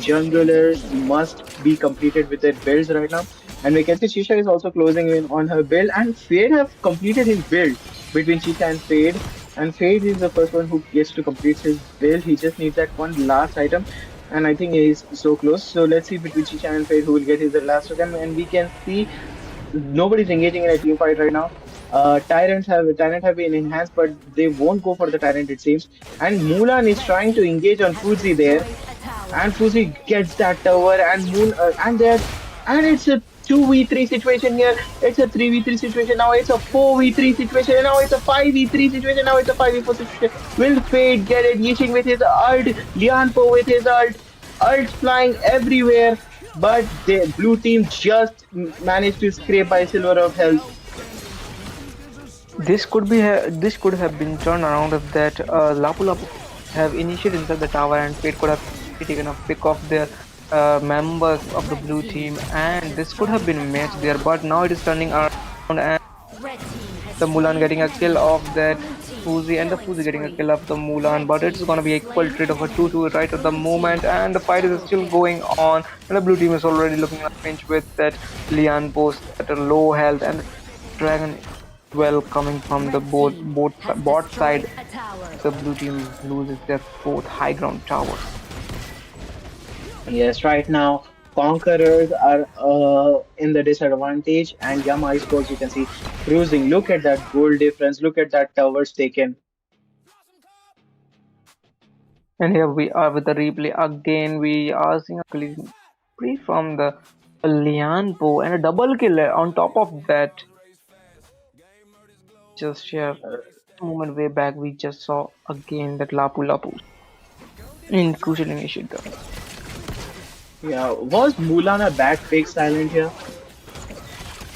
junglers must be completed with their builds right now. And we can see Shisha is also closing in on her build, and Fade have completed his build between Shisha and Fade. And Fade is the first one who gets to complete his build. He just needs that one last item, and I think he is so close. So let's see between Shisha and Fade who will get his last item, and we can see Nobody's engaging in a team fight right now. Tyrant have been enhanced, but they won't go for the Tyrant it seems. And Mulan is trying to engage on Has Fuzi there, destroyed a tower. and Fuzi gets that tower, and it's a 2v3 situation here. It's a 3v3 situation now. It's a 4v3 situation, and now it's a 5v3 situation. Now it's a 5v4 situation. Will Fade get it? Yishing with his ult, Lianpo with his ult flying everywhere. But the blue team just managed to scrape by silver of health. This could have been turned around if that Lapu Lapu have initiated inside the tower and Fate could have taken a pick of their members of the blue team, and this could have been a match there. But now it is turning around and Red team has the Mulan slain getting a kill of that blue team. Fuzi and the Killing Fuzi getting a spree. kill of the Mulan, but it's gonna be equal trade of a 2-2 right at the moment, and the fight is still going on, and the blue team is already looking at pinch with that Lian post at a low health and Dragon well coming from the Red team has bot destroyed side. a tower. The blue team loses their both high ground towers. Yes, right now Conquerors are in the disadvantage, and Yama Esports you can see cruising. Look at that goal difference. Look at that towers taken. And here we are with the replay again. We are seeing a clean free from the Lianpo and a double kill on top of that. Just here a moment way back we just saw again that Lapu Lapu in crucial initiative. Yeah, was Mulan a bad pick silent here?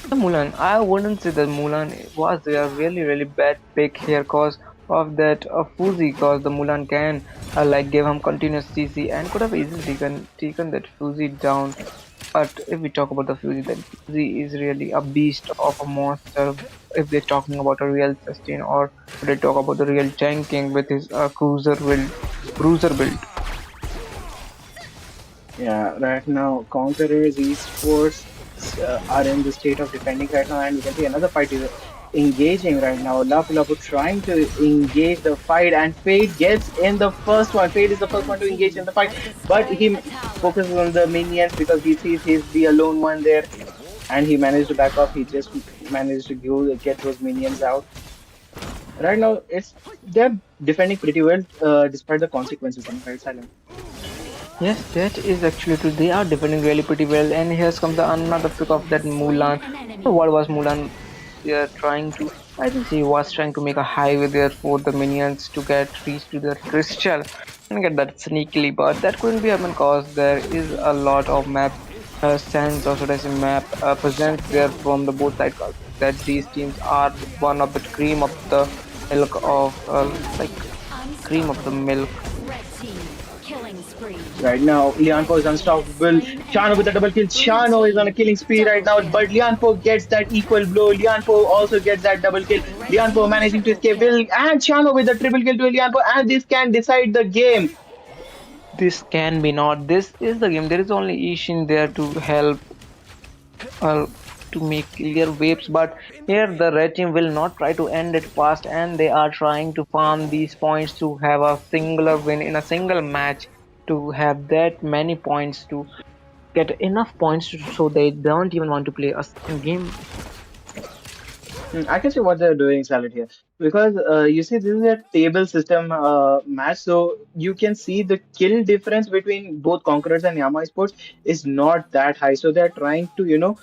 The Mulan, I wouldn't say that Mulan was a really bad pick here cause of that Fuzi, cause the Mulan can like give him continuous CC and could have easily taken that Fuzi down. But if we talk about the Fuzi, then Fuzi is really a beast of a monster. If they're talking about a real sustain, or they talk about the real tanking with his cruiser build. Yeah, right now Conquerors Esports are in the state of defending right now, and you can see another fight is engaging right now. Lapu Lapu trying to engage the fight, and Fade gets in the first one. Fade is the first one to engage in the fight, Has but destroyed he a tower. focuses on the minions because he sees he's the alone one there, and he managed to back off. He just managed to get those minions out. Right now, they're defending pretty well despite the consequences. I'm quite silent. Yes, that is actually true. They are defending really pretty well. And here's comes the another pick of that Slain Mulan. an So enemy. what was Mulan? They are trying to. I think she was trying to make a highway there for the minions to get reach to the crystal and get that sneakily. But that couldn't be happen because there is a lot of map sense, or should I say map presence there from the both sides. That these teams are one of the cream of the milk of like cream of the Unstoppable. milk. Red team killing spree. Right now, Lianpo is unstoppable. Slain an Chano with a enemy. double kill. Blue Chano is on a team killing spree right double now, kill. but Lianpo gets that equal blow. Lianpo also gets that double kill. Red Lianpo team managing to triple escape. kill. And Chano with a triple kill to Lianpo, and this can decide the game. This can be not. This is the game. There is only Ishin there to help uh, to make clear waves, but here the red team will not try to end it fast, and they are trying to farm these points to have a singular win in a single match, to have that many points to get enough points so they don't even want to play a second game. I can see what they're doing, Salad here, because you see this is a table system match, so you can see the kill difference between both Conquerors and Yama Sports is not that high. So they're trying to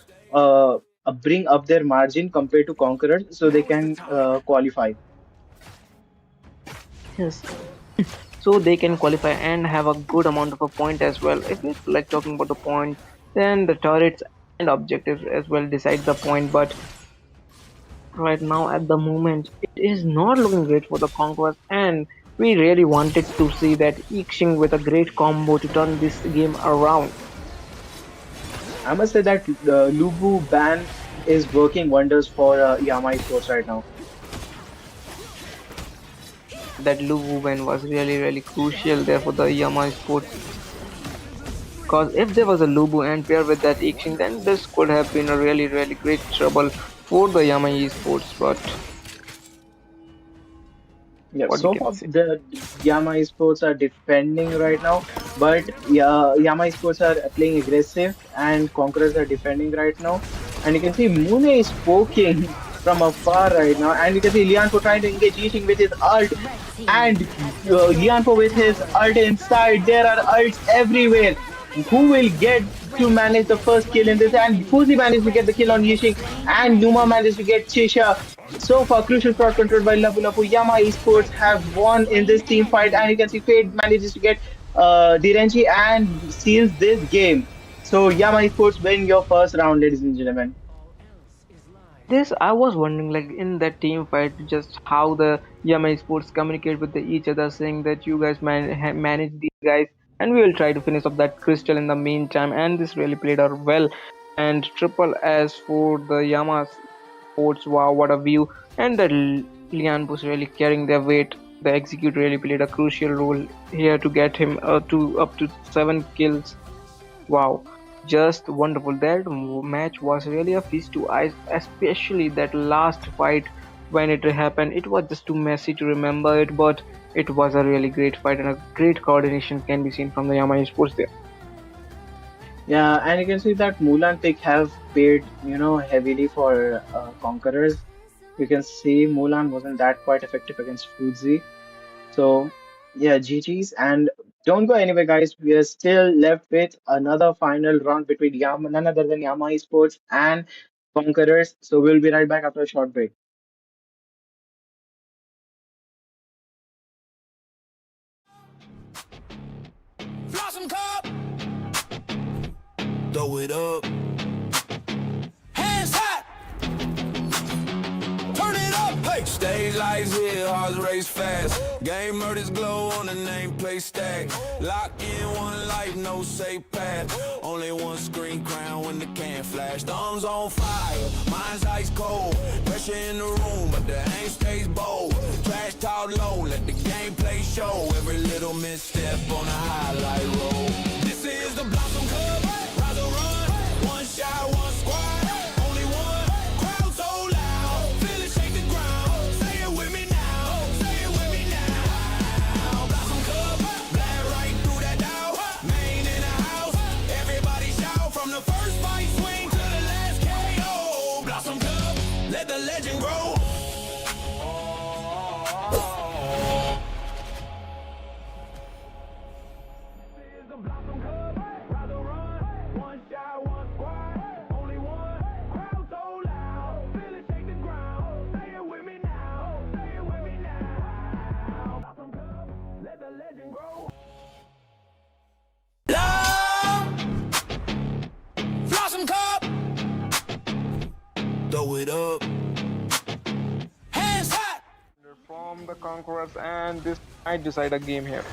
bring up their margin compared to Conquerors, so they can qualify. Yes, so they can qualify and have a good amount of a point as well. If it's like talking about the point, then the turrets and objectives as well decide the point. But right now at the moment it is not looking great for the Conquerors, and we really wanted to see that Ixing with a great combo to turn this game around. I must say that the Lubu ban is working wonders for Yama Sports right now. That Lu Wen was really crucial there for the Yama Sports, because if there was a Lubu and pair with that Ixing, then this could have been a really great trouble for the Yama Esports. But Yeah, what we so can far say, the Yama Esports are defending right now, but yeah, Yama Esports are playing aggressive and Conquerors are defending right now. And you can see Mune is poking from afar right now. And you can see Lianpo trying to engage Yixing with his ult. Red team And double Lianpo with his ult inside. There are ults everywhere. Who will get to manage the first kill in this? And Fuzi managed to get the kill on Yixing. And Numa managed to get Chisha. So far, crucial crowd controlled by Lapu Lapu. Yama Esports have won in this team fight. And you can see Fade manages to get Direnji and seals this game. So Yama Esports win your first round, ladies and gentlemen. This I was wondering, like in that team fight, just how the Yama Sports communicate with each other, saying that you guys manage these guys, and we will try to finish off that crystal in the meantime. And this really played out well. And triple S for the Yama Sports, wow, what a view! And the Lian was really carrying their weight. The execute really played a crucial role here to get him to up to 7 kills. Wow, just wonderful. That match was really a feast to eyes, especially that last fight when it happened. It was just too messy to remember it, but it was a really great fight and a great coordination can be seen from the Yama Sports there. Yeah, and you can see that Mulan pick have paid, heavily for Conquerors. You can see Mulan wasn't that quite effective against Fuzi. So, yeah, GG's. And don't go anywhere, guys. We are still left with another final round between Yama, none other than Yama Esports and Conquerors. So, we'll be right back after a short break. Blossom cup, throw it up. Hands hot, turn it up. Hey, stage lights here, hearts race fast. Game murders glow on the nameplate stack. Lock in one life, no safe path. Only one screen crown when the can flash. Thumbs on fire, mine's ice cold. Pressure in the room, but the aim stays bold. Trash talk low, let the gameplay show. Every little misstep on a highlight roll. This is the Blossom Club, rise or run. One shot, one squad, only one. Crowd so loud, feel it shake the ground. Say it with me now, say it with me now. Blossom Club, blast right through that door. Main in the house, everybody shout from the first fight swing to the last KO. Blossom Club, let the legend grow. Throw it up. Hands hot. From the Conquerors, and this might decide a game here.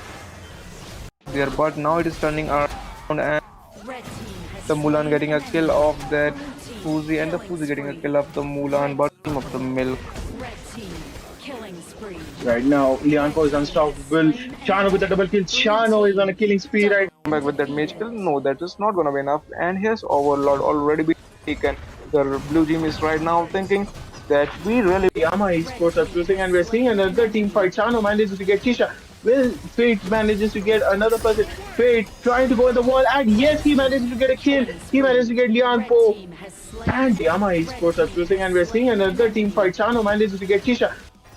There, but now it is turning around, and red team has the Mulan getting a kill of that Fuzi, and the Fuzi getting a kill of the Mulan, bottom of the milk. red team killing spree. Right now, Lianpo is unstoppable. Chano with a double kill. Chano is on a killing spree right Come back with that mage kill. No, that is not gonna be enough. And here's Overlord already been taken. The blue team is right now thinking that we really Yama Esports are cruising, and we're seeing another team fight. Chano manages to get Kisha. Will Fate manages to get another person. Fate trying to go in the wall, and yes, he manages to get a kill. He managed to get Red Lianpo. team has slain. And Yama Esports are cruising, and we're seeing another team fight. Chano manages to get Kisha.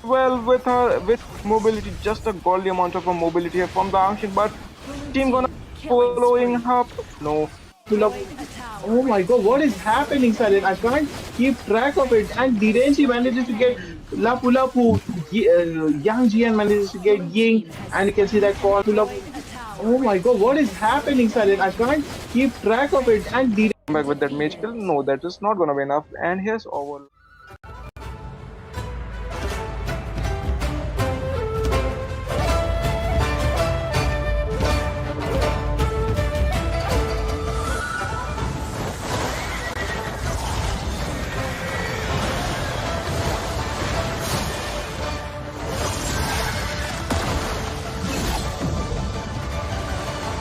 well with her with mobility, just a godly amount of mobility here from the action, but team gonna following her. No. Pull up. Oh my god, what is happening, Silent? I can't keep track of it. And Direnji manages to get Lapu Lapu. Yang Jian manages to get Ying. And you can see that call. Pull up. Oh my god, what is happening, Silent? I can't keep track of it. And Direnji. Come back with that mage kill. No, that is not gonna be enough. And here's Overlord.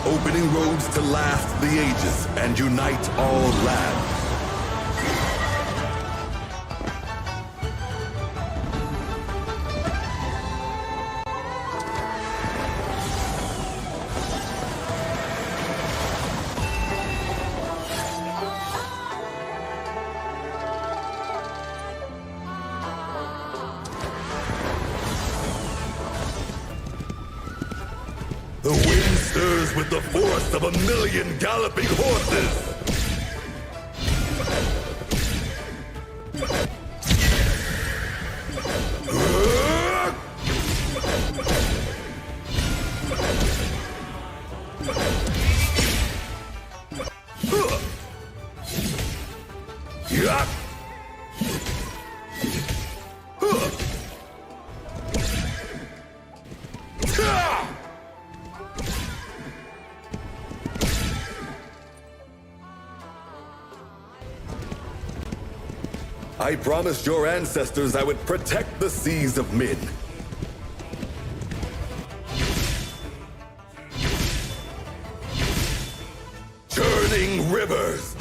Opening roads to last the ages and unite all lands. stirs with the force of a million galloping horses. Yeah. I promised your ancestors I would protect the seas of Min. Churning rivers.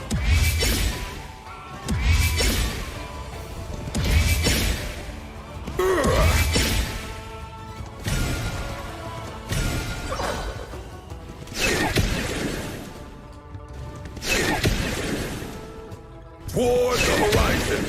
Toward the horizon.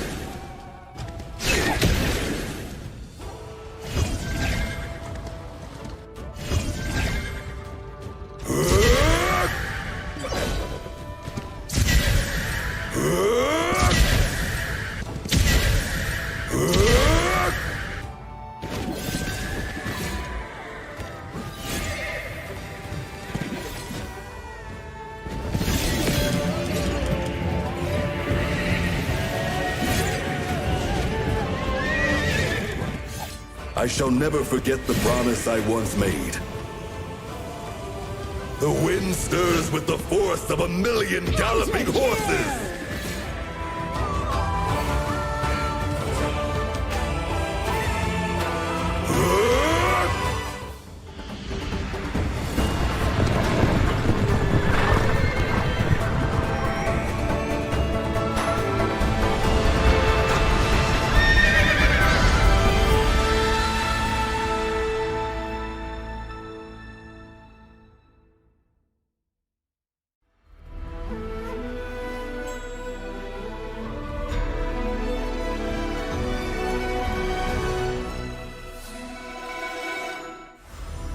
I shall never forget the promise I once made. The wind stirs with the force of a million galloping horses.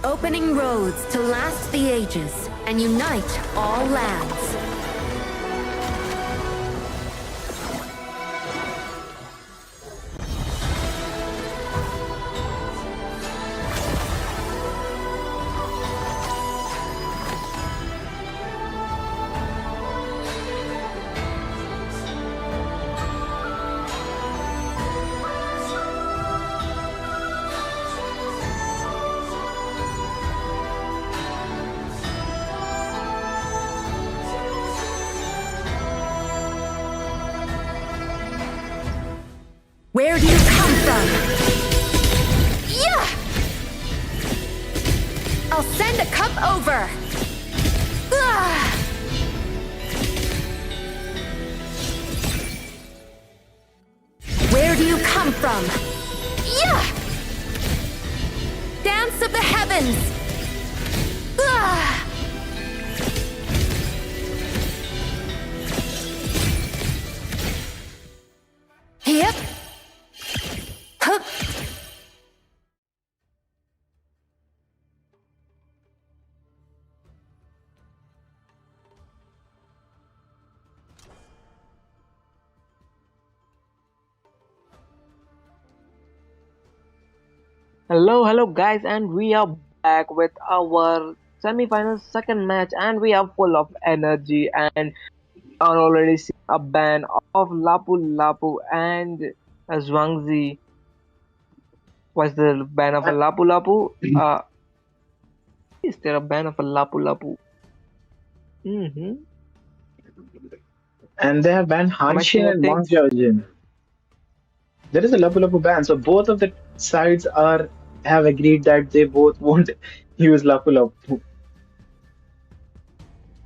Opening roads to last the ages and unite all lands. Where do you come from? Yeah! I'll send a cup over. Ah! Where do you come from? Yeah! Dance of the heavens. Ah! Yep. Hup. Hello guys, and we are back with our semi-final second match, and we are full of energy and are already seeing a ban of Lapu Lapu and Zhuangzi. Was the ban of a Lapu Lapu? Is there a ban of a Lapu Lapu? And they have banned Am I seeing Hanshin a and thing? Wang Jiaojin. There is a Lapu Lapu ban, so both of the sides have agreed that they both won't use Lapu Lapu.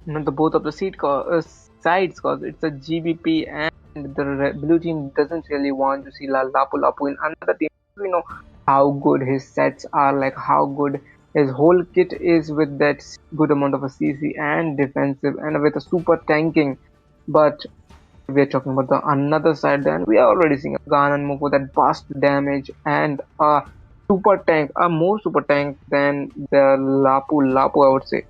Not the both of the sides, cause it's a GBP, and the blue team doesn't really want to see Lapu Lapu in another team. We know how good his sets are, like how good his whole kit is with that good amount of a CC and defensive and with a super tanking. But we're talking about the another side, then we are already seeing a Ganon move with that burst damage and a super tank, a more super tank than the Lapu Lapu, I would say.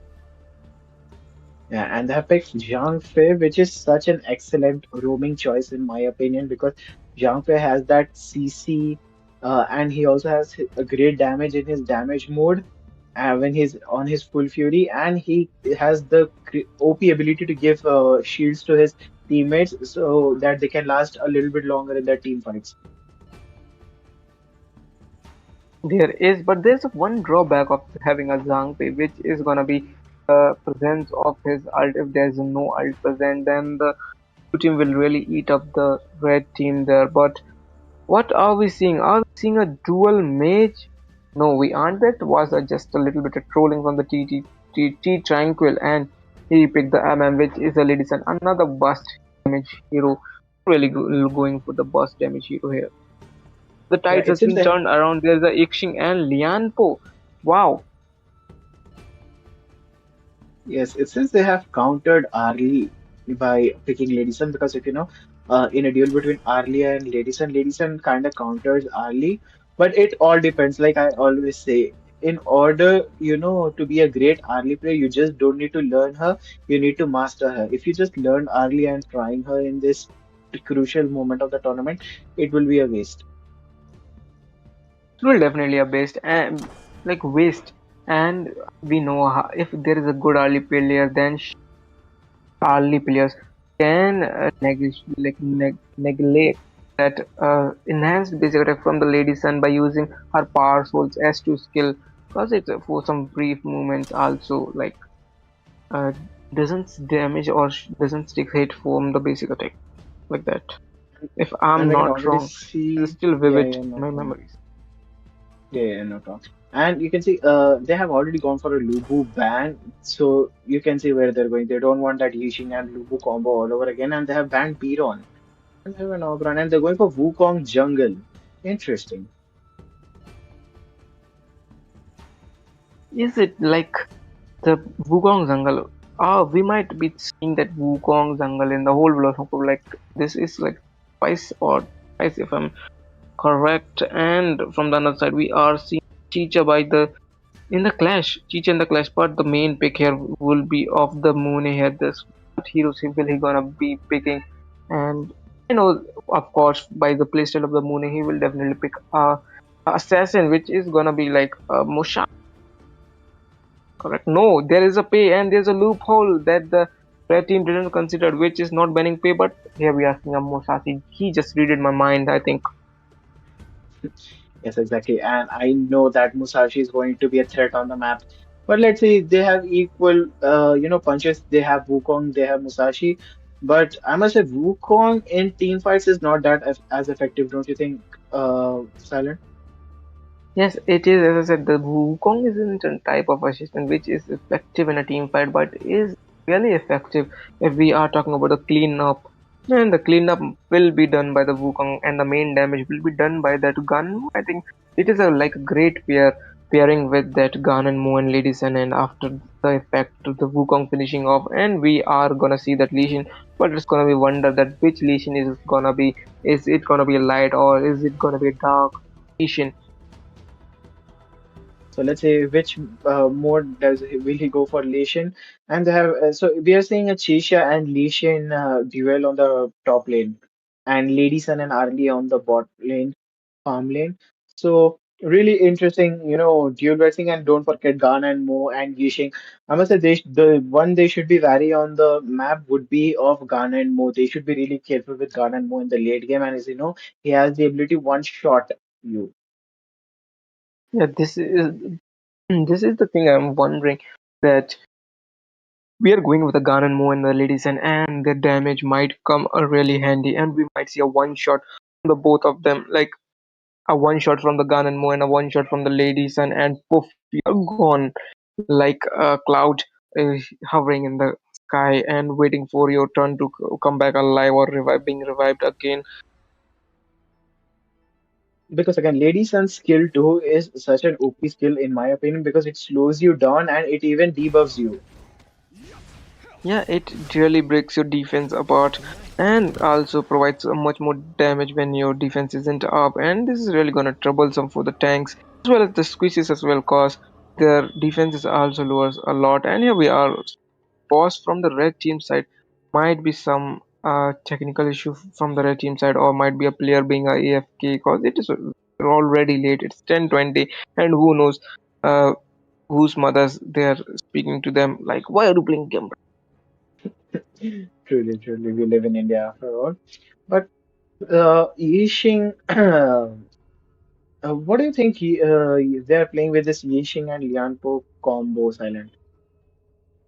Yeah, and they have picked Zhang Fei, which is such an excellent roaming choice in my opinion because Zhang Fei has that CC, and he also has a great damage in his damage mode when he's on his full fury, and he has the OP ability to give shields to his teammates so that they can last a little bit longer in their team fights. There is, but there's one drawback of having a Zhangpei, which is gonna be the presence of his ult. If there's no ult present, then the blue team will really eat up the red team there. But what are we seeing? Are we seeing a dual mage? No, we aren't. That was just a little bit of trolling from the T Tranquil, and he picked the MM, which is a ladies and another burst damage hero. Really going for the burst damage hero here. The Yeah, tides it has seems been they turned around. There's a Ixing and Lianpo. Wow. Yes, it seems they have countered Arlie by picking Ladison because if you know, in a duel between Arlie and Ladison, Ladison kind of counters Arlie, but it all depends. Like I always say, in order, to be a great Arlie player, you just don't need to learn her, you need to master her. If you just learn Arlie and trying her in this crucial moment of the tournament, it will be a waste. It will definitely a waste and like waste. And we know how, if there is a good early player, then early players can neglect that enhanced basic attack from the lady sun by using her power souls S2 skill because it for some brief moments also like uh, doesn't damage or doesn't stick hit from the basic attack like that. If I'm And I can not already wrong, it's see, still yeah, vivid yeah, in no my problem. memories. Yeah, yeah, no problem. And you can see they have already gone for a Lubu ban, so you can see where they're going. They don't want that Yixing and Lubu combo all over again, and they have banned Piron. And they have an Ogron, and they're going for Wukong Jungle. Interesting. Is it like the Wukong jungle? We might be seeing that Wukong jungle in the whole world. Like this is like twice or twice if I'm correct. And from the other side, we are seeing Chicha by the in the clash, Chicha in the clash. But the main pick here will be of the Moon here. This what heroes will he gonna be picking? And you know, of course, by the playstyle of the Moon, he will definitely pick a assassin, which is gonna be like Musha. Correct. No, there is a pay and there's a loophole that the red team didn't consider, which is not banning pay. But here we are seeing a Musashi. He just read in my mind, I think. Yes, exactly. And I know that Musashi is going to be a threat on the map. But let's say they have equal, punches. They have Wukong, they have Musashi. But I must say, Wukong in team fights is not that as effective, don't you think, Silent? Yes, it is. As I said, the Wukong isn't a type of assistant which is effective in a team fight, but is really effective if we are talking about the cleanup. And the cleanup will be done by the Wukong, and the main damage will be done by that gun. I think it is a like a great pairing with that gun and Mu and Lady Sun, and after the effect of the Wukong finishing off, and we are gonna see that Lee but it's gonna be wonder that which Lee is it gonna be. Is it gonna be a light or is it gonna be a dark Lee So let's say which mode will he go for Lee? And they have so we are seeing a Chisha and Lee duel on the top lane, and Lady Sun and Arlie on the bot lane, farm lane. So really interesting, duel racing, and don't forget Gan and Mo and Yishing. I must say the one they should be wary on the map would be of Gan and Mo. They should be really careful with Gan and Mo in the late game, and as you know, he has the ability one shot you. Yeah, this is the thing I'm wondering that we are going with a gun and Mo and the ladies and the damage might come really handy and we might see a one shot from the both of them like a one shot from the gun and Mo and a one shot from the ladies and poof you're gone like a cloud uh, hovering in the sky and waiting for your turn to come back alive or being revived again. Because again, Lady Sun's skill too is such an OP skill in my opinion because it slows you down and it even debuffs you. Yeah, it really breaks your defense apart and also provides a much more damage when your defense isn't up. And this is really gonna troublesome for the tanks as well as the squishes as well, cause their defense is also lowers a lot. And here we are. was from the red team side. Might be some technical issue from the red team side, or might be a player being a AFK because it is already late. It's 10:20, and who knows whose mothers they are speaking to them like, why are you playing game? Truly, truly, we live in India after all. But Yixing, what do you think they're playing with this Yixing and Lianpo combo silent?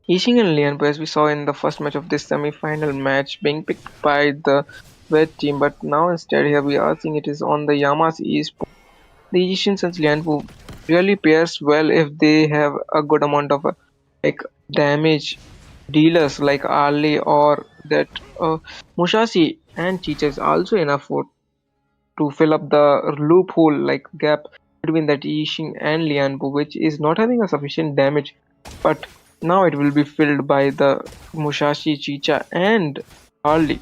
Yixing and Lian, as we saw in the first match of this semi-final match, being picked by the red team, but now instead here we are seeing it is on the Yama's Esports. The Yixing and Lianfu really pairs well if they have a good amount of like damage dealers like Ali or that Musashi and Chicha is also enough for to fill up the loophole like gap between that Yixing and Lianbu, which is not having a sufficient damage, but now it will be filled by the Musashi, Chicha, and Ali.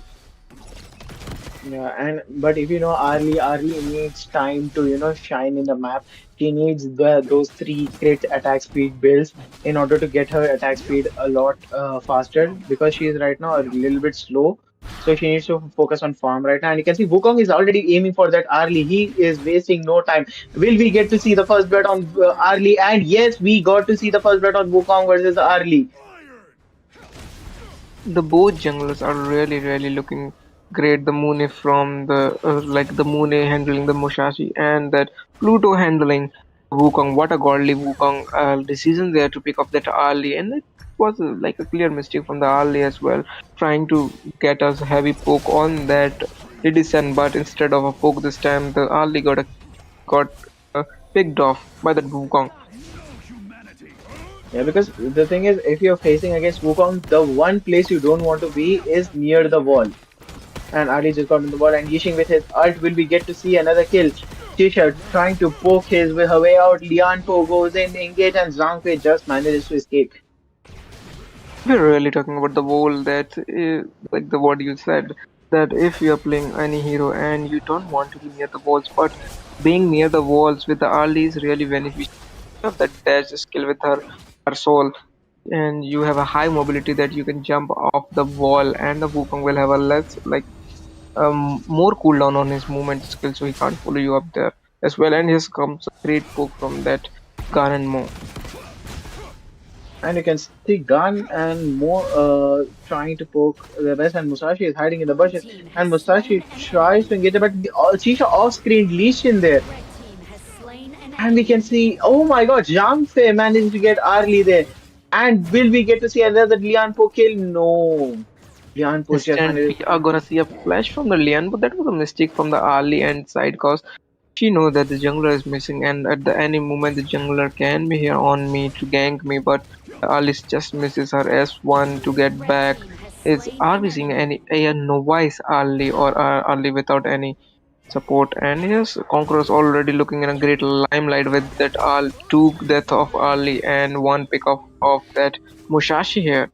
Yeah, and but if you know Arlie needs time to shine in the map. She needs those three crit attack speed builds in order to get her attack speed a lot faster because she is right now a little bit slow. So she needs to focus on farm right now. And you can see Wukong is already aiming for that Arlie. He is wasting no time. Will we get to see the first blood on Arlie? And yes, we got to see the first blood on Wukong versus Arlie. The both junglers are really looking great. The Mune from the like the Mune handling the Musashi and that Pluto handling Wukong. What a godly Wukong decision there to pick up that Ali, and it was like a clear mistake from the Ali as well, trying to get us heavy poke on that Edison, but instead of a poke this time, the Ali got picked off by that Wukong. Yeah, because the thing is, if you're facing against Wukong, the one place you don't want to be is near the wall. And Ali just got on the wall, and Yixing with his ult will we get to see another kill. Shisha trying to poke her way out. Lian Po goes in, engage, and Zhang just manages to escape. We're really talking about the wall that, like the what you said, that if you're playing any hero and you don't want to be near the walls, but being near the walls with the Ali is really beneficial. You have that dash skill with her soul, and you have a high mobility that you can jump off the wall, and the Wukong will have a less like more cooldown on his movement skill, so he can't follow you up there as well. And here comes a great poke from that Gun and Mo. And you can see Gun and Mo trying to poke the best, and Musashi is hiding in the bushes. And Musashi tries to engage, but Shisha off screen leashed in there. And we can see, oh my god, Zhang Fei managed to get Arlie there. And will we get to see another Lian Po kill? No. Lian Po just Instant, managed. we are gonna see a flash from the Lian, but that was a mistake from the Ali end side cause she knows that the jungler is missing, and at the any moment the jungler can be here on me to gank me, but Alice just misses her S1 to get back. Are we seeing a novice Ali or Ali without any support? And yes, Conquerors already looking in a great limelight with that two death of Ali and one pick of that Musashi here.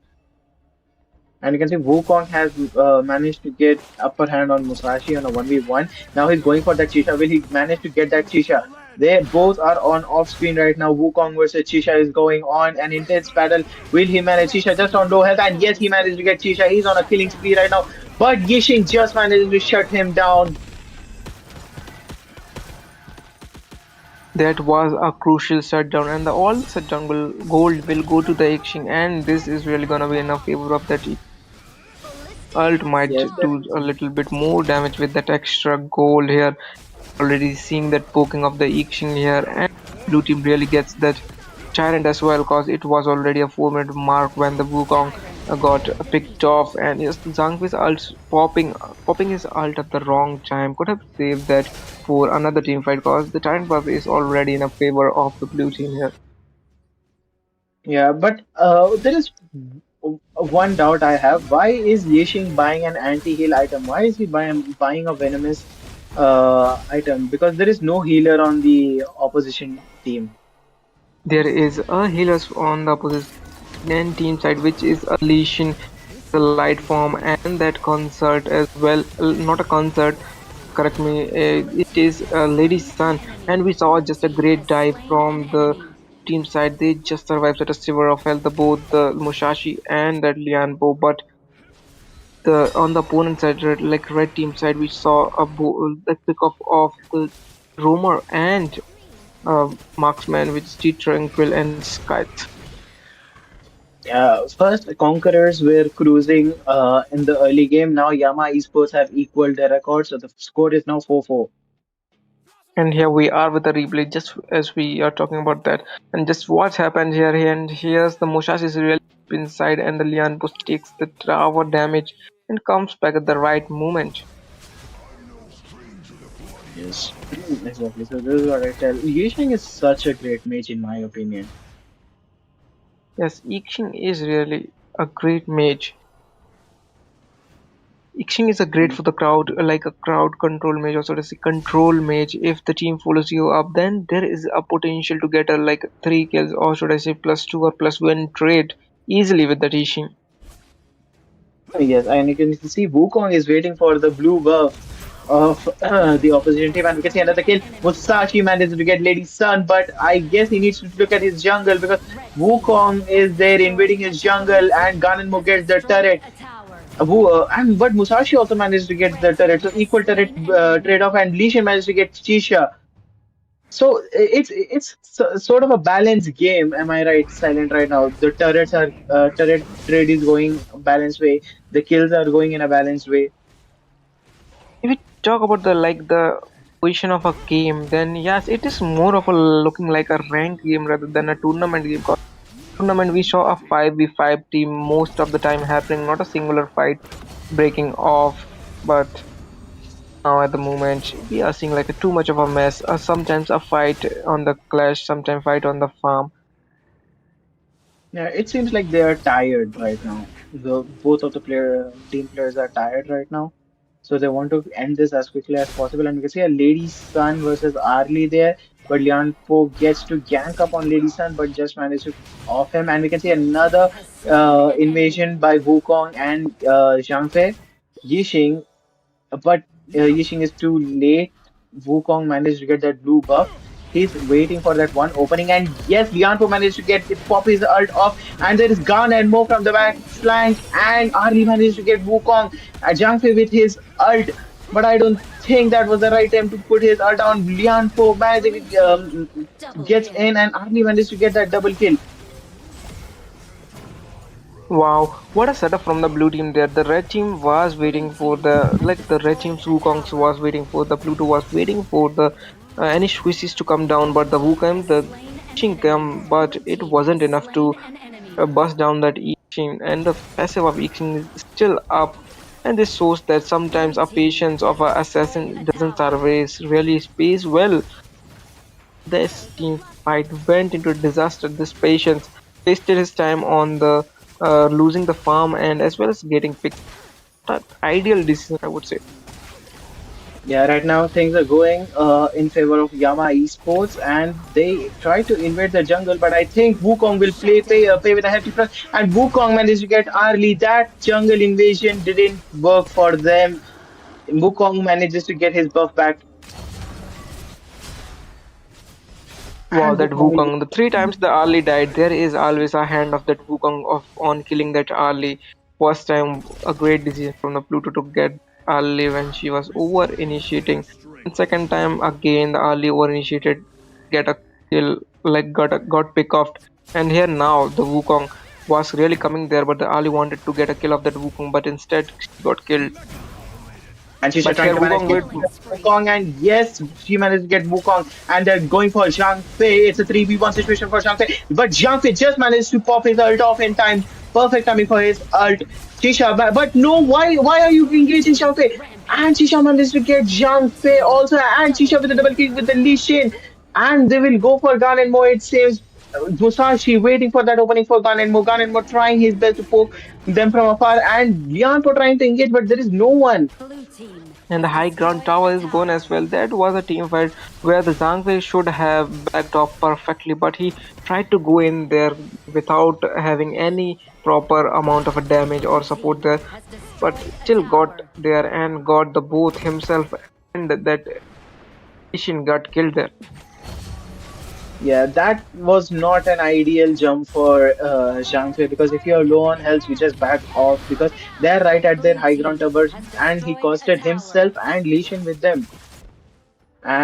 And you can see Wukong has managed to get upper hand on Musashi on a 1v1. Now he's going for that Chisha. Will he manage to get that Chisha? They both are on off screen right now. Wukong versus Chisha is going on an intense battle. Will he manage? Chisha just on low health, and yes, he managed to get Chisha. He's on a killing spree right now. But Yixing just managed to shut him down. That was a crucial shutdown, and all the shutdown gold will go to the Ixing, and this is really gonna be in a favor of that. Ult might Yes, do a little bit more damage with that extra gold here. Already seeing that poking of the Ixing here, and blue team really gets that Tyrant as well, cause it was already a 4-minute mark when the Wukong got picked off, and yes, Zhangfei's ult popping his ult at the wrong time could have saved that for another team fight, cause the Tyrant buff is already in a favor of the blue team here. yeah, but there is one doubt I have. Why is Yixing buying an anti-heal item? Why is he buying a venomous item? Because there is no healer on the opposition team. There is a healers on the opposition team side, which is a Lesion, the light form, and that concert as well. Not a concert, correct me. It is a Lady's Son, and we saw just a great dive from the team side, they just survived at a sliver of health, both the Musashi and that Lianbo. But the on the opponent side, red team side, we saw a pick up of the roamer and marksman with Steed Tranquil and Scythe. First, Conquerors were cruising in the early game. Now Yama Esports have equaled their record, so the score is now 4-4. And here we are with the replay, just as we are talking about that. And just what happened here, and here's the Musashi is really inside, and the Lianpo takes the tower damage and comes back at the right moment. Yes, exactly. So this is what I tell. Yisheng is such a great mage in my opinion. Yes, Ixing is really a great mage. Ixing is a great for the crowd, like a crowd control mage, or sort of a control mage. If the team follows you up, then there is a potential to get a like 3 kills, or should I say +2 or +1 trade easily with that Ixing. Yes, and you can see Wukong is waiting for the blue buff of the opposition team, and we can see another kill. Musashi managed to get Lady Sun, but I guess he needs to look at his jungle because Wukong is there invading his jungle, and Ganonmo gets the turret. And but Musashi also managed to get the turret, so equal turret trade-off, and Lee Sin managed to get Chisha. So sort of a balanced game. Am I right, Silent? Right now, the turret trade is going a balanced way. The kills are going in a balanced way. If we talk about the position of a game, then yes, it is more of a looking like a ranked game rather than a tournament game. 'Cause tournament we saw a 5v5 team most of the time happening, not a singular fight breaking off. But now at the moment we are seeing like a too much of a mess. Sometimes a fight on the clash, sometimes fight on the farm. Yeah, it seems like they are tired right now. The both of the team players are tired right now, so they want to end this as quickly as possible. And we can see a Lady Sun versus Arlie there, but Lian Po gets to gank up on Lady Sun, but just manages to off him. And we can see another invasion by Wukong and Zhang Fei. Yixing, but Yixing is too late. Wukong managed to get that blue buff. He's waiting for that one opening, and yes, Lianpo managed to get pop his ult off, and there is Gan and Mo from the back flank, and Arlie managed to get Wukong and Zhang Fei with his ult, but I don't think that was the right time to put his ult on. Lianpo managed gets in, and Arlie managed to get that double kill. Wow, what a setup from the blue team there. The red team was waiting for the red team's Wukongs was waiting for the blue two was waiting for the any Swisses to come down, but the Wukong, the Ishin come, but it wasn't enough to bust down that Ishin, and the passive of Ishin is still up. And this shows that sometimes a patience of an assassin doesn't always really pays well. This team fight went into disaster. This patience wasted his time on the losing the farm and as well as getting picked. Not ideal decision, I would say. Yeah, right now things are going in favor of Yama Esports, and they try to invade the jungle, but I think Wukong will pay with a hefty price, and Wukong managed to get early. That jungle invasion didn't work for them. Wukong manages to get his buff back, Wow, and that Wukong will. Wukong. The 3 times the Arlie died, there is always a hand of that Wukong of on killing that Arlie. First time, a great decision from the Pluto to get Arlie when she was over initiating. And second time, again the Arlie over initiated, get a kill, like got pick off. And here now the Wukong was really coming there, but the Arlie wanted to get a kill of that Wukong, but instead she got killed. And she's But trying here to manage Wukong to get will Wukong, and yes, she managed to get Wukong, and they're going for Zhang Fei. It's a 3v1 situation for Zhang Fei, but Zhang Fei just managed to pop his ult off in time. Perfect timing for his ult. Chisha, but no, why are you engaging Zhang Fei? And Chisha managed to get Zhang Fei also, and Chisha with a double kill with the Lee Shin. And they will go for Gan and Mo. It saves Musashi waiting for that opening for Gan and Mo. Gan and Mo trying his best to poke them from afar, and Lianpo trying to engage, but there is no one. and the high ground tower is gone as well. That was a team fight where the Zhangwei should have backed off perfectly, but he tried to go in there without having any proper amount of a damage or support there, but still got there and got the both himself and that Ishin got killed there. Yeah, that was not an ideal jump for Zhang Fei because if you're low on health, you just back off because they're right at their Blue high ground team towers, has and he destroyed a costed tower. himself and Lee Sin with them.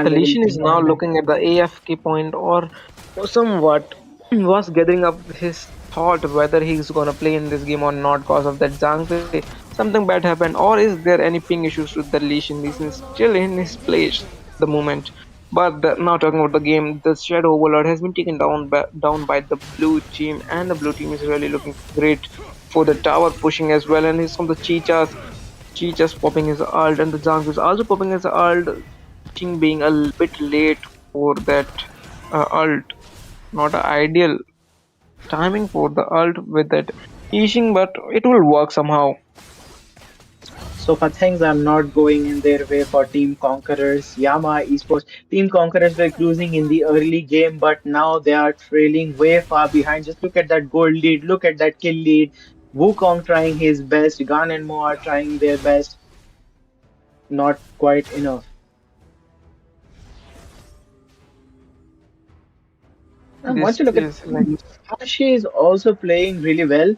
The And little Legion is now Yaman. looking at the AFK point or somewhat was gathering up his thought whether he's gonna play in this game or not because of that Zhangfei. Something bad happened, or is there any ping issues with the Legion? Legion is still in his place at the moment. But now talking about the game, the Shadow Overlord has been taken down by the blue team, and the blue team is really looking great for the tower pushing as well. And he's from the Cheetah's popping his ult, and the Zhang is also popping his ult. King being a bit late for that ult. Not a ideal timing for the ult with that Yixing, but it will work somehow. So for things are not going in their way for Team Conquerors, Yama Esports. Team Conquerors were cruising in the early game, but now they are trailing way far behind. Just look at that gold lead, look at that kill lead. Wukong trying his best, Gan and Mo are trying their best, not quite enough. And once This you look at is like Musashi is also playing really well.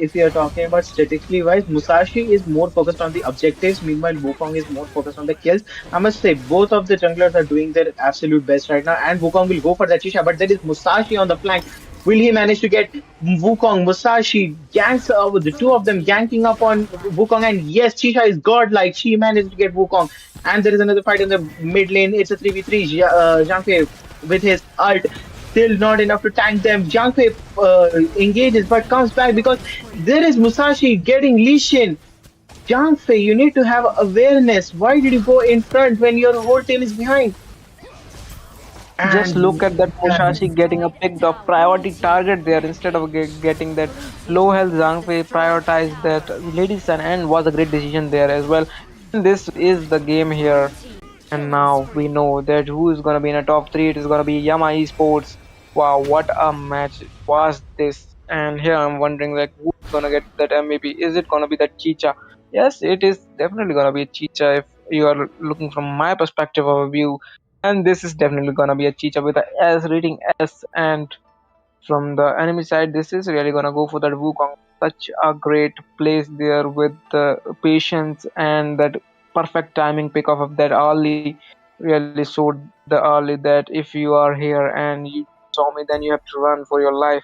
If you are talking about statistically wise, Musashi is more focused on the objectives. Meanwhile, Wukong is more focused on the kills. I must say, both of the junglers are doing their absolute best right now. And Wukong will go for that Chisha, but there is Musashi on the flank. Will he manage to get Wukong? Musashi ganks with the two of them ganking up on Wukong, and yes, Chisha is godlike. She managed to get Wukong, and there is another fight in the mid lane. It's a 3v3. Zhang Fei with his ult. Still not enough to tank them. Jiang Fei engages but comes back because there is Musashi getting Lee Sin. Jiang Fei, you need to have awareness. Why did you go in front when your whole team is behind? just And look at that Has Musashi getting a destroyed a picked up tower. priority target there instead of getting that Blue low team health has Zhangfei destroyed a prioritized that tower. Lady Sun and was a great decision there as well. And this is the game Blue here. team And killing now we spree. know that who is gonna be in a top three. It is gonna be Yama Esports. Wow, what a match was this! And here I'm wondering like who's gonna get that MVP? Is it gonna be that Chicha? Yes, it is definitely gonna be Chicha if you are looking from my perspective of a view. And this is definitely gonna be a Chicha with a S rating S. And from the enemy side, this is really gonna go for that Wukong. Such a great place there with the patience and that perfect timing pick off of that early really showed the early that if you are here and you saw me, then you have to run for your life.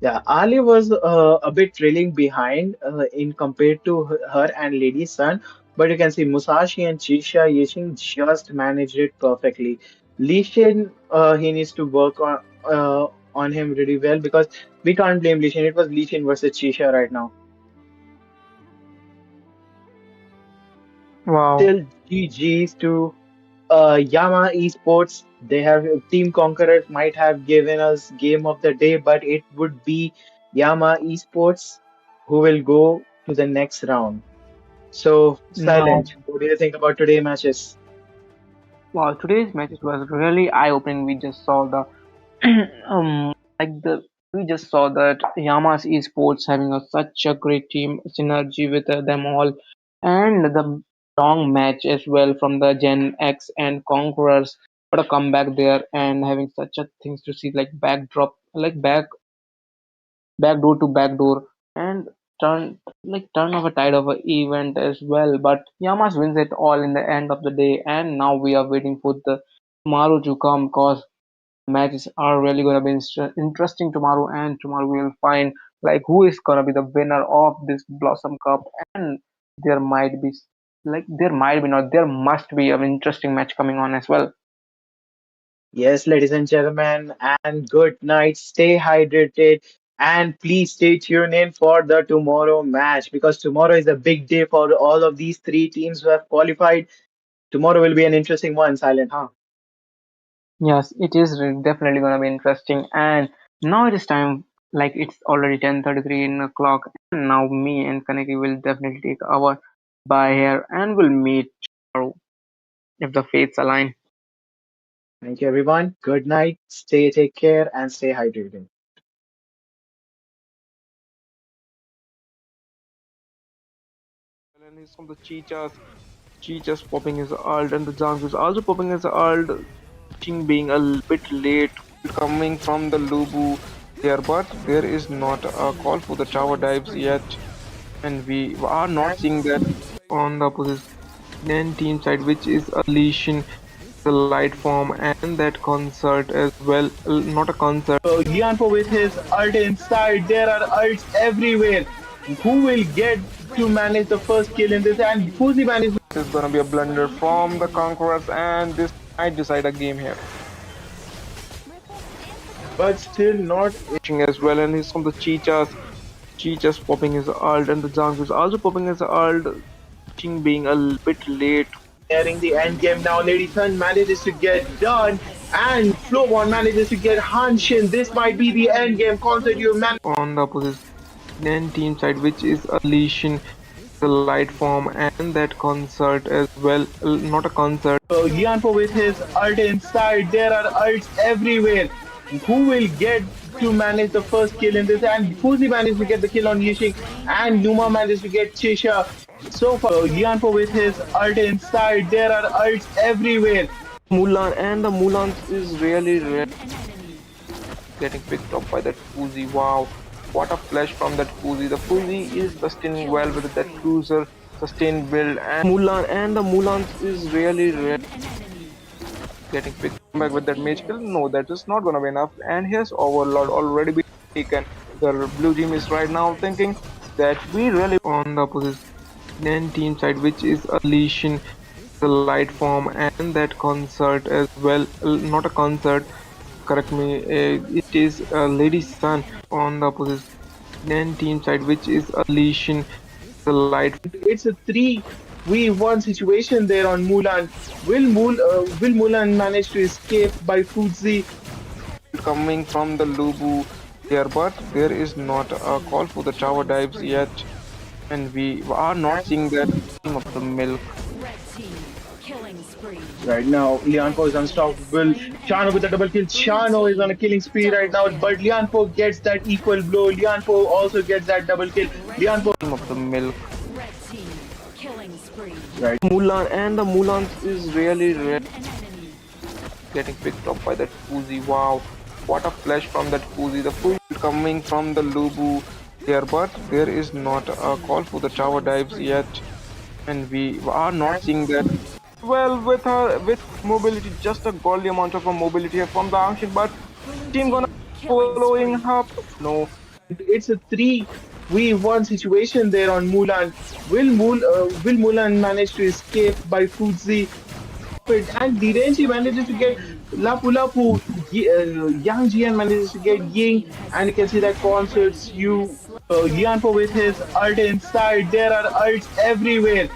yeah, Ali was a bit trailing behind in compared to her and Lady Sun, but you can see Musashi and Chisha Yishin just managed it perfectly. Lee Shin, he needs to work on him really well because we can't blame Lee Shin. It was Lee Shin versus Chisha right now. Wow. Still GG's to Yama Esports. They have Team Conquerors might have given us game of the day, but it would be Yama Esports who will go to the next round. So, Now, Silent, what do you think about today matches? wow, today's match was really eye-opening. We just saw the like the we just saw that Yama's esports having such a great team synergy with them all, and the long match as well from the Gen X and Conquerors. What a comeback there, and having such a things to see like backdrop, like back door to back door, and turn of a tide of a event as well. But Yamas wins it all in the end of the day, and now we are waiting for the tomorrow to come because matches are really going to be interesting tomorrow, and tomorrow we will find like who is going to be the winner of this Blossom Cup. And there might be there might be not there must be an interesting match coming on as well. Yes, ladies and gentlemen, and good night. Stay hydrated and please stay tuned in for the tomorrow match because tomorrow is a big day for all of these three teams who have qualified. Tomorrow will be an interesting one, Silent, huh? Yes, it is definitely going to be interesting. And now it is time, like it's already 10:33 in the clock, and now me and Kaneki will definitely take our bye here, and we'll meet tomorrow if the fates align. Thank you, everyone. Good night. Take care, and stay hydrated. And he's from the Cheetahs popping his ult, and the Zhang is also popping his ult. being a bit late coming from the Lubu there, but there is not a call for the tower dives yet, and we are not seeing that on the opposition team side, which is a Lesion, the light form, and that concert as well. Not a concert. Lianpo with his ult inside. There are ults everywhere. Who will get to manage the first kill in this? And Fuzi managed. This is gonna be a blunder from the Conquerors, and this might decide a game here. But still not As well, and he's from the Cheetahs popping his ult, and the Zhang is also popping his ult. Being a bit late. nearing the end game now. Lady Sun manages to get done, and Flowon manages to get Hanshin. This might be the end game. Concert you man. On the opposition team side, which is a Lesion, the light form, and that concert as well. Not a concert. Lianpo with his ult inside. There are ults everywhere. Who will get to manage the first kill in this? And Fuzi managed to get the kill on Yishing, and Numa managed to get Chisha. So far, Lianpo with his ult inside. There are ults everywhere. Mulan, and the Mulan is really getting picked up by that Fuzi. Wow, what a flash from that Fuzi. The Fuzi is sustaining well with that cruiser sustain build, and Mulan, and the Mulan is really getting picked back with that mage kill. No, that is not gonna be enough, and here's Overlord already been taken. The blue team is right now thinking that we really on the opposition team side, which is a Lesion, the light form, and that concert as well. Not a concert, correct me, it is Lady Sun on the opposition team side, which is a Lesion, the light. It's a 3v1 situation there on Mulan. Will Mulan manage to escape by Fuzi? Coming from the Lubu here, but there is not a call for the tower dives yet, and we are not seeing that team of the milk. Right now, Lianpo is unstoppable. Chano with the double kill. Chano is on a killing spree right now, but Lianpo gets that equal blow. Lianpo also gets that double kill. Lianpo Team of the milk. right. Mulan, and the Mulan is really getting picked up by that Fuzi. Wow, what a flash from that Fuzi. The Fuzi coming from the Lubu here, but there is not a call for the tower dives yet, and we are not seeing that. Well, with mobility, just a godly amount of mobility here from the Ancient, but team gonna following up. No, It's a 3v1 situation there on Mulan. Will Mulan manage to escape by Fuzi? And Direnji manages to get Lapu Lapu. Yang Jian manages to get Ying, and you can see that concerts you. Lianpo with his ult inside. There are ults everywhere.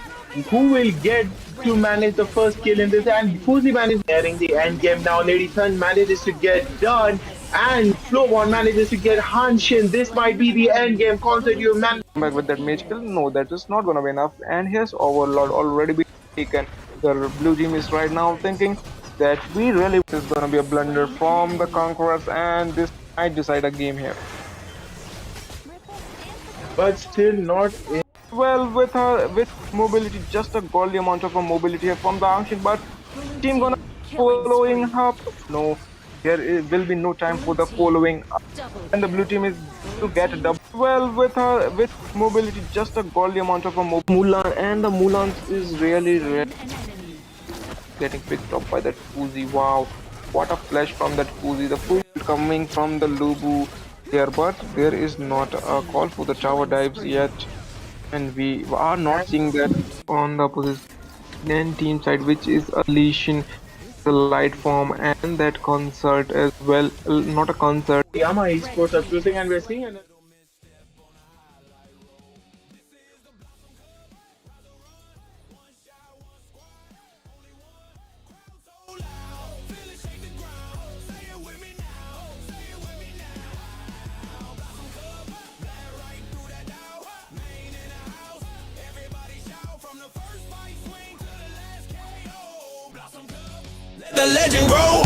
Who will get to manage the first kill in this? And Fuzi manages nearing the end game now. Lady Sun manages to get done, and Flowon manages to get Hanshin. This might be the end game. Concert you man. back with that mage kill. No, that is not gonna be enough, and here's Overlord already been taken. The blue team is right now thinking that we really is gonna be a blunder from the Conquerors, and this might decide a game here. But still not in. Well, with mobility, just a godly amount of mobility here from the Ancient, but team gonna following up. No, there will be no time for the following up, and the blue team is to get a double. Well, with mobility, just a godly amount of Mulan, and the Mulan is really getting picked up by that Fuzi. Wow, what a flash from that Fuzi. The Fuzi coming from the Lubu here, but there is not a call for the tower dives yet, and we are not seeing that on the opposition team side, which is a Lesion, the light form, and that concert as well. Not a concert. Yama Esports are closing, and we're seeing another. The legend grow.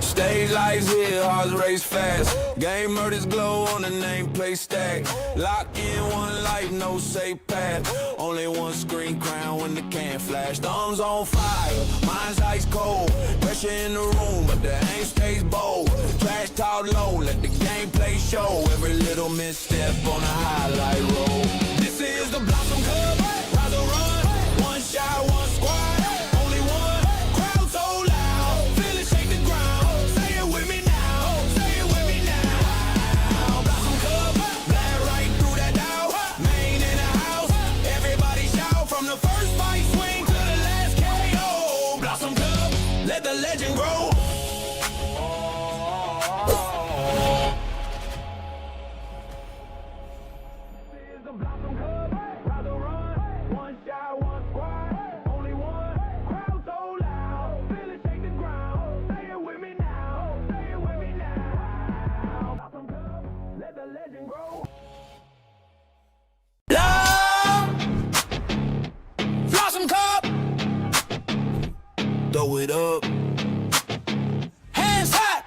Hey, stage lights here, hearts race fast. Game murders glow on the nameplate stack. Lock in one life, no safe path. Only one screen crown when the can flash. Thumbs on fire, mind's ice cold. Pressure in the room, but the aim stays bold. Trash talk low, let the gameplay show. Every little misstep on a highlight roll. This is the Blossom Cup, rise or run. One shot, one squad, only one. Crowd so loud, feel it shake the ground. Say it with me now, say it with me now. Blossom Cup, blast right through that doubt. Main in the house, everybody shout. From the first fight swing to the last KO. Blossom Cup, let the legend grow. Throw it up. Hands hot.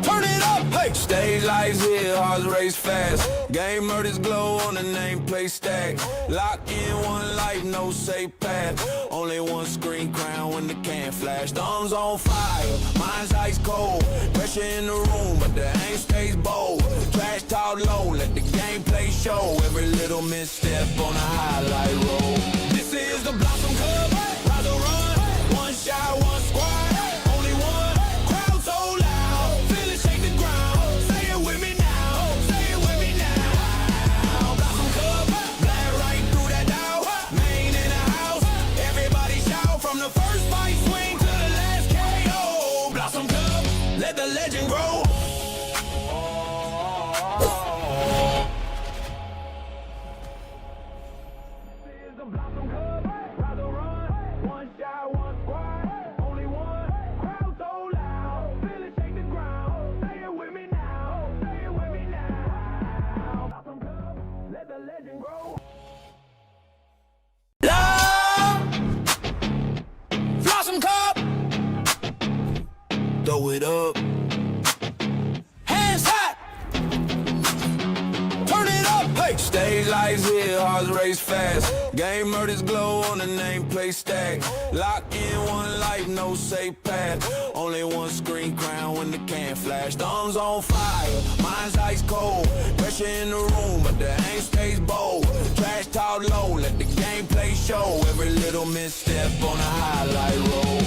Turn it up. Hey. Stage lights here, hearts race fast. Game murders glow on the nameplate stack. Lock in one life, no safe path. Only one screen crown when the can flash. Thumbs on fire, mind's ice cold. Pressure in the room, but the aim stays bold. Trash talk low, let the gameplay show. Every little misstep on a highlight roll. This is the Blossom Cup. Rise or run. One shot, one squad. Only one. Crowd so loud. Feel it shake the ground. Say it with me now. Say it with me now. Blossom Cup. Blast right through that doubt. Main in the house. Everybody shout. From the first fight swing to the last KO. Blossom Cup. Let the legend grow. Throw it up. Hands hot. Turn it up. Hey. Stage lights here, hearts race fast. Game murders glow on the nameplate stack. Lock in one life, no safe path. Only one screen crown when the can flash. Thumbs on fire, mind's ice cold. Pressure in the room, but the aim stays bold. Trash talk low, let the gameplay show. Every little misstep on a highlight roll.